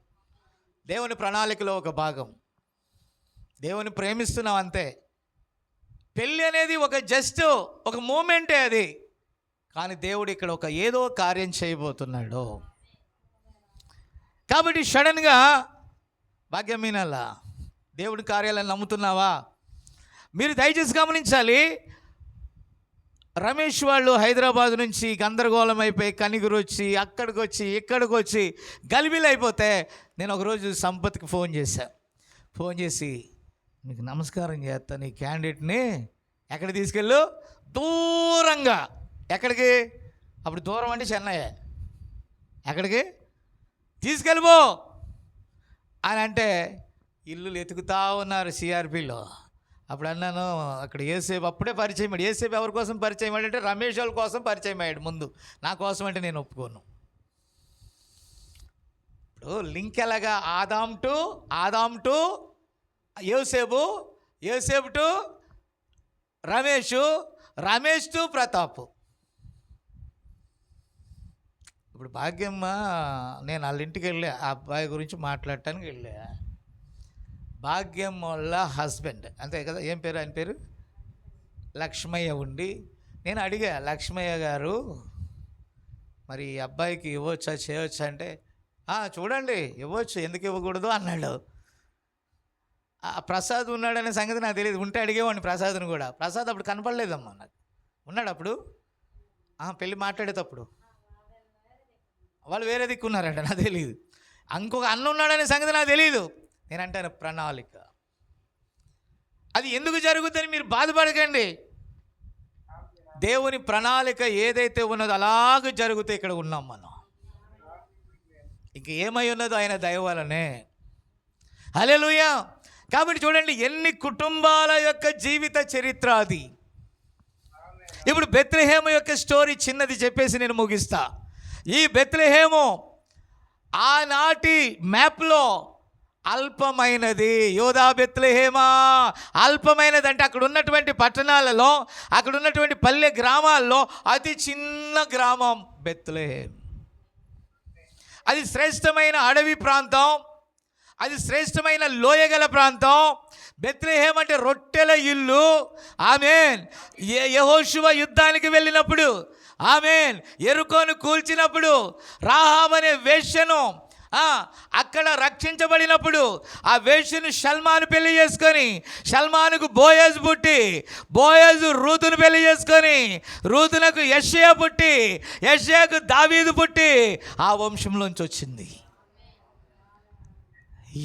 దేవుని ప్రణాళికలో ఒక భాగం. దేవుని ప్రేమిస్తున్నాం అంతే. పెళ్ళి అనేది ఒక జస్ట్ ఒక మూమెంటే అది, కానీ దేవుడు ఇక్కడ ఒక ఏదో కార్యం చేయబోతున్నాడు. కాబట్టి సడన్గా భాగ్యం మీనల్లా దేవుడి కార్యాలను నమ్ముతున్నావా? మీరు దయచేసి గమనించాలి. రమేష్ వాళ్ళు హైదరాబాద్ నుంచి గందరగోళం అయిపోయి కనిగిరి వచ్చి అక్కడికి వచ్చి ఇక్కడికి వచ్చి గలిబిలు అయిపోతే నేను ఒకరోజు సంపత్కి ఫోన్ చేశాను. ఫోన్ చేసి, మీకు నమస్కారం చేస్తా, నీ క్యాండిడేట్ని ఎక్కడికి తీసుకెళ్ళు, దూరంగా. ఎక్కడికి? అప్పుడు దూరం అంటే చెన్నై. ఎక్కడికి తీసుకెళ్ళిపో అని అంటే ఇల్లులు ఎతుకుతా ఉన్నారు సిఆర్పిలో. అప్పుడు అన్నాను, అక్కడ ఏసేపు అప్పుడే పరిచయం అయ్యాడు. ఏసేపు ఎవరి కోసం పరిచయం అయ్యాడంటే రమేష్ వాళ్ళ కోసం పరిచయం అయ్యాడు ముందు. నా కోసం అంటే నేను ఒప్పుకోను. ఇప్పుడు లింక్ ఎలాగా? ఆదాం టు యోసేపు, యోసేపు టు రమేష్ టు ప్రతాప్. ఇప్పుడు భాగ్యమ్మ, నేను వాళ్ళ ఇంటికి వెళ్ళా, ఆ అబ్బాయి గురించి మాట్లాడటానికి వెళ్ళా. భాగ్యం వాళ్ళ హస్బెండ్ అంతే కదా, ఏం పేరు ఆయన పేరు? లక్ష్మయ్య ఉండి, నేను అడిగా, లక్ష్మయ్య గారు మరి ఈ అబ్బాయికి ఇవ్వచ్చా చేయవచ్చా అంటే, చూడండి ఇవ్వచ్చు, ఎందుకు ఇవ్వకూడదు అన్నాడు. ప్రసాద్ ఉన్నాడనే సంగతి నాకు తెలియదు, ఉంటే అడిగేవాడిని ప్రసాద్ని కూడా. ప్రసాద్ అప్పుడు కనపడలేదమ్మా నాకు. ఉన్నాడు అప్పుడు పెళ్ళి మాట్లాడేటప్పుడు? వాళ్ళు వేరే దిక్కున్నారంట, నాకు తెలియదు. ఇంకొక అన్న ఉన్నాడనే సంగతి నాకు తెలియదు. నేనంటాను ప్రణాళిక. అది ఎందుకు జరుగుతుందని మీరు బాధపడకండి. దేవుని ప్రణాళిక ఏదైతే ఉన్నదో అలాగ జరిగితే ఇక్కడ ఉన్నాం మనం. ఇంక ఏమై ఉన్నదో ఆయన దయ వలనే. హల్లెలూయా. కాబట్టి చూడండి, ఎన్ని కుటుంబాల యొక్క జీవిత చరిత్ర అది. ఇప్పుడు బెత్లెహేము యొక్క స్టోరీ చిన్నది చెప్పేసి నేను ముగిస్తా. ఈ బెత్లెహేము ఆనాటి మ్యాప్లో అల్పమైనది. యోధా బెత్లెహేమా, అల్పమైనది అంటే అక్కడ ఉన్నటువంటి పట్టణాలలో, అక్కడ ఉన్నటువంటి పల్లె గ్రామాల్లో అతి చిన్న గ్రామం బెత్లెహేం. అది శ్రేష్టమైన అడవి ప్రాంతం, అది శ్రేష్టమైన లోయగల ప్రాంతం. బెత్లెహేం అంటే రొట్టెల ఇల్లు. ఆమేన్. యెహోషువ యుద్ధానికి వెళ్ళినప్పుడు, ఆమేన్, యెరికోను కూల్చినప్పుడు, రాహాబు అనే వేశ్యను అక్కడ రక్షించబడినప్పుడు, ఆ వేశ్యను షల్మాను పెళ్లి చేసుకొని, షల్మానుకు బోయజు పుట్టి, బోయజు రూతును పెళ్లి చేసుకొని, రూతునకు యెషయా పుట్టి, యెషయాకు దావీదు పుట్టి, ఆ వంశంలోంచి వచ్చింది.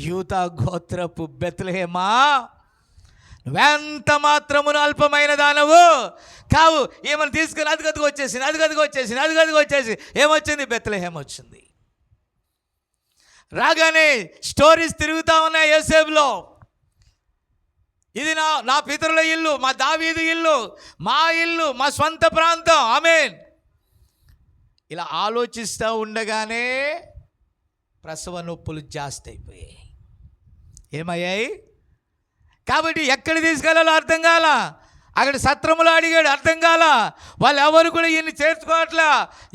యూదా గోత్రపు బెత్లెహేమా, నువ్వెంత మాత్రమును అల్పమైన దానవు కావు. ఏమని తీసుకుని అది గదికి వచ్చేసింది, అది గదికి వచ్చేసింది, అది గదికి వచ్చేసి ఏమొచ్చింది? బెత్లెహేం వచ్చింది. రాగానే స్టోరీస్ తిరుగుతూ ఉన్నాయి యోసేపులో. ఇది నా పితరుల ఇల్లు, మా దావీదు ఇల్లు, మా ఇల్లు, మా స్వంత ప్రాంతం. ఆమేన్. ఇలా ఆలోచిస్తూ ఉండగానే ప్రసవ నొప్పులు జాస్తి అయిపోయాయి. ఏమయ్యాయి? కాబట్టి ఎక్కడ తీసుకెళ్ళాలో అర్థం కాల. అక్కడ సత్రములో అడిగాడు, అర్థం కాల. వాళ్ళు ఎవరు కూడా ఈయన్ని చేర్చుకోవట్లా.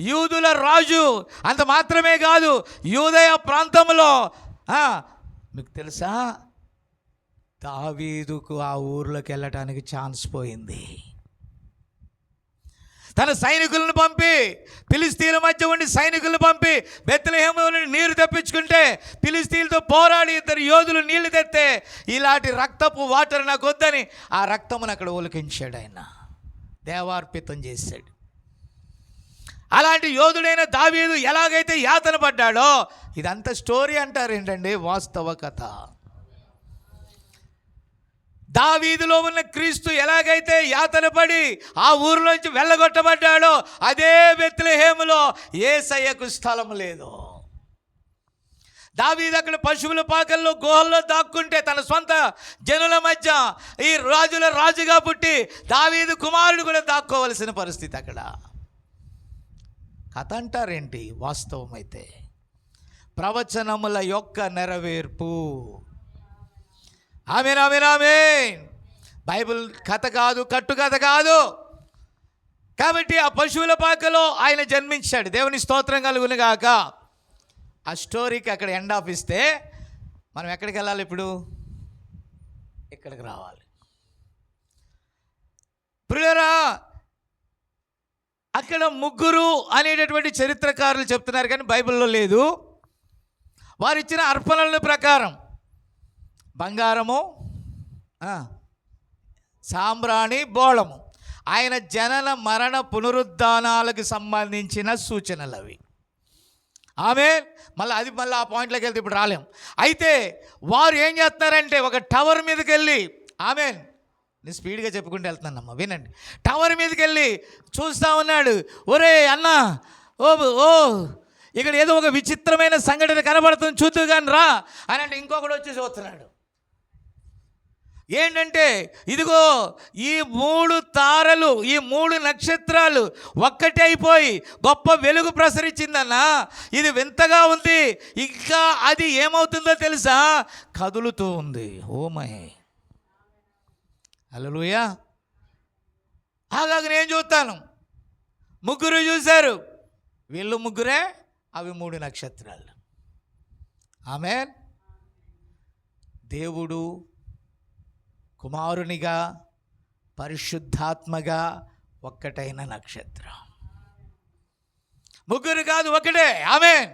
యూదుల రాజు, అంత మాత్రమే కాదు, యూదయ ప్రాంతంలో మీకు తెలుసా, దావీదుకు ఆ ఊర్లోకి వెళ్ళటానికి ఛాన్స్ పోయింది. తన సైనికులను పంపి, ఫిలిస్తీన్ల మధ్య ఉండి సైనికులను పంపి బెత్లెహేము నుండి నీరు తెప్పించుకుంటే, ఫిలిస్తీన్లతో పోరాడి ఇద్దరు యోధులు నీళ్లు తెస్తే, ఇలాంటి రక్తపు వాటర్ నాకు వద్దని ఆ రక్తమును అక్కడ ఒలికించాడు. ఆయన దేవార్పితం చేశాడు. అలాంటి యోధుడైన దావీదు ఎలాగైతే యాతన పడ్డాడో, ఇదంతా స్టోరీ అంటారు ఏంటండి, వాస్తవ కథ. దావీదులో ఉన్న క్రీస్తు ఎలాగైతే యాతన పడి ఆ ఊరిలోంచి వెళ్ళగొట్టబడ్డాడో, అదే బెత్లెహేములో యేసయ్యకు స్థలం లేదు. దావీదు అక్కడ పశువుల పాకల్లో గుహల్లో దాక్కుంటే, తన సొంత జనుల మధ్య ఈ రాజుల రాజుగా పుట్టి దావీదు కుమారుడు కూడా దాక్కోవలసిన పరిస్థితి అక్కడ. కథ అంటారేంటి, వాస్తవమైతే ప్రవచనముల యొక్క నెరవేర్పు. ఆమేన్, ఆమేన్, ఆమేన్. బైబిల్ కథ కాదు, కట్టు కథ కాదు. కాబట్టి ఆ పశువుల పాకలో ఆయన జన్మించాడు. దేవుని స్తోత్రం కలుగును గాక. ఆ స్టోరీకి అక్కడ ఎండ్ ఆఫ్ ఇస్తే మనం ఎక్కడికి వెళ్ళాలి? ఇప్పుడు ఇక్కడికి రావాలి. ప్రియులారా, అక్కడ ముగ్గురు అనేటటువంటి చరిత్రకారులు చెప్తున్నారు, కానీ బైబిల్లో లేదు. వారు ఇచ్చిన అర్పణల ప్రకారం బంగారము, సాంబ్రాణి, బోళము ఆయన జనన మరణ పునరుద్ధానాలకు సంబంధించిన సూచనలు అవి. ఆమేన్. మళ్ళీ ఆ పాయింట్లోకి వెళ్తే ఇప్పుడు రాలేం. అయితే వారు ఏం చేస్తున్నారంటే, ఒక టవర్ మీదకి వెళ్ళి, ఆమేన్, నేను స్పీడ్గా చెప్పుకుంటూ వెళ్తున్నానమ్మా, వినండి. టవర్ మీదకి వెళ్ళి చూస్తూ ఉన్నాడు. ఒరే అన్న, ఓ ఇక్కడ ఏదో ఒక విచిత్రమైన సంఘటన కనబడుతుంది, చూద్దు కానీ రా అని అంటే ఇంకొకడు వచ్చి చూస్తున్నాడు. ఏంటంటే, ఇదిగో ఈ 3 తారలు, ఈ 3 నక్షత్రాలు ఒక్కటి అయిపోయి గొప్ప వెలుగు ప్రసరించిందన్నా, ఇది వింతగా ఉంది. ఇంకా అది ఏమవుతుందో తెలుసా, కదులుతూ ఉంది. ఓమై, హల్లెలూయా. అలాగే నేను చూస్తాను. ముగ్గురు చూశారు, వీళ్ళు ముగ్గురే, అవి 3 నక్షత్రాలు. ఆమేన్. దేవుడు కుమారునిగా పరిశుద్ధాత్మగా ఒక్కటైన నక్షత్రం. ముగ్గురు కాదు, ఒకటే. ఆమేన్.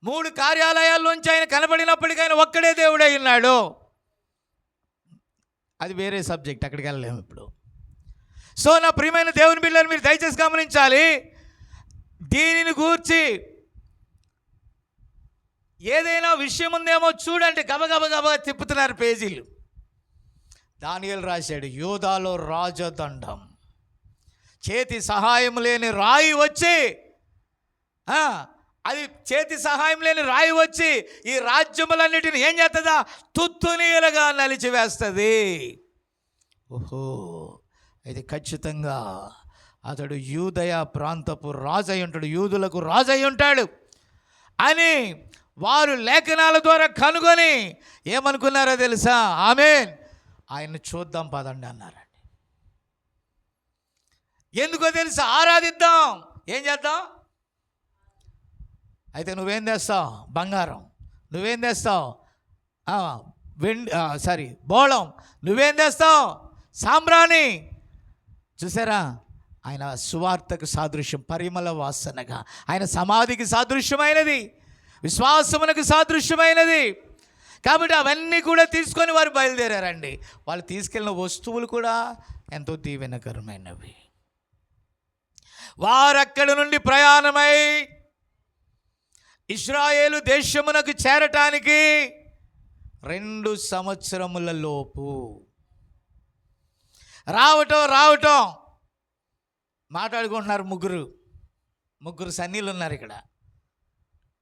3 కార్యాలయాల్లోంచి ఆయన కనబడినప్పటికీ ఆయన ఒక్కడే దేవుడై ఉన్నాడు. అది వేరే సబ్జెక్ట్, అక్కడికి వెళ్ళలేము ఇప్పుడు. సో నా ప్రియమైన దేవుని బిడ్డలు, మీరు దయచేసి గమనించాలి. దీనిని గూర్చి ఏదైనా విషయం ఉందేమో చూడండి, గబగబ తిప్పుతున్నారు పేజీలు. దానియేలు రాశాడు, యూదాలో రాజదండం, చేతి సహాయం లేని రాయి వచ్చి, అది చేతి సహాయం లేని రాయి వచ్చి ఈ రాజ్యములన్నిటిని ఏం చేస్తుందా? తుత్తునీలుగా నలిచివేస్తుంది. ఓహో, ఇది ఖచ్చితంగా అతడు యూదయ ప్రాంతపు రాజు అయి ఉంటాడు, యూదులకు రాజు అయి ఉంటాడు అని వారు లేఖనాల ద్వారా కనుగొని ఏమనుకున్నారో తెలుసా? ఆమేన్. ఆయన్ని చూద్దాం పదండి అన్నారండి. ఎందుకో తెలుసా? ఆరాధిద్దాం. ఏం చేద్దాం? అయితే నువ్వేం తెస్తావు? బంగారం. నువ్వేం తెస్తావు? బోళం. నువ్వేం తెస్తావు? సాంబ్రాణి. చూసారా, ఆయన సువార్తకు సాదృశ్యం, పరిమళ వాసనగా. ఆయన సమాధికి సాదృశ్యమైనది, విశ్వాసమునకు సాదృశ్యమైనది. కాబట్టి అవన్నీ కూడా తీసుకొని వారు బయలుదేరారండి. వాళ్ళు తీసుకెళ్ళిన వస్తువులు కూడా ఎంతో దీవెనకరమైనవి. వారక్కడి నుండి ప్రయాణమై ఇశ్రాయేలు దేశమునకు చేరటానికి 2 సంవత్సరముల లోపు రావటం మాట్లాడుకుంటున్నారు. ముగ్గురు సన్నీలు ఉన్నారు ఇక్కడ.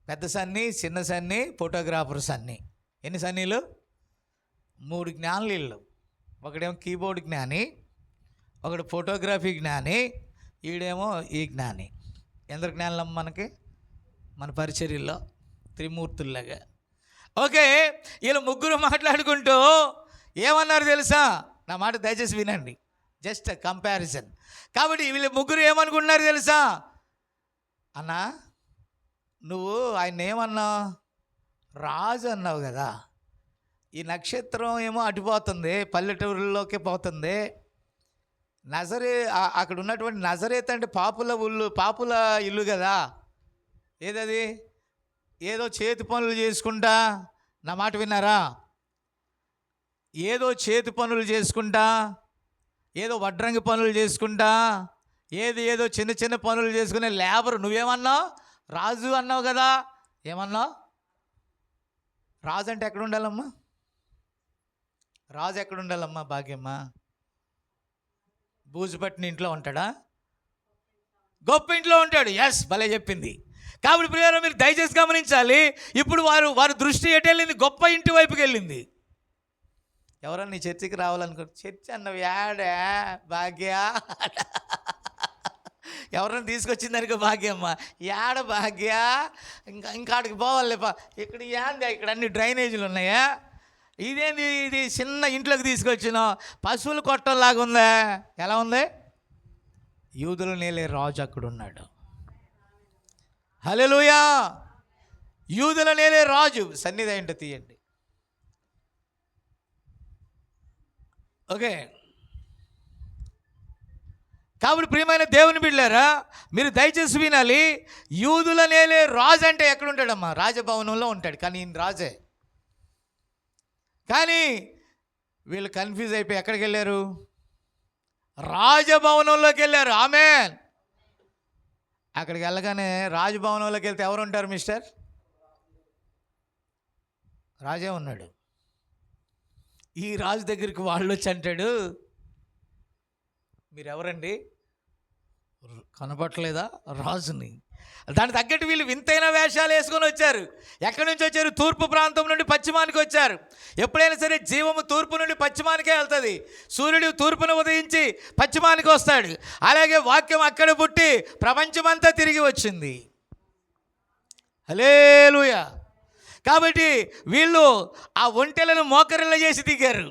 పెద్ద సన్ని, చిన్న సన్ని, ఫోటోగ్రాఫర్ సన్ని. ఎన్ని సన్నీలు? 3 జ్ఞానులు వీళ్ళు. ఒకడేమో కీబోర్డ్ జ్ఞాని, ఒకడు ఫోటోగ్రఫీ జ్ఞాని, ఈడేమో ఈ జ్ఞాని. ఎందరు జ్ఞానులమ్మ మనకి? మన పరిచర్యల్లో త్రిమూర్తుల్లాగా. ఓకే, వీళ్ళు ముగ్గురు మాట్లాడుకుంటూ ఏమన్నారు తెలుసా? నా మాట దయచేసి వినండి, జస్ట్ కంపారిజన్. కాబట్టి వీళ్ళు ముగ్గురు ఏమనుకుంటున్నారు తెలుసా? అన్నా, నువ్వు ఆయన ఏమన్నావు? రాజు అన్నావు కదా. ఈ నక్షత్రం ఏమో అటుపోతుంది, పల్లెటూరులోకి పోతుంది. అక్కడ ఉన్నటువంటి నజరేత్ అంటే పాపుల ఇల్లు కదా. ఏదది? ఏదో చేతి పనులు చేసుకుంటా, నా మాట విన్నారా? ఏదో చేతి పనులు చేసుకుంటా, ఏదో వడ్రంగి పనులు చేసుకుంటా, ఏదో చిన్న చిన్న పనులు చేసుకునే లేబర్. నువ్వేమన్నావు? రాజు అన్నావు కదా. ఏమన్నావు? రాజు అంటే ఎక్కడ ఉండాలమ్మా? రాజు ఎక్కడ ఉండాలమ్మా? భాగ్యమ్మ, బూజు పట్టిన ఇంట్లో ఉంటాడా? గొప్ప ఇంట్లో ఉంటాడు. ఎస్, భలే చెప్పింది. కాబట్టి ప్రియులారా, మీరు దయచేసి గమనించాలి. ఇప్పుడు వారి దృష్టి ఎటు వెళ్ళింది? గొప్ప ఇంటి వైపుకి వెళ్ళింది. ఎవరన్నా నీ చర్చికి రావాలనుకో, చర్చి అన్నవి యాడా భాగ్య, ఎవరన్నా తీసుకొచ్చిందనుకో భాగ్యమ్మ, యాడ భాగ్య, ఇంకాడికి పోవాలి. ఇక్కడ ఏంది? ఇక్కడ అన్ని డ్రైనేజీలు ఉన్నాయా? ఇదేంది? ఇది చిన్న ఇంట్లోకి తీసుకొచ్చినావు, పశువులు కొట్టంలాగా ఉందా? ఎలా ఉంది? యూదులు నేలే రాజు అక్కడ ఉన్నాడు. హల్లెలూయా. యూదుల నేలే రాజు. సన్నిధి ఏంటో తీయండి. ఓకే, కాబట్టి ప్రియమైన దేవుని బిడ్డలారా, మీరు దయచేసి వినాలి. యూదుల నేలే రాజు అంటే ఎక్కడ ఉంటాడమ్మా? రాజభవనంలో ఉంటాడు. కానీ ఈయన రాజే. కానీ వీళ్ళు కన్ఫ్యూజ్ అయిపోయి ఎక్కడికి వెళ్ళారు? రాజభవనంలోకి వెళ్ళారు. ఆమేన్. అక్కడికి వెళ్ళగానే రాజభవనంలోకి వెళ్తే ఎవరు ఉంటారు మిస్టర్? రాజే ఉన్నాడు. ఈ రాజు దగ్గరికి వాళ్ళు వచ్చి అంటాడు, మీరెవరండి? కనపట్లేదా? రాజుని. దానికి తగ్గట్టు వీళ్ళు వింతైన వేషాలు వేసుకొని వచ్చారు. ఎక్కడి నుంచి వచ్చారు? తూర్పు ప్రాంతం నుండి పశ్చిమానికి వచ్చారు. ఎప్పుడైనా సరే జీవము తూర్పు నుండి పశ్చిమానికే వెళ్తుంది. సూర్యుడు తూర్పున ఉదయించి పశ్చిమానికి వస్తాడు. అలాగే వాక్యం అక్కడ పుట్టి ప్రపంచమంతా తిరిగి వచ్చింది. హల్లెలూయా. కాబట్టి వీళ్ళు ఆ ఒంటెలను మోకరిల్ల చేసి దిగారు.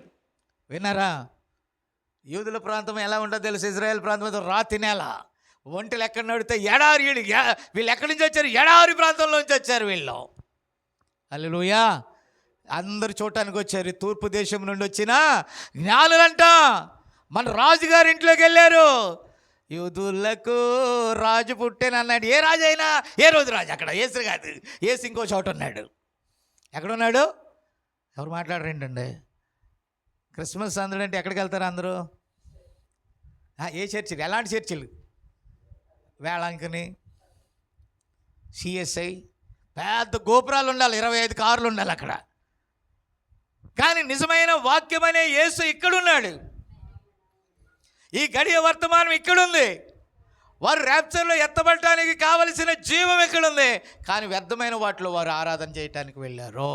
విన్నారా? యూదుల ప్రాంతం ఎలా ఉంటుందో తెలుసు? ఇజ్రాయెల్ ప్రాంతం రాతి నేల. ఒంటెలు ఎక్కడ నడితే ఎడారి. వీళ్ళు ఎక్కడి నుంచి వచ్చారు? ఎడారి ప్రాంతంలో నుంచి వచ్చారు వీళ్ళు. హల్లెలూయా. అందరు చూడటానికి వచ్చారు. తూర్పు దేశం నుండి వచ్చిన జ్ఞానులంట మన రాజుగారి ఇంట్లోకి వెళ్ళారు. యూదులకు రాజు పుట్టేనన్నాడు. ఏ రాజు అయినా ఏ రోజు రాజు, అక్కడ ఏసు కాదు, ఏసు ఇంకో చోట ఉన్నాడు. ఎక్కడున్నాడు? ఎవరు మాట్లాడరేంటండి? క్రిస్మస్ సందడి అంటే ఎక్కడికి వెళ్తారు అందరూ? ఏ చర్చిలు? ఎలాంటి చర్చిలు? వేళాంకని, సిఎస్ఐ, పెద్ద గోపురాలు ఉండాలి, 25 కార్లు ఉండాలి అక్కడ. కానీ నిజమైన వాక్యమనే యేసు ఇక్కడున్నాడు. ఈ గడియ వర్తమానం ఇక్కడుంది. వారు ర్యాప్చర్లో ఎత్తబడటానికి కావలసిన జీవం ఇక్కడుంది. కానీ వ్యర్థమైన వాటిలో వారు ఆరాధన చేయటానికి వెళ్ళారు.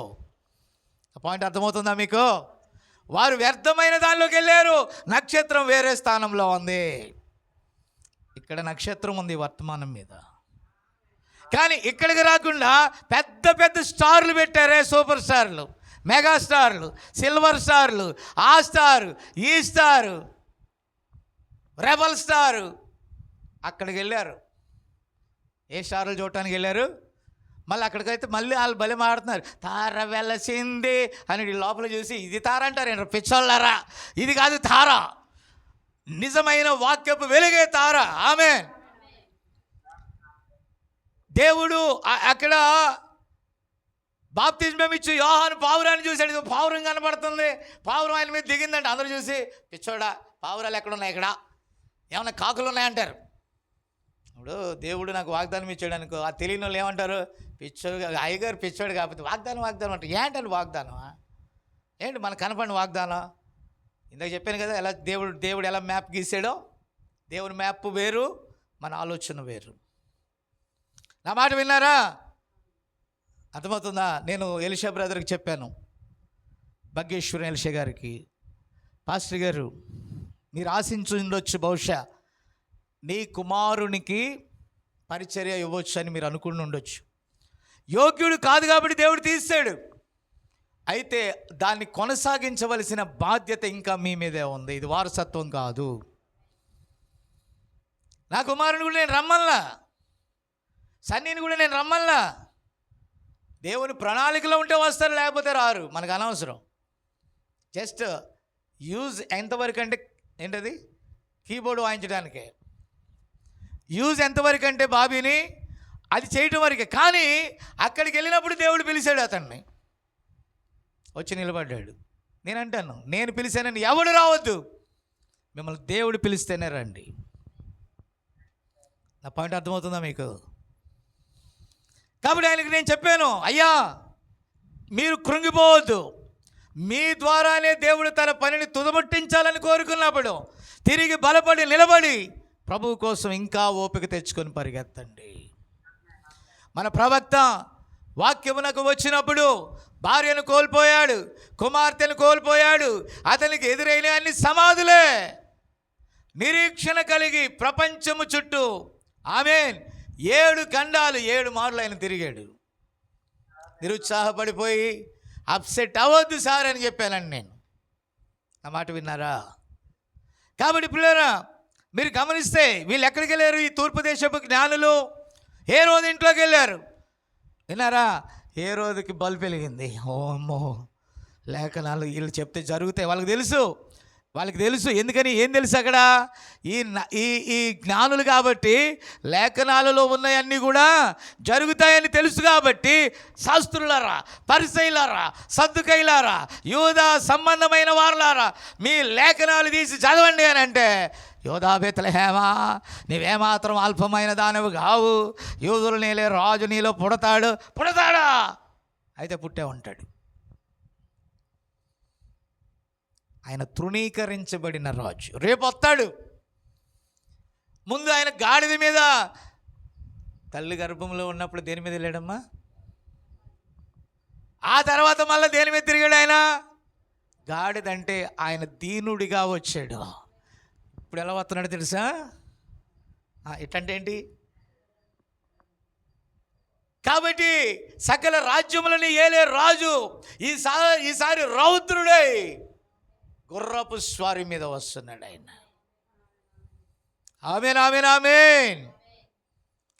పాయింట్ అర్థమవుతుందా మీకు? వారు వ్యర్థమైన దానిలోకి వెళ్ళారు. నక్షత్రం వేరే స్థానంలో ఉంది. ఇక్కడ నక్షత్రం ఉంది వర్తమానం మీద, కానీ ఇక్కడికి రాకుండా పెద్ద పెద్ద స్టార్లు పెట్టారే, సూపర్ స్టార్లు, మెగా స్టార్లు, సిల్వర్ స్టార్లు, ఆ స్టారు, ఈ స్టారు, రెబల్ స్టారు, అక్కడికి వెళ్ళారు. ఏ స్టార్లు చూడటానికి వెళ్ళారు? మళ్ళీ అక్కడికైతే మళ్ళీ వాళ్ళు బలి మాడుతున్నారు. తార వెలసింది అని లోపల చూసి ఇది తార అంటారు. పిచ్చోళ్ళారా, ఇది కాదు తార, నిజమైన వాక్యపు వెలుగే తార. ఆమేన్. దేవుడు అక్కడ బాప్తిస్మం ఇచ్చి యోహాను పావురాన్ని చూశాడు. పావురం కనపడుతుంది, పావురం ఆయన మీద దిగిందంటే అందరూ చూసి పిచ్చోడా, పావురాలు ఎక్కడున్నాయి, ఇక్కడ ఏమన్నా కాకులు ఉన్నాయంటారు. ఇప్పుడు దేవుడు నాకు వాగ్దానం ఇచ్చాడు అనుకో, ఆ తెలియని వాళ్ళు ఏమంటారు? పిచ్చోడు, అయ్యగారు పిచ్చోడు కాకపోతే వాగ్దానం అంటారు. ఏంటండి వాగ్దానమా? ఏంటి మనకు కనపడిన వాగ్దానం? ఇందాక చెప్పాను కదా, ఎలా దేవుడు ఎలా మ్యాప్ గీసాడో. దేవుని మ్యాప్ వేరు, మన ఆలోచన వేరు. నా మాట విన్నారా? అర్థమవుతుందా? నేను ఎలిషా బ్రదర్కి చెప్పాను, భగ్గేశ్వరం ఎలిషా గారికి, పాస్టర్ గారు మీరు ఆశించి ఉండొచ్చు, బహుశా నీ కుమారునికి పరిచర్య ఇవ్వచ్చు అని మీరు అనుకుని ఉండొచ్చు. యోగ్యుడు కాదు కాబట్టి దేవుడు తీసాడు. అయితే దాన్ని కొనసాగించవలసిన బాధ్యత ఇంకా మీ మీదే ఉంది. ఇది వారసత్వం కాదు. నా కుమారుని కూడా నేను రమ్మల్లా, సన్నీని కూడా నేను రమ్మల్లా. దేవుని ప్రణాళికలో ఉంటే వస్తారు, లేకపోతే రారు, మనకు అనవసరం. జస్ట్ యూజ్ ఎంతవరకు అంటే ఏంటది, కీబోర్డ్ వాయించడానికే. యూజ్ ఎంతవరకు అంటే బాబీని అది చేయటం వరకే. కానీ అక్కడికి వెళ్ళినప్పుడు దేవుడు పిలిచాడు అతన్ని, వచ్చి నిలబడ్డాడు. నేను అంటాను, నేను పిలిచానని ఎవడు రావద్దు, మిమ్మల్ని దేవుడు పిలిస్తేనే రండి. నా పాయింట్ అర్థమవుతుందా మీకు? కాబట్టి ఆయనకి నేను చెప్పాను, అయ్యా మీరు కృంగిపోవద్దు. మీ ద్వారానే దేవుడు తన పనిని తుదముట్టించాలని కోరుకున్నప్పుడు తిరిగి బలపడి నిలబడి ప్రభువు కోసం ఇంకా ఓపిక తెచ్చుకొని పరిగెత్తండి. మన ప్రవక్త వాక్యమునకు వచ్చినప్పుడు భార్యను కోల్పోయాడు, కుమార్తెను కోల్పోయాడు. అతనికి ఎదురైన అన్ని సమాధులే. నిరీక్షణ కలిగి ప్రపంచము చుట్టూ ఆమేన్ 7 ఖండాలు 7 మార్లు ఆయన తిరిగాడు. నిరుత్సాహపడిపోయి అప్సెట్ అవ్వద్దు సార్ అని చెప్పానండి నేను. నా మాట విన్నారా? కాబట్టి పిల్లరా, మీరు గమనిస్తే వీళ్ళు ఎక్కడికి వెళ్ళారు? ఈ తూర్పు దేశపు జ్ఞానులు హేరోదు ఇంట్లోకి వెళ్ళారు. విన్నారా? హేరోదుకి బల్బు వెలిగింది. ఓమ్మో, లేఖనాలు వీళ్ళు చెప్తే జరుగుతాయి. వాళ్ళకి తెలుసు. ఎందుకని? ఏం తెలుసు అక్కడ? ఈ జ్ఞానులు కాబట్టి లేఖనాలలో ఉన్నాయన్నీ కూడా జరుగుతాయని తెలుసు కాబట్టి, శాస్త్రులారా, పరిసయ్యులారా, సద్దుకయ్యులారా, యూదా సంబంధమైన వారులారా, మీ లేఖనాలు తీసి చదవండి అని అంటే, యోధా బెత్లెహేమా, నీవేమాత్రం అల్పమైన దానివి కావు, యూదులు నీలే రాజు నీలో పుడతాడా? అయితే పుట్టే ఉంటాడు. ఆయన తృణీకరించబడిన రాజు రేపు వస్తాడు. ముందు ఆయన గాడిద మీద, తల్లి గర్భంలో ఉన్నప్పుడు దేని మీద వెళ్ళాడమ్మా? ఆ తర్వాత మళ్ళీ దేని మీద తిరిగాడు ఆయన? గాడిద. అంటే ఆయన దీనుడిగా వచ్చాడు. ఇప్పుడు ఎలా వస్తున్నాడు తెలుసా? ఇట్టంటే ఏంటి? కాబట్టి సకల రాజ్యములని ఏలే రాజు ఈసారి రౌద్రుడై గుర్రపు స్వారీ మీద వస్తున్నాడు ఆయన. ఆమేన్, ఆమేన్, ఆమేన్.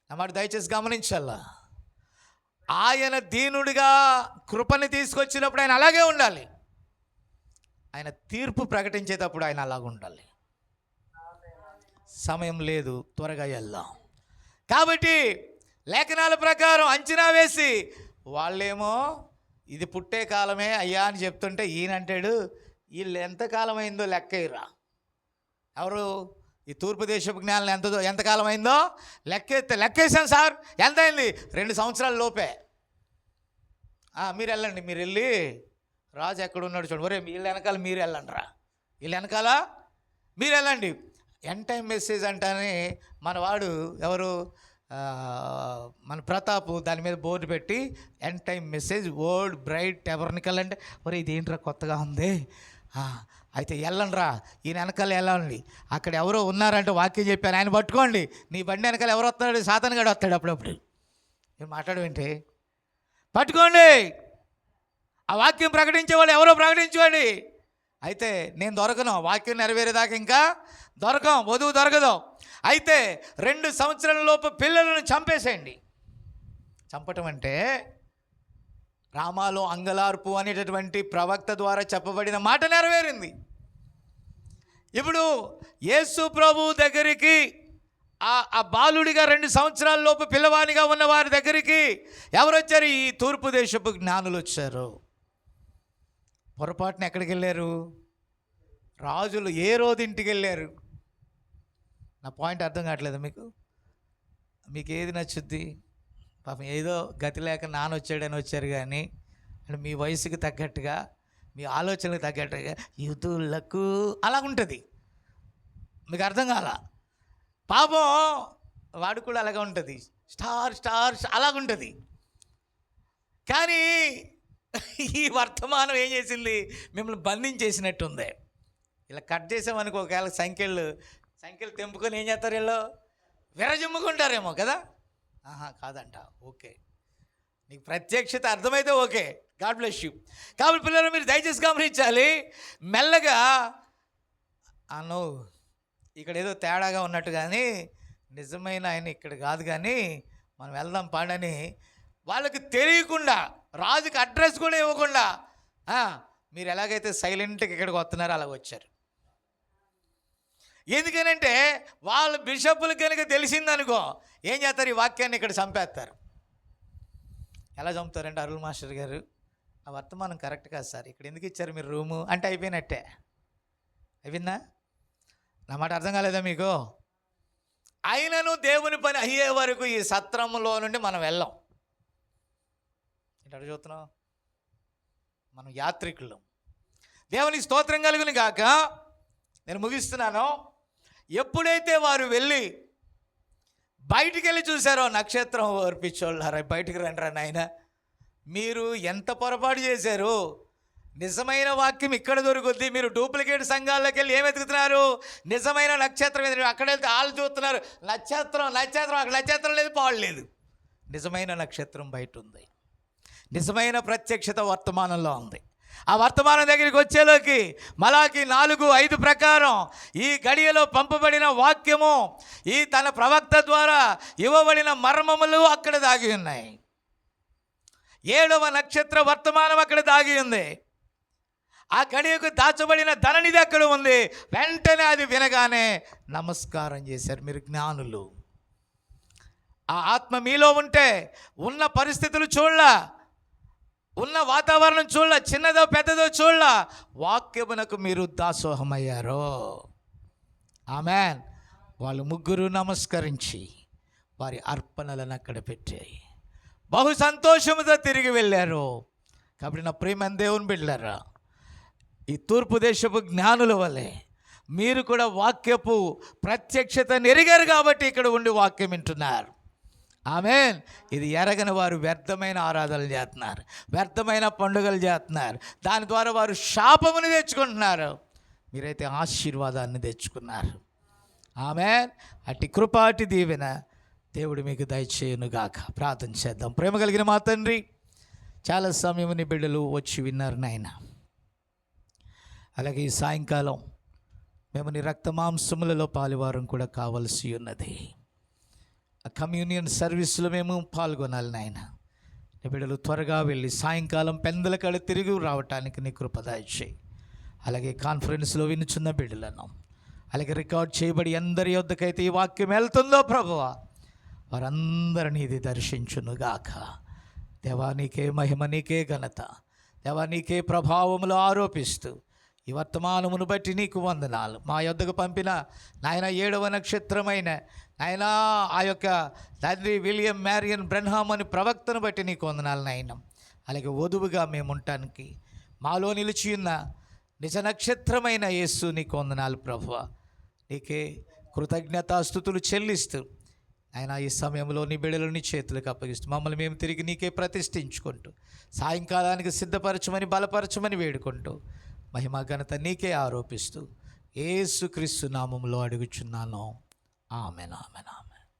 అన్నమాట దయచేసి గమనించాలా. ఆయన దీనుడిగా కృపని తీసుకొచ్చినప్పుడు ఆయన అలాగే ఉండాలి. ఆయన తీర్పు ప్రకటించేటప్పుడు ఆయన అలాగ ఉండాలి. సమయం లేదు, త్వరగా వెళ్దాం. కాబట్టి లేఖనాల ప్రకారం అంచనా వేసి వాళ్ళేమో ఇది పుట్టే కాలమే అయ్యా అని చెప్తుంటే ఈయనంటాడు వీళ్ళు ఎంతకాలం అయిందో లెక్కయ్యరా. ఎవరు? ఈ తూర్పు దేశపు జ్ఞానం ఎంతకాలం అయిందో లెక్కేసాను సార్. ఎంత అయింది? 2 సంవత్సరాల లోపే. మీరు వెళ్ళండి, మీరు వెళ్ళి రాజు ఎక్కడున్నాడు చూడండి. ఒరే వీళ్ళ వెనకాల మీరు వెళ్ళండి రా, వీళ్ళ వెనకాల మీరు వెళ్ళండి. ఎండ్ టైం మెసేజ్ అంటానే మనవాడు ఎవరు, మన ప్రతాప్ దాని మీద బోర్డు పెట్టి end time message world bright tabernacle అంటే ఒరే ఇదేంట్రా కొత్తగా ఉంది, అయితే వెళ్ళండి రా, ఈయన వెనకాల వెళ్ళండి. అక్కడ ఎవరో ఉన్నారంటే వాక్యం చెప్పాను, ఆయన పట్టుకోండి. నీ బండి వెనకాల ఎవరు వస్తాడు? సాతానుగాడు వస్తాడు అప్పుడప్పుడు. ఏం మాట్లాడవేంటి? పట్టుకోండి. ఆ వాక్యం ప్రకటించేవాళ్ళు ఎవరో ప్రకటించుకోండి. అయితే నేను దొరకను, వాక్యం నెరవేరేదాకా ఇంకా దొరకం, వధువు దొరకదు. అయితే 2 సంవత్సరాల లోపు పిల్లలను చంపేసేయండి. చంపటం అంటే రామాలో అంగలార్పు అనేటటువంటి ప్రవక్త ద్వారా చెప్పబడిన మాట నెరవేరింది. ఇప్పుడు యేసు ప్రభు దగ్గరికి ఆ బాలుడిగా 2 సంవత్సరాల లోపు పిల్లవానిగా ఉన్న వారి దగ్గరికి ఎవరు వచ్చారు? ఈ తూర్పు దేశపు జ్ఞానులు వచ్చారు. పొరపాటున ఎక్కడికి వెళ్ళారు? రాజులు ఏ రోజు ఇంటికి వెళ్ళారు? నా పాయింట్ అర్థం కావట్లేదు మీకు ఏది నచ్చుద్ది? పాపం ఏదో గతి లేక నాన్న వచ్చాడని వచ్చారు, కానీ అంటే మీ వయసుకి తగ్గట్టుగా మీ ఆలోచనలకు తగ్గట్టుగా యూతులకు అలా ఉంటుంది. మీకు అర్థం కాల? పాపం వాడు కూడా అలాగే ఉంటుంది, స్టార్స్ అలాగుంటుంది. కానీ ఈ వర్తమానం ఏం చేసింది? మిమ్మల్ని బంధించేసినట్టుంది. ఇలా కట్ చేసామనుకో, ఒకవేళ సంఖ్యలు తెంపుకొని ఏం చేస్తారు? వీళ్ళు విరజిమ్ముకుంటారేమో కదా. కాదంట. ఓకే, నీకు ప్రత్యక్షత అర్థమైతే ఓకే, గాడ్ బ్లెస్ యూ. కాబట్టి పిల్లలు మీరు దయచేసి గమనించాలి. మెల్లగా అను ఇక్కడ ఏదో తేడాగా ఉన్నట్టు, కానీ నిజమైన ఆయన ఇక్కడ కాదు, కానీ మనం వెళ్దాం పాడని వాళ్ళకి తెలియకుండా, రాజుకి అడ్రస్ కూడా ఇవ్వకుండా మీరు ఎలాగైతే సైలెంట్గా ఇక్కడికి వస్తున్నారో అలాగ వచ్చారు. ఎందుకనంటే వాళ్ళ బిషప్పులకు కనుక తెలిసిందనుకో ఏం చేస్తారు? ఈ వాక్యాన్ని ఇక్కడ చంపేస్తారు. ఎలా చంపుతారంటే, అరుల్ మాస్టర్ గారు ఆ వర్తమానం కరెక్ట్ కాదు సార్, ఇక్కడ ఎందుకు ఇచ్చారు మీరు రూము అంటే అయిపోయినట్టే. అయిపోయిందా? నా మాట అర్థం కాలేదా మీకు? అయినను దేవుని పని అయ్యే వరకు ఈ సత్రంలో నుండి మనం వెళ్ళాం. ఏంటో చూస్తున్నాం, మనం యాత్రికులు. దేవునికి స్తోత్రం కలుగును గాక. నేను ముగిస్తున్నాను. ఎప్పుడైతే వారు వెళ్ళి బయటికి వెళ్ళి చూశారో, నక్షత్రం ఓర్పించోళ్ళారా బయటికి రండి రా నాయన, మీరు ఎంత పొరపాటు చేశారు. నిజమైన వాక్యం ఇక్కడ దొరుకుద్ది, మీరు డూప్లికేట్ సంఘాల్లోకి వెళ్ళి ఏం వెతుకుతున్నారు? నిజమైన నక్షత్రం అక్కడ వెళ్తే వాళ్ళు చూస్తున్నారు నక్షత్రం అక్కడ నక్షత్రం లేదు, పాడు లేదు. నిజమైన నక్షత్రం బయట ఉంది, నిజమైన ప్రత్యక్షత వర్తమానంలో ఉంది. ఆ వర్తమానం దగ్గరికి వచ్చేలోకి మలాకి 4:5 ప్రకారం ఈ గడియలో పంపబడిన వాక్యము, ఈ తన ప్రవక్త ద్వారా ఇవ్వబడిన మర్మములు అక్కడ దాగి ఉన్నాయి. 7వ నక్షత్ర వర్తమానం అక్కడ దాగి ఉంది. ఆ గడియకు దాచబడిన ధననిధి అక్కడ ఉంది. వెంటనే అది వినగానే నమస్కారం చేశారు. మీరు జ్ఞానులు. ఆ ఆత్మ మీలో ఉంటే ఉన్న పరిస్థితులు చూడలా, ఉన్న వాతావరణం చూడలా, చిన్నదో పెద్దదో చూడలా, వాక్యమునకు మీరు దాసోహమయ్యారు. ఆమెన్. వాళ్ళు ముగ్గురు నమస్కరించి వారి అర్పణలను అక్కడ పెట్టాయి, బహు సంతోషముతో తిరిగి వెళ్ళారు. కాబట్టి నా ప్రియమైన దేవుని బిడ్డలారా, ఈ తూర్పు దేశపు జ్ఞానుల వలె మీరు కూడా వాక్యపు ప్రత్యక్షతను ఎరిగారు కాబట్టి ఇక్కడ ఉండి వాక్యం వింటున్నారు. ఆమేన్. ఇది ఎరగని వారు వ్యర్థమైన ఆరాధనలు చేస్తున్నారు, వ్యర్థమైన పండుగలు చేస్తున్నారు. దాని ద్వారా వారు శాపముని తెచ్చుకుంటున్నారు. మీరైతే ఆశీర్వాదాన్ని తెచ్చుకున్నారు. ఆమేన్. అట్టి కృపాటి దీవెన దేవుడు మీకు దయచేయునుగాక. ప్రార్థన చేద్దాం. ప్రేమ కలిగిన మా తండ్రి, చాలా సమయం నీ బిడ్డలు వచ్చి విన్నారు నాయన. అలాగే ఈ సాయంకాలం మేము నీ రక్త మాంసములలో పాలువారం కూడా కావలసి ఉన్నది. ఆ కమ్యూనియన్ సర్వీస్లో మేము పాల్గొనాలి నాయన. నీ బిడ్డలు త్వరగా వెళ్ళి సాయంకాలం పెందల కడ తిరిగి రావటానికి నీ కృప దయచేయి. అలాగే కాన్ఫరెన్స్లో వినుచున్న బిడ్డలను అలాగే రికార్డ్ చేయబడి ఎందరి యొద్దకైతే ఈ వాక్యం వెళ్తుందో ప్రభువా, వారందరినీ ఇది దర్శించునుగాక. దేవా నీకే మహిమ, నీకే ఘనత, దేవా నీకే ప్రభావములు ఆరోపిస్తూ ఈ వర్తమానమును బట్టి నీకు వందనాలు. మా యొద్దకు పంపిన నాయన 7వ నక్షత్రమైన నాయన ఆ యొక్క తండ్రి విలియం మ్యారియన్ బ్రెన్హామ్ అని ప్రవక్తను బట్టి నీకు వందనాలు నాయన. అలాగే వధువుగా మేము ఉండటానికి మాలో నిలిచి ఉన్న నిజ నక్షత్రమైన యేసు నీకు వందనాలు ప్రభువా. నీకే కృతజ్ఞతాస్తుతులు చెల్లిస్తూ ఆయన ఈ సమయంలో నీ బిడ్డలని చేతులకు అప్పగిస్తూ మమ్మల్ని మేము తిరిగి నీకే ప్రతిష్ఠించుకుంటూ సాయంకాలానికి సిద్ధపరచమని బలపరచమని వేడుకుంటూ మహిమ ఘనత నీకే ఆరోపిస్తూ యేసుక్రీస్తు నామములో అడుగుచున్నాను. Amen, amen.